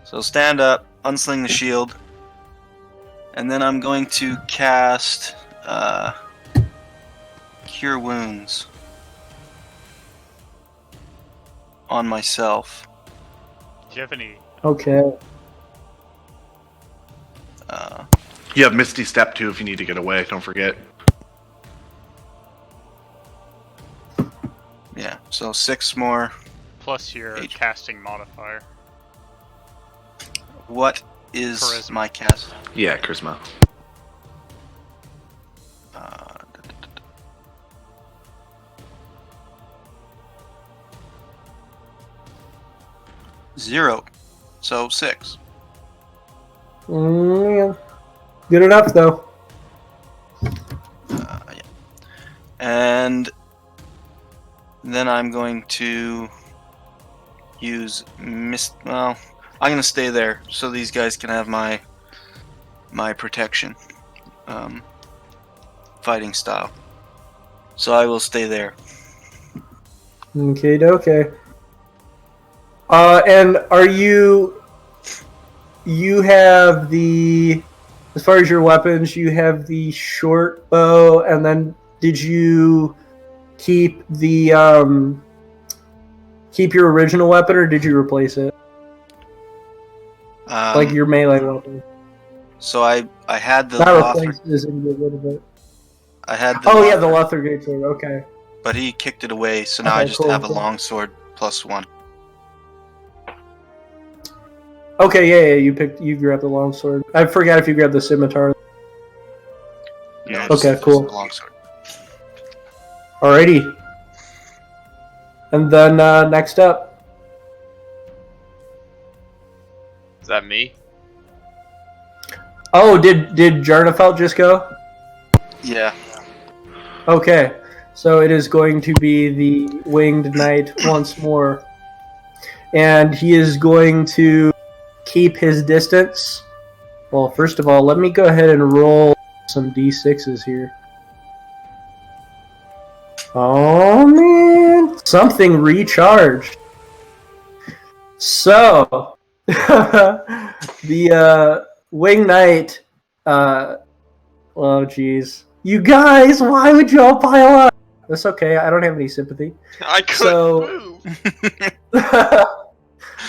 So stand up, unsling the shield, and then I'm going to cast Cure Wounds on myself. Do you have any? Okay. You have Misty Step too if you need to get away. Don't forget. Yeah, so 6 more. Plus your casting modifier. What is Charisma. my cast? Yeah, charisma. Zero. So 6. Yeah. Good enough, though. Yeah. And then I'm going to use I'm going to stay there so these guys can have my protection, fighting style. So I will stay there. Okay. And are you have the, as far as your weapons, you have the short bow, and then did you keep the, keep your original weapon, or did you replace it? Like your melee weapon? So I had the Not replace it, as in get rid of it. I had the the Lothric sword, okay. but he kicked it away, so now I just have a longsword +1. Okay, yeah, you grabbed the longsword. I forgot if you grabbed the scimitar. Yeah. Okay, cool. Longsword. Alrighty. And then next up. Is that me? Oh, did Jarnafelt just go? Yeah. Okay, so it is going to be the Winged Knight once more. And he is going to keep his distance. Well, first of all, let me go ahead and roll some d6s here. Oh, man. Something recharged. So, the Winged Knight, oh, jeez. You guys, why would you all pile up? That's okay, I don't have any sympathy. I couldn't move.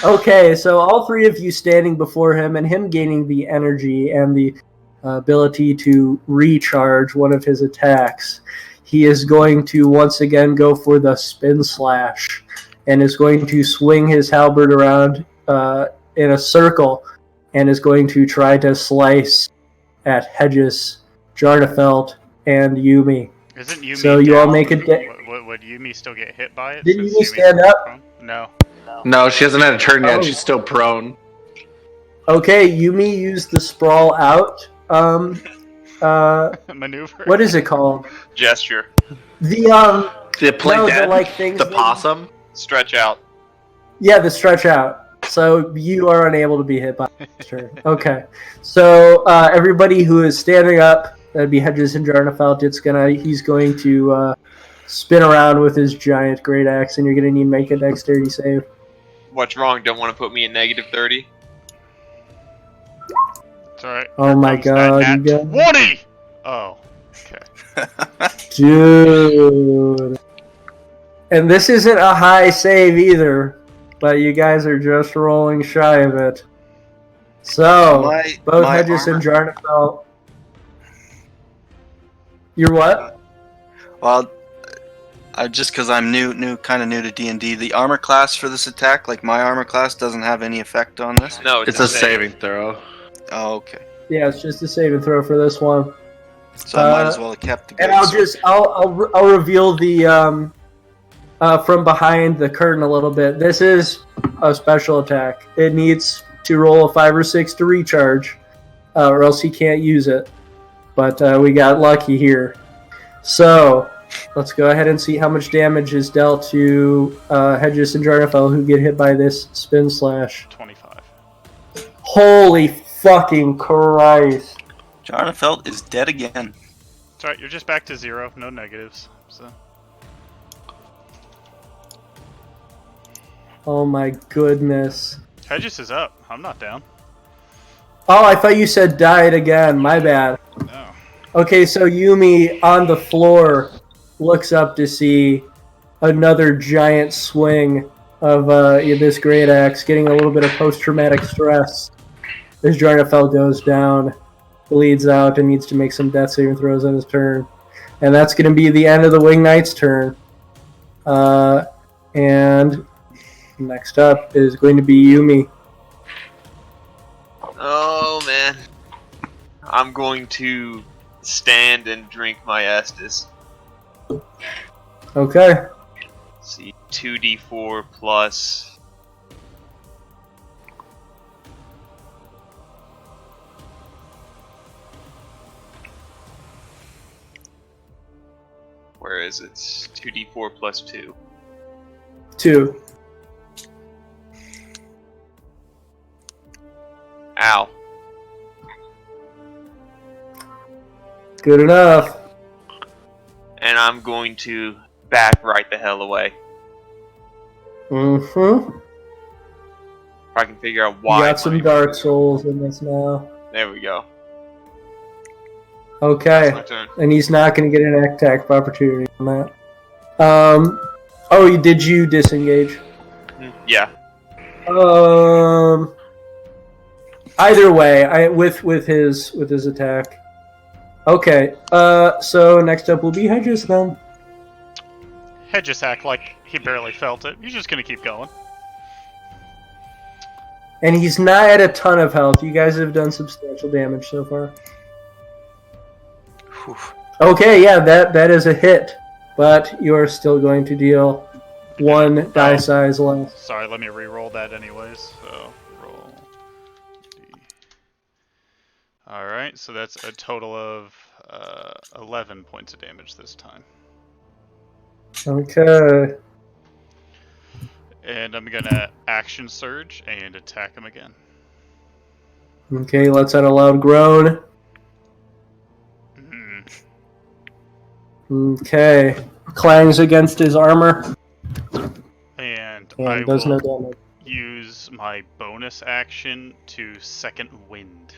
Okay, so all three of you standing before him and him gaining the energy and the ability to recharge one of his attacks, he is going to once again go for the spin slash and is going to swing his halberd around in a circle and is going to try to slice at Hedges, Jarnafelt, and Yumi. Isn't Yumi So you all make a would Yumi still get hit by it? Did since Yumi Yumi's stand up? prone? No. No, she hasn't had a turn yet. Oh. She's still prone. Okay, Yumi used the sprawl out. Maneuver. What is it called? Gesture. The The play no, dead. the like things. The that- possum. Stretch out. Yeah, the stretch out. So you are unable to be hit by this turn. Okay. So everybody who is standing up, that'd be Hedges and Jarnafelt. He's going to spin around with his giant great axe, and you're gonna need to make a dexterity save. What's wrong? Don't want to put me at -30? It's alright. Oh my god, Nat you guys. 20! Oh. Okay. Dude. And this isn't a high save either, but you guys are just rolling shy of it. So, both my Hedges and Jarnafelt. You're what? Well, Just because I'm kind of new to D&D, the armor class for this attack, like my armor class, doesn't have any effect on this. No, It's a saving throw. Oh, okay. Yeah, it's just a save and throw for this one. So I might as well have kept the. And I'll reveal the from behind the curtain a little bit. This is a special attack. It needs to roll a 5 or 6 to recharge, or else he can't use it. But we got lucky here. So let's go ahead and see how much damage is dealt to Hedges and Jarnafel, who get hit by this spin slash. 25. Holy fucking Christ! Jarnafelt is dead again. It's alright, you're just back to 0, no negatives. So Oh my goodness. Hedges is up. I'm not down. Oh, I thought you said died again. My bad. No. Okay, so Yumi on the floor looks up to see another giant swing of this great axe, getting a little bit of post-traumatic stress. As Jarnafel goes down, bleeds out, and needs to make some death saving throws on his turn. And that's going to be the end of the Wing Knight's turn. And next up is going to be Yumi. Oh man, I'm going to stand and drink my Estus. Okay. Let's see, 2d4 plus. Where is it? 2d4 plus 2. 2. Ow. Good enough. And I'm going to back right the hell away. Mm-hmm. If I can figure out You why. got some Dark Souls in this now. There we go. Okay. It's my turn. And he's not going to get an attack of opportunity on that. Did you disengage? Yeah. Either way, with his attack. Okay. So next up will be Hedges then. Hedges act like he barely felt it. You're just gonna keep going. And he's not at a ton of health. You guys have done substantial damage so far. Whew. Okay, yeah, that is a hit, but you are still going to deal 1 die size less. Sorry, let me re-roll that anyways. So roll. Alright, so that's a total of 11 points of damage this time. Okay. And I'm gonna action surge and attack him again. Okay, let's add a loud groan. Okay. Clangs against his armor. And And I does will no damage. use my bonus action to second wind.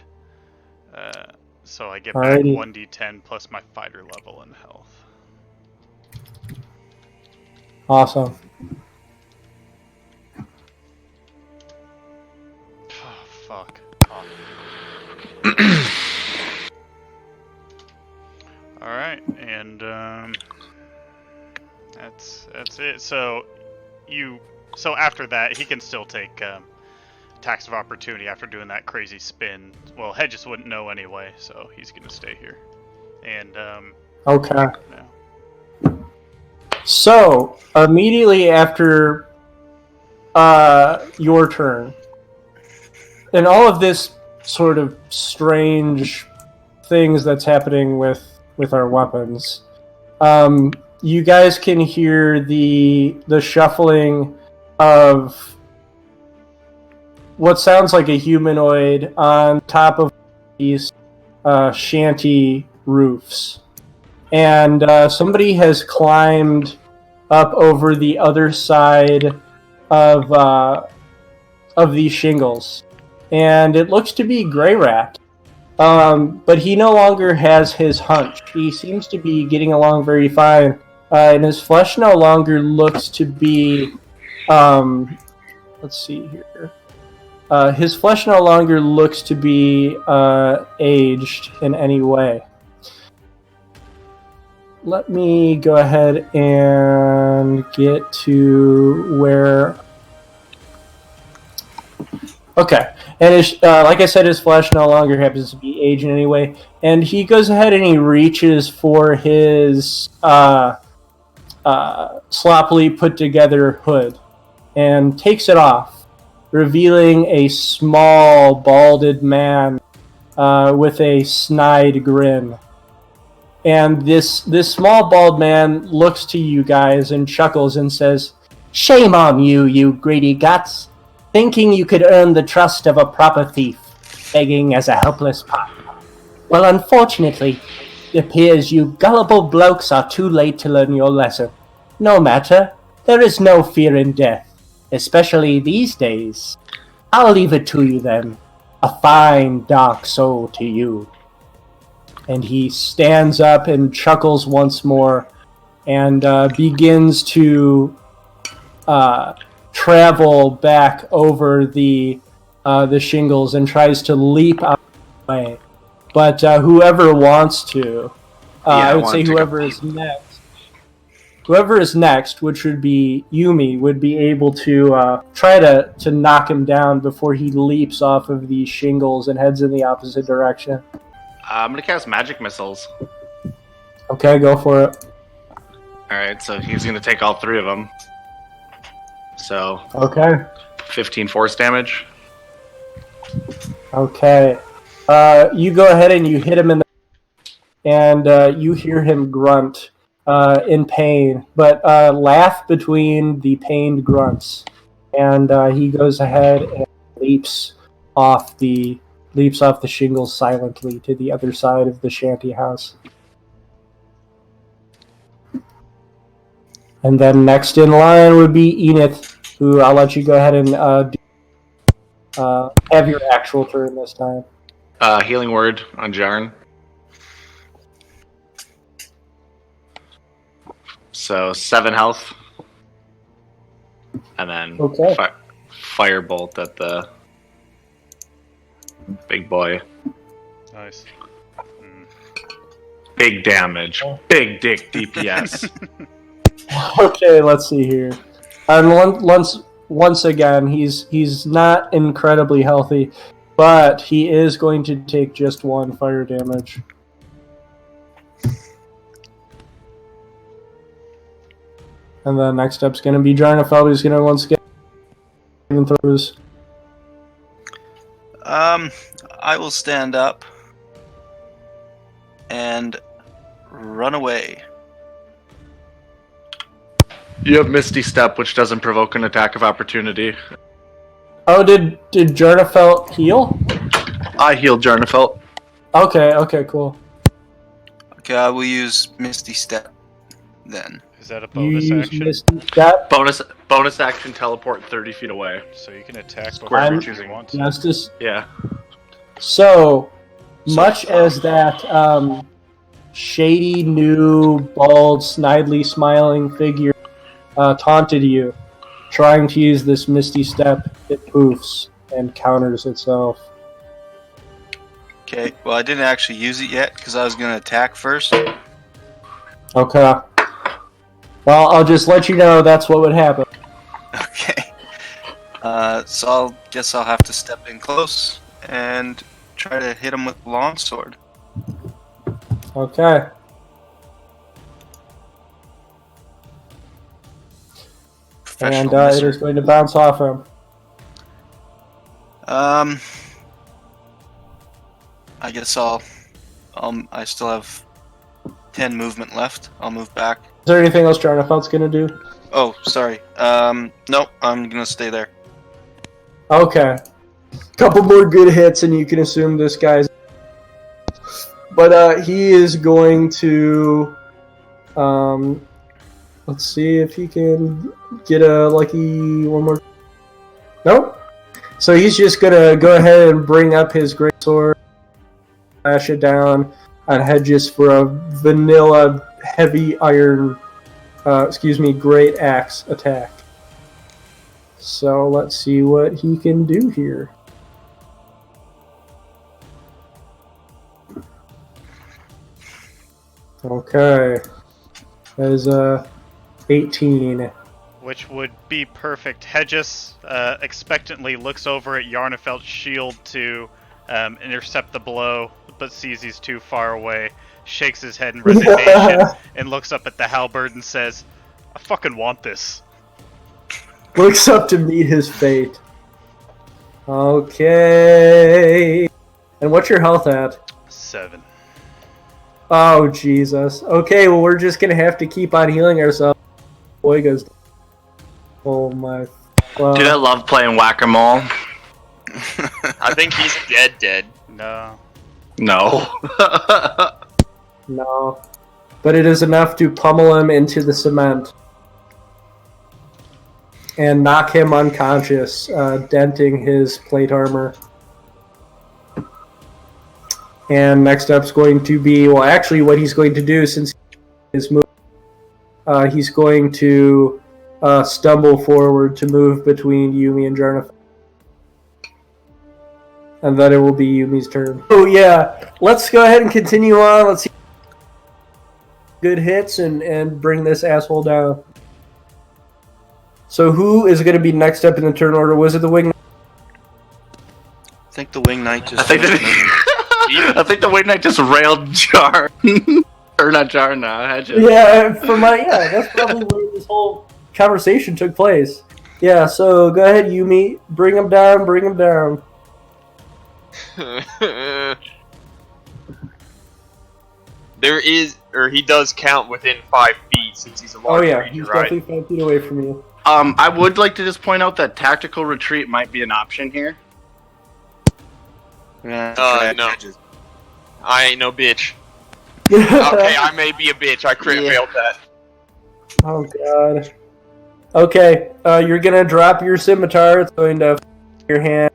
So I get back Alrighty. 1d10 plus my fighter level and health. Awesome. Oh, fuck. Alright, and that's it. So after that, he can still take attacks of opportunity after doing that crazy spin. Well, Hedges wouldn't know anyway, so he's gonna stay here. And Okay. yeah. So, immediately after your turn, and all of this sort of strange things that's happening with our weapons, you guys can hear the shuffling of what sounds like a humanoid on top of these shanty roofs. And somebody has climbed up over the other side of these shingles. And it looks to be Greirat. But he no longer has his hunch. He seems to be getting along very fine. And his flesh no longer looks to be... let's see here. His flesh no longer looks to be aged in any way. let me go ahead and get to where. Okay, and like I said, his flesh no longer happens to be aged in any way, and he goes ahead and he reaches for his sloppily put together hood and takes it off, revealing a small, balded man with a snide grin. And this small, bald man looks to you guys and chuckles and says, "Shame on you, you greedy guts, thinking you could earn the trust of a proper thief, begging as a helpless pup. Well, unfortunately, it appears you gullible blokes are too late to learn your lesson. No matter, there is no fear in death, especially these days. I'll leave it to you then. A fine, dark soul to you." And he stands up and chuckles once more and begins to travel back over the shingles and tries to leap out of the way. But whoever wants to, I would say whoever is next, which would be Yumi, would be able to try to knock him down before he leaps off of these shingles and heads in the opposite direction. I'm going to cast magic missiles. Okay, go for it. Alright, so he's going to take all 3 of them. So, Okay. 15 force damage. Okay. You go ahead and you hit him in the... And you hear him grunt in pain, but laugh between the pained grunts. And he goes ahead and leaps off the shingles silently to the other side of the shanty house. And then next in line would be Enith, who I'll let you go ahead and have your actual turn this time. Healing word on Jarn. So 7 health. And then Okay. firebolt at the big boy. Nice. Big damage. Big dick DPS. Okay, let's see here. And once again, he's not incredibly healthy, but he is going to take just 1 fire damage. And then next up's going to be Jarnafel, who's going to once again even throws. I will stand up and run away. You have Misty Step, which doesn't provoke an attack of opportunity. Oh, did Jarnafel heal? I healed Jarnafelt. Okay, cool. Okay, I will use Misty Step then. Is that a bonus You action? missed that. Bonus action teleport 30 feet away. So you can attack Square before you're choosing choosing. once. Justice. Yeah. So, much as that shady, new, bald, snidely smiling figure taunted you, trying to use this Misty Step, it poofs and counters itself. Okay, well I didn't actually use it yet because I was going to attack first. Okay. Well, I'll just let you know that's what would happen. Okay. So I'll have to step in close and try to hit him with the longsword. Okay. And it is going to bounce off him. I guess I still have 10 movement left. I'll move back. Is there anything else Jarnafelt's going to do? Oh, sorry. Nope, I'm gonna stay there. Okay. Couple more good hits and you can assume this guy's... But he is going to... let's see if he can get a lucky one more... Nope. So he's just going to go ahead and bring up his greatsword, slash it down, and head just for a vanilla heavy iron... great axe attack. So let's see what he can do here. Okay. That is 18. Which would be perfect. Hedges expectantly looks over at Yarnefeld's shield to intercept the blow, but sees he's too far away, shakes his head in resignation, and looks up at the halberd and says, I fucking want this. Looks up to meet his fate. Okay. And what's your health at? 7. Oh, Jesus. Okay, well, we're just gonna have to keep on healing ourselves. Boy goes. Oh, my. Dude, I love playing whack-a-mole. I think he's dead. No. No. No. But it is enough to pummel him into the cement. And knock him unconscious, denting his plate armor. And next up's going to be, well, actually, what he's going to do since his move, he's going to stumble forward to move between Yumi and Jarnif. And then it will be Yumi's turn. Oh, yeah. Let's go ahead and continue on. Let's see. Good hits and bring this asshole down. So who is going to be next up in the turn order? Was it the Wing? I think the Wing Knight just. I think the Wing Knight just railed Jar. Or not Jar, no, Hedges. Yeah, that's probably where this whole conversation took place. Yeah, so go ahead, Yumi. Bring him down. He does count within 5 feet since he's a large creature, he's right? definitely 5 feet away from you. I would like to just point out that tactical retreat might be an option here. Yeah, No. I ain't no bitch. Okay, I may be a bitch. I failed that. Oh, God. Okay, you're going to drop your scimitar. It's going to your hand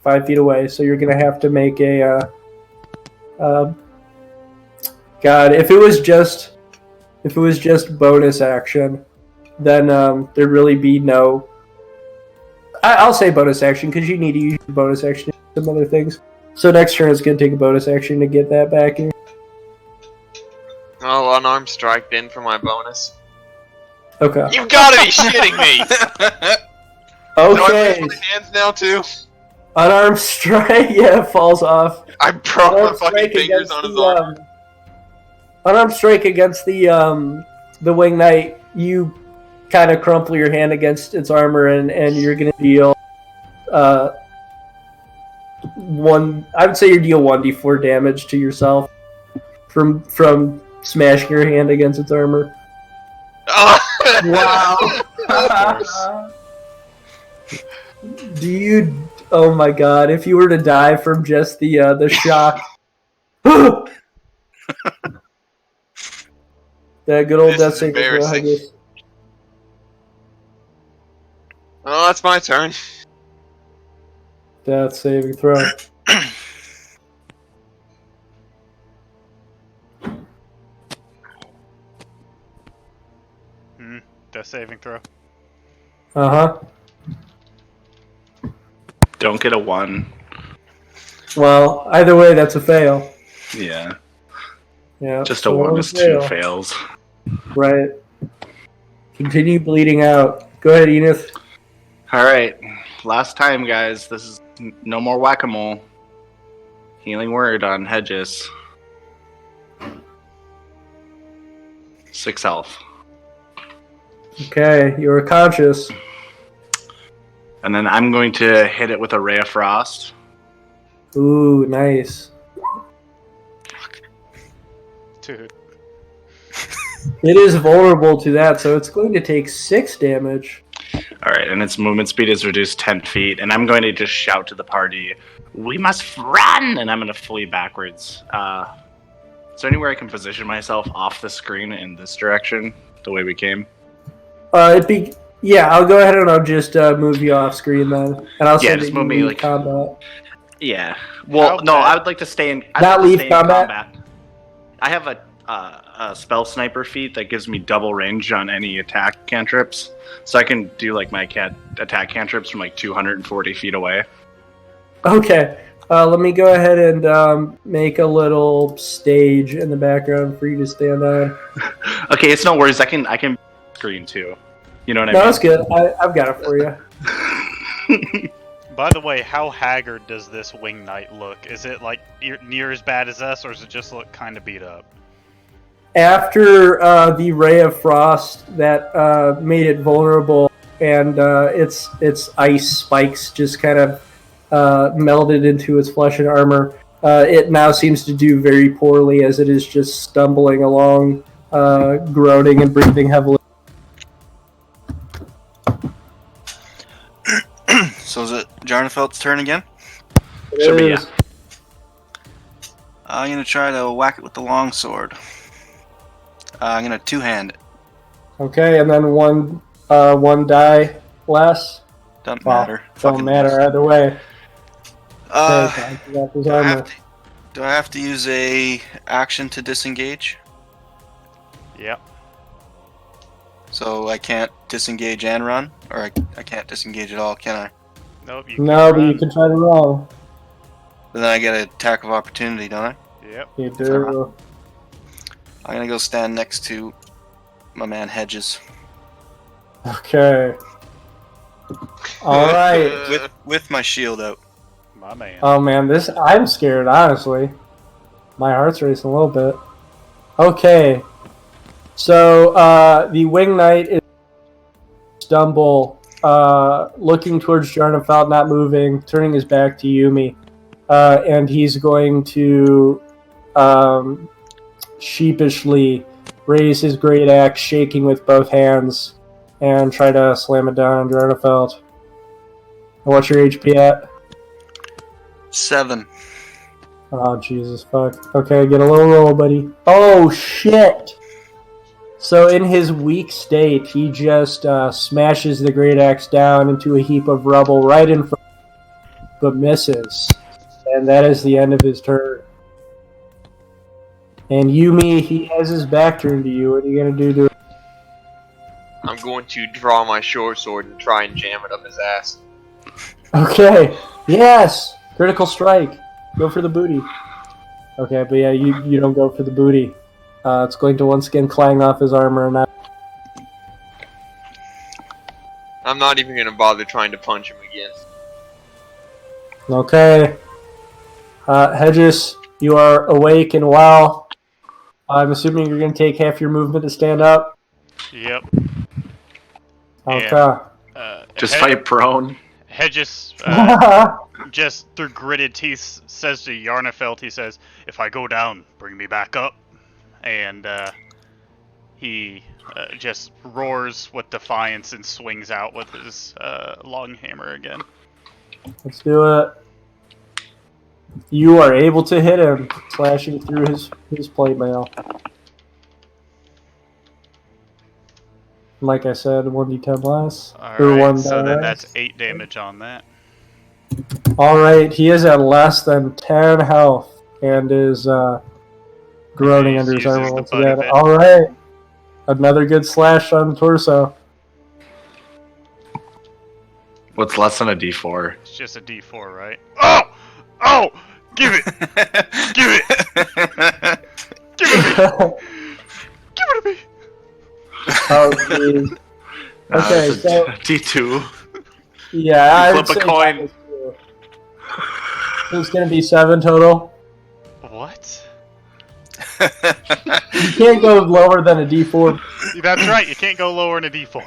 5 feet away, so you're going to have to make a... God, if it was just bonus action, then there'd really be no... I'll say bonus action, because you need to use bonus action to do some other things. So next turn, it's going to take a bonus action to get that back in. I'll unarmed strike then for my bonus. Okay. You've gotta be shitting me! Okay. Do I raise my hands now too? Unarmed strike, yeah, falls off. I broke my fucking fingers on his arm. Unarmed strike against the Wing Knight. You kind of crumple your hand against its armor, and you're gonna deal one. I would say you deal 1d4 damage to yourself from smashing your hand against its armor. Wow. Do you? Oh my God! If you were to die from just the shock, that good old death saving throw. I guess. Oh, that's my turn. Death saving throw. Death saving throw. Uh-huh. Don't get a 1. Well, either way, that's a fail. Yeah. Yeah. Just a 1 is 2 fails. Right. Continue bleeding out. Go ahead, Enith. Alright. Last time, guys. This is no more whack-a-mole. Healing word on Hedges. 6 health. Okay, you are conscious. And then I'm going to hit it with a Ray of Frost. Ooh, nice. Dude. It is vulnerable to that, so it's going to take 6 damage. Alright, and its movement speed is reduced 10 feet, and I'm going to just shout to the party, "We must run!" And I'm going to flee backwards. Is there anywhere I can position myself off the screen in this direction, the way we came? Yeah, I'll go ahead and I'll just move you off screen then, and I'll say just that move me leave like combat. Yeah. Well, no, I would like to stay in. Combat. I have a spell sniper feat that gives me double range on any attack cantrips, so I can do like my attack cantrips from like 240 feet away. Okay. Let me go ahead and make a little stage in the background for you to stand on. Okay, it's no worries. I can screen too. You know what I No, mean? that's good. I've got it for you. By the way, how haggard does this wing knight look? Is it like near as bad as us, or does it just look kind of beat up? After the ray of frost that made it vulnerable, and its ice spikes just kind of melded into its flesh and armor, it now seems to do very poorly as it is just stumbling along, groaning and breathing heavily. So is it Jarnefeld's turn again? Should be, yeah. I'm gonna try to whack it with the longsword. I'm gonna two-hand it. Okay, and then one die less. Doesn't Well, matter. Don't Fucking matter miss. either way. Uh, Okay, so that's his do armor. I have to use a action to disengage? Yep. So I can't disengage and run? Or I can't disengage at all, can I? Nope. No, but you can try to roll. But then I get an attack of opportunity, don't I? Yep. You do. I'm gonna go stand next to my man Hedges. Okay. All right. With my shield out. My man. Oh man, I'm scared, honestly. My heart's racing a little bit. Okay. So the Wing Knight is stumble, looking towards Jarnefeld, not moving, turning his back to Yumi. And he's going to sheepishly raise his great axe, shaking with both hands, and try to slam it down on Jarnefeld. What's your HP at? 7. Oh, Jesus, fuck. Okay, get a little roll, buddy. Oh, shit! So in his weak state, he just smashes the great axe down into a heap of rubble right in front, but misses. And that is the end of his turn. And Yumi, he has his back turned to you. What are you going to do to him? I'm going to draw my short sword and try and jam it up his ass. Okay, yes! Critical strike. Go for the booty. Okay, but yeah, you don't go for the booty. It's going to once again clang off his armor, and I'm not even going to bother trying to punch him again. okay. Hedges, you are awake and well. I'm assuming you're going to take half your movement to stand up. Yep. Okay. Just fight prone. Hedges, just through gritted teeth, says to Jarnefeld, he says, "If I go down, bring me back up." And he just roars with defiance and swings out with his long hammer again. Let's do it. You are able to hit him, slashing through his plate mail. Like I said, 1d10 less. Alright, so then that's 8 damage on that. Alright, he is at less than 10 health and is groaning under his uses armor the once buddy again. bit. Alright. Another good slash on the torso. What's less than a D4? It's just a d4, right? Oh! Oh! Give it! Give it! Give it to me! Give it to me! Oh, jeez. Okay, it's a so D2. yeah, I would Flip a say coin. that was true. So it's gonna be 7 total. What? You can't go lower than a D4. That's right, you can't go lower than a d4.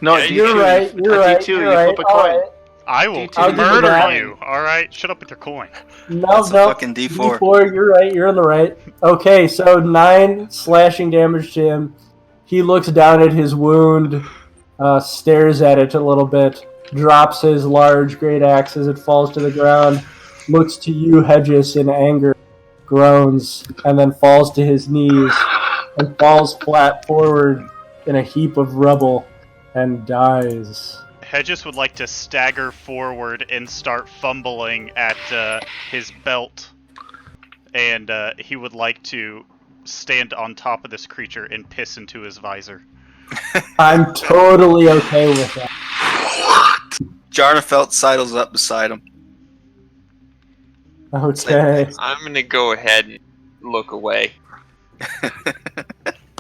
No, Yeah, D2. You're right. You're a right. D2, You're you right. flip a coin. Alright. I will I'll give you murder that. you, alright? Shut up with your coin. No, That's a no. fucking D4. D4, you're right. You're on the right. Okay, so 9 slashing damage to him. He looks down at his wound, stares at it a little bit, drops his large great axe as it falls to the ground, looks to you, Hedges, in anger, groans, and then falls to his knees and falls flat forward in a heap of rubble and dies. Hedges would like to stagger forward and start fumbling at his belt. And he would like to stand on top of this creature and piss into his visor. I'm totally okay with that. Jarnefeld sidles up beside him. Okay. I'm gonna go ahead and look away.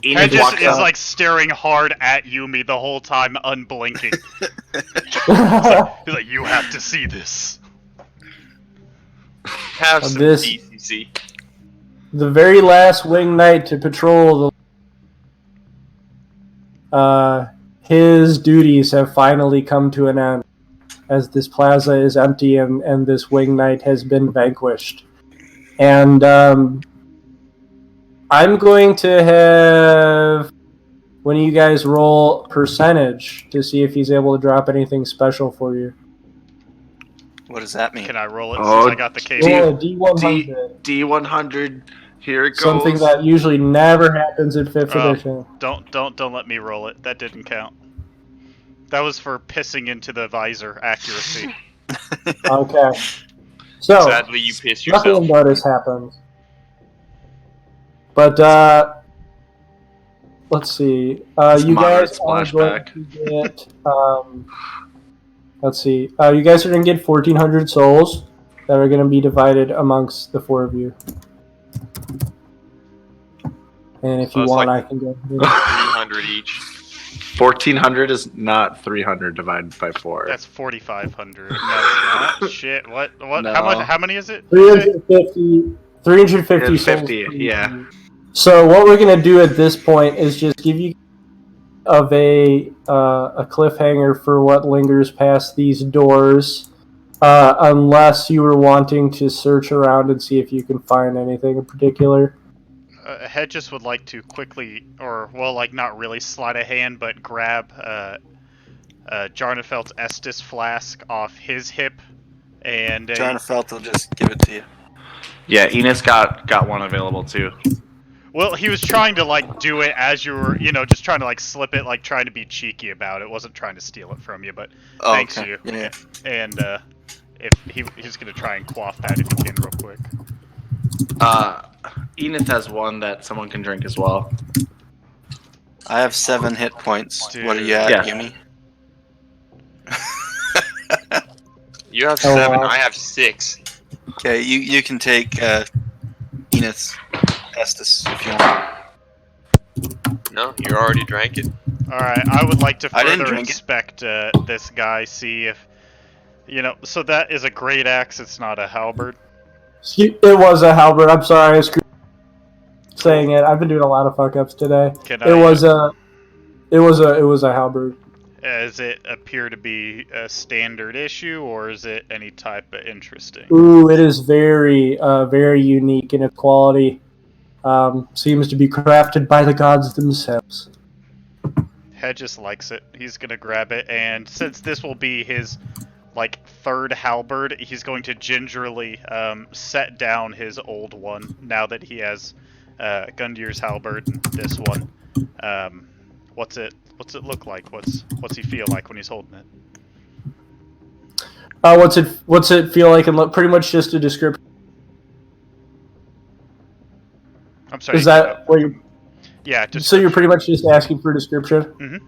Enid Hedges walks is up. like staring hard at Yumi the whole time, unblinking. He's like, you have to see this. Have some This- decency. The very last wing knight to patrol his duties have finally come to an end, as this plaza is empty and this wing knight has been vanquished. And I'm going to have one of you guys roll percentage to see if he's able to drop anything special for you. What does that mean? Can I roll it Oh, since I got the case? Roll a D100. D100. Here it goes. Something that usually never happens in 5th Oh. edition. Don't let me roll it. That didn't count. That was for pissing into the visor accuracy. Okay. So, Sadly, you piss nothing yourself. about this happens. But, let's see. It's You moderate guys are going splashback. to get, let's see. You guys are going to get 1,400 souls that are going to be divided amongst the 4 of you. And if So you it's want, like- I can go. 300 each. 1400 is not 300 divided by 4. That's 4,500. No, it's not. Shit. What? No. How many is it? 350 It's souls. 50, yeah. So what we're gonna do at this point is just give you of a cliffhanger for what lingers past these doors, unless you were wanting to search around and see if you can find anything in particular. Hedges would like to quickly, not really slide a hand, but grab Jarnefeld's Estus flask off his hip, and Jarnefelt will just give it to you. Yeah, Enos got one available too. well, he was trying to do it as you were, just trying to slip it, trying to be cheeky about it. Wasn't trying to steal it from you, but Oh, thanks okay. you. Yeah. And if he's gonna try and quaff that if he can real quick. Enith has one that someone can drink as well. I have 7 hit points. Dude. What are you at, Yeah. Yumi? You have Oh, 7. wow. I have 6. Okay, you can take Enith's Estus if you want. No, you already drank it. All right, I would like to I didn't further drink it. inspect this guy, see if So that is a great axe. It's not a halberd. It was a halberd. I'm sorry, I screwed saying it. I've been doing a lot of fuck ups today. It was a halberd. Does it appear to be a standard issue, or is it any type of interesting? Ooh, it is very, very unique in its quality. Seems to be crafted by the gods themselves. Hedges likes it. He's gonna grab it, and since this will be his third halberd, he's going to gingerly set down his old one now that he has Gundir's halberd and this one. What's it look like? What's he feel like when he's holding it? What's it feel like? And look, pretty much just a description. I'm sorry. Is that what you? Yeah. So you're pretty much just asking for a description. Mhm.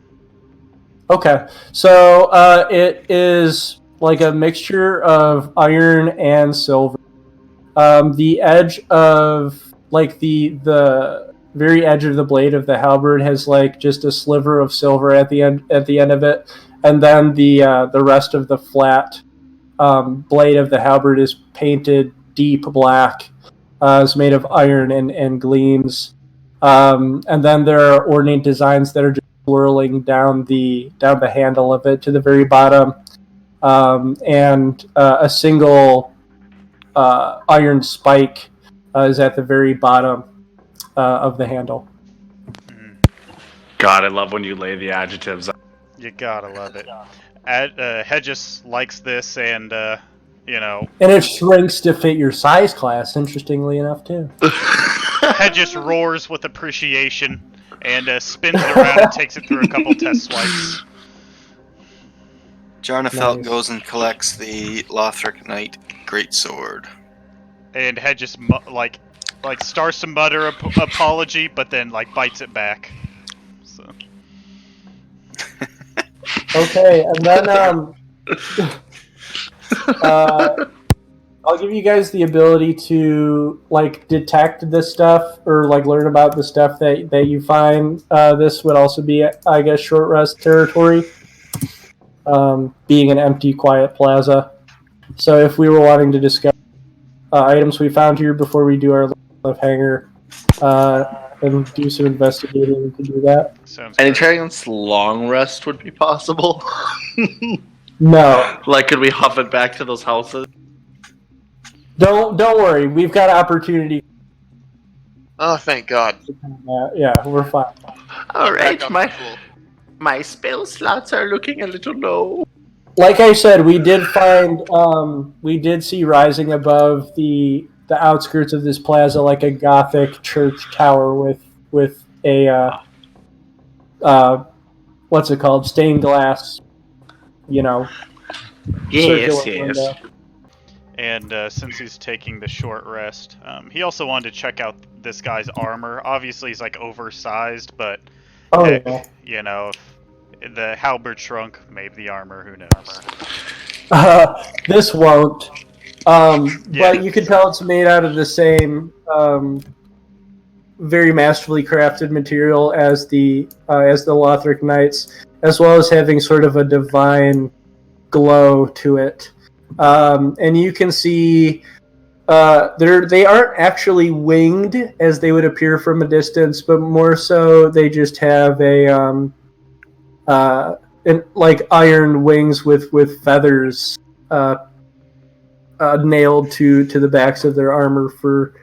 Okay, so it is like a mixture of iron and silver. The edge of the very edge of the blade of the halberd has just a sliver of silver at the end of it, and then the rest of the flat blade of the halberd is painted deep black. It's made of iron and gleams, and then there are ornate designs that are just swirling down the handle of it to the very bottom, and a single iron spike is at the very bottom of the handle. God, I love when you lay the adjectives. You gotta love it. Hedges likes this, and And it shrinks to fit your size class, interestingly enough, too. Hedges roars with appreciation and spins it around and takes it through a couple test swipes. Jarnefelt Nice. goes and collects the Lothric Knight Greatsword. And Hedges starts to mutter apology, but then bites it back. So Okay, and then I'll give you guys the ability to like detect this stuff or like learn about the stuff that you find. This would also be, I guess, short rest territory, being an empty, quiet plaza. So if we were wanting to discuss items we found here before we do our cliffhanger and do some investigating, we could do that. Sounds Any great. chance long rest would be possible? No, Like, could we huff it back to those houses? don't worry. We've got opportunity. Oh, thank God. Yeah, we're fine. All right, Back on my the pool. my spell slots are looking a little low. Like I said, we did find, we did see rising above the outskirts of this plaza like a Gothic church tower with a what's it called, stained glass, Yes, circular yes. window. And since he's taking the short rest, he also wanted to check out this guy's armor. Obviously, he's like oversized, but Oh heck, yeah. you know, if the halberd shrunk, maybe the armor. Who knows? This won't. Yeah. But you can tell it's made out of the same very masterfully crafted material as the Lothric Knights, as well as having sort of a divine glow to it. And you can see they aren't actually winged as they would appear from a distance, but more so they just have like iron wings with feathers nailed to the backs of their armor for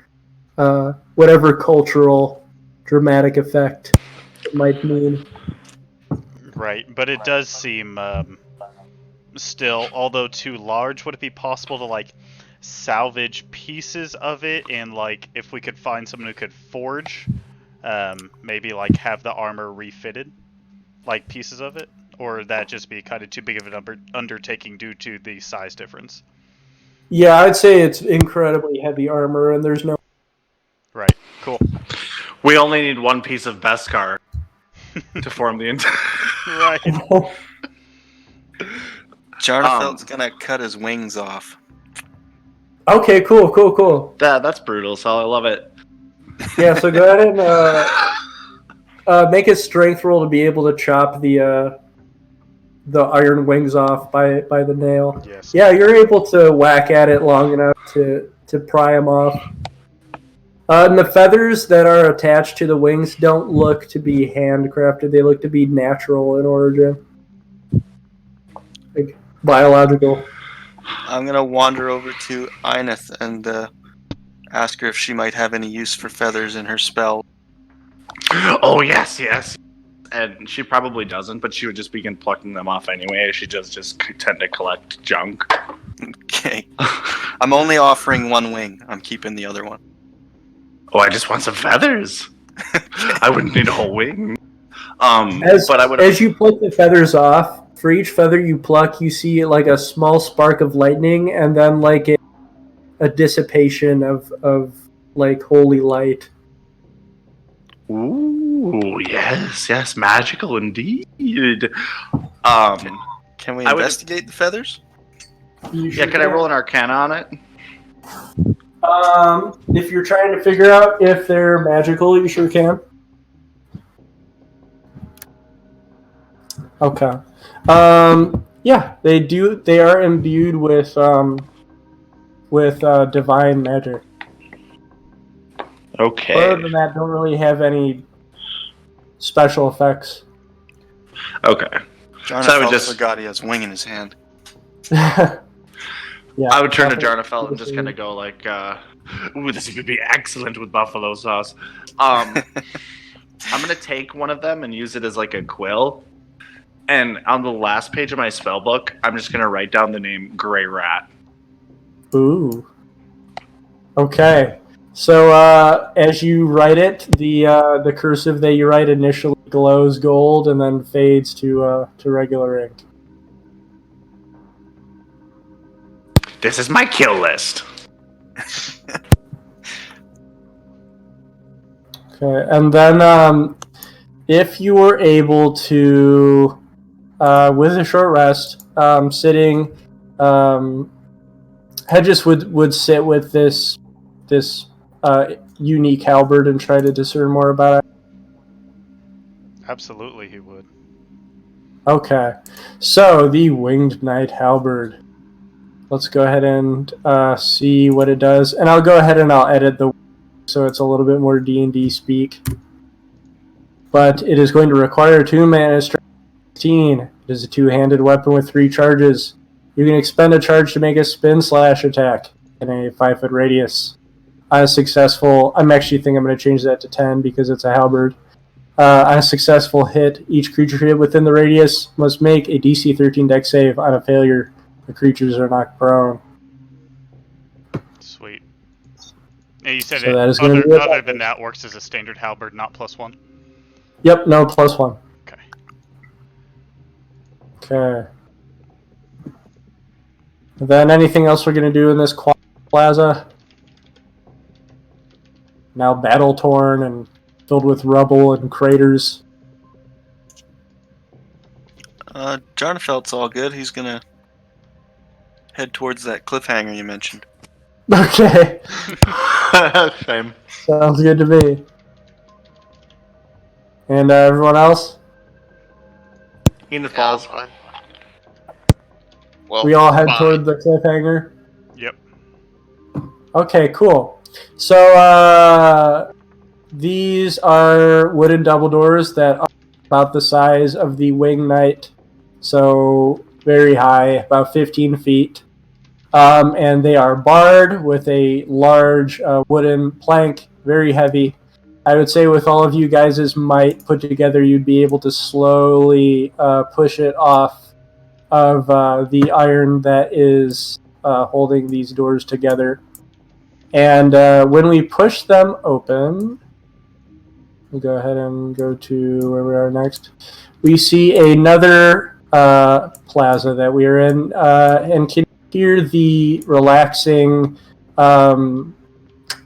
whatever cultural dramatic effect it might mean. Right, but it does seem still, although too large. Would it be possible to like salvage pieces of it, and like if we could find someone who could forge, maybe like have the armor refitted, like pieces of it, or would that just be kind of too big of an undertaking due to the size difference? Yeah, I'd say it's incredibly heavy armor, and there's no. Right, cool. We only need one piece of Beskar to form the entire. Right. Jarnafeld's gonna cut his wings off. Okay, cool. That's brutal, so I love it. Yeah, so go ahead and make a strength roll to be able to chop the iron wings off by the nail. Yes. Yeah, you're able to whack at it long enough to pry them off. And the feathers that are attached to the wings don't look to be handcrafted. They look to be natural in origin. Like biological. I'm gonna wander over to Ineth and ask her if she might have any use for feathers in her spell. Oh yes. And she probably doesn't, but she would just begin plucking them off anyway. She just tend to collect junk. Okay. I'm only offering one wing. I'm keeping the other one. Oh, I just want some feathers. I wouldn't need a whole wing. As you pluck the feathers off, for each feather you pluck, you see like a small spark of lightning, and then like a dissipation of like holy light. Ooh, yes, magical indeed. Can we I would- investigate the feathers? Yeah, can I roll an Arcana on it? If you're trying to figure out if they're magical, you sure can. Okay. Yeah, they do. They are imbued with divine magic. Okay. Other than that, don't really have any special effects. Okay. Jarnafeld So I would just- forgot he has wing in his hand. Yeah, I would turn to definitely. Jarnafeld and just kind of go like, "Ooh, this would be excellent with buffalo sauce." I'm gonna take one of them and use it as like a quill. And on the last page of my spell book, I'm just gonna write down the name Greirat. Ooh. Okay. So as you write it, the cursive that you write initially glows gold and then fades to regular ink. This is my kill list. Okay, and then if you were able to, with a short rest, sitting Hedges would sit with this unique halberd and try to discern more about it. Absolutely, he would. Okay, so the Winged Knight halberd. Let's go ahead and see what it does, and I'll go ahead and I'll edit the so it's a little bit more D&D speak. But it is going to require 2 mana, strength 16. It is a 2-handed weapon with 3 charges. You can expend a charge to make a spin/slash attack in a 5-foot radius. On a successful, I'm actually thinking I'm going to change that to 10 because it's a halberd. On a successful hit, each creature hit within the radius must make a DC 13 dex save. On a failure, the creatures are knocked prone. Sweet. And you said So it, that is gonna be other than that works as a standard halberd, not +1? Yep, no, +1. Okay. Okay. Then anything else we're going to do in this plaza? Now battle-torn and filled with rubble and craters. Jonathan's all good. He's gonna head towards that cliffhanger you mentioned. Okay, Same. sounds good to me. And everyone else? Enid Yeah, falls. fine. Well, We all head fine. toward the cliffhanger? Yep. Okay, cool. So, these are wooden double doors that are about the size of the Wing Knight. So, very high, about 15 feet. And they are barred with a large wooden plank, very heavy. I would say with all of you guys' might put together, you'd be able to slowly push it off of the iron that is holding these doors together. And when we push them open, we'll go ahead and go to where we are next. We see another plaza that we are in, and can hear the relaxing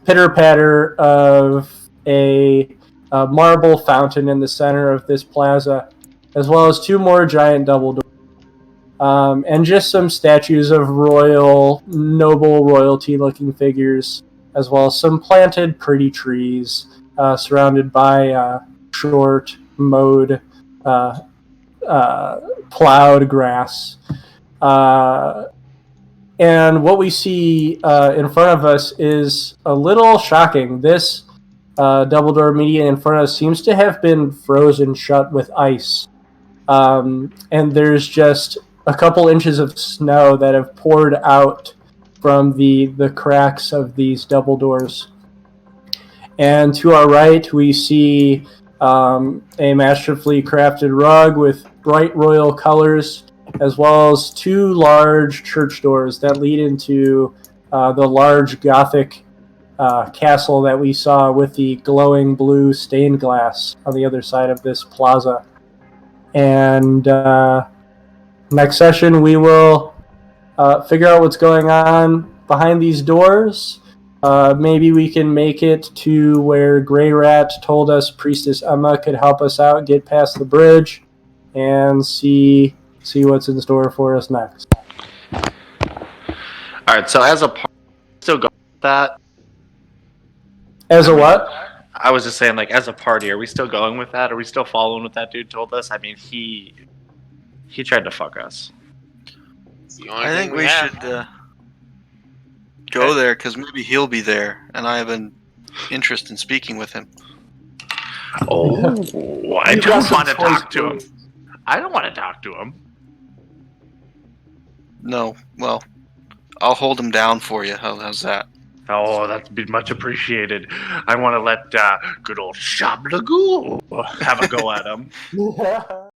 pitter-patter of a marble fountain in the center of this plaza, as well as 2 more giant double doors. And just some statues of noble royalty-looking figures, as well as some planted pretty trees surrounded by short, mowed, plowed grass. And what we see in front of us is a little shocking. This double door median in front of us seems to have been frozen shut with ice. And there's just a couple inches of snow that have poured out from the cracks of these double doors. And to our right, we see a masterfully crafted rug with bright royal colors, as well as 2 large church doors that lead into the large Gothic castle that we saw with the glowing blue stained glass on the other side of this plaza. And next session, we will figure out what's going on behind these doors. Maybe we can make it to where Greirat told us Priestess Emma could help us out, get past the bridge, and see what's in store for us next. All right. So as a part, still going with that. As a what? I was just saying, like, as a party, are we still going with that? Are we still following what that dude told us? I mean, he tried to fuck us. It's the only I thing think we have. should go there because maybe he'll be there, and I have an interest in speaking with him. Oh, I You got don't some want to talk choice to him. I don't want to talk to him. No, well, I'll hold him down for you. How's that? Oh, that'd be much appreciated. I want to let good old Shablagoo have a go at him.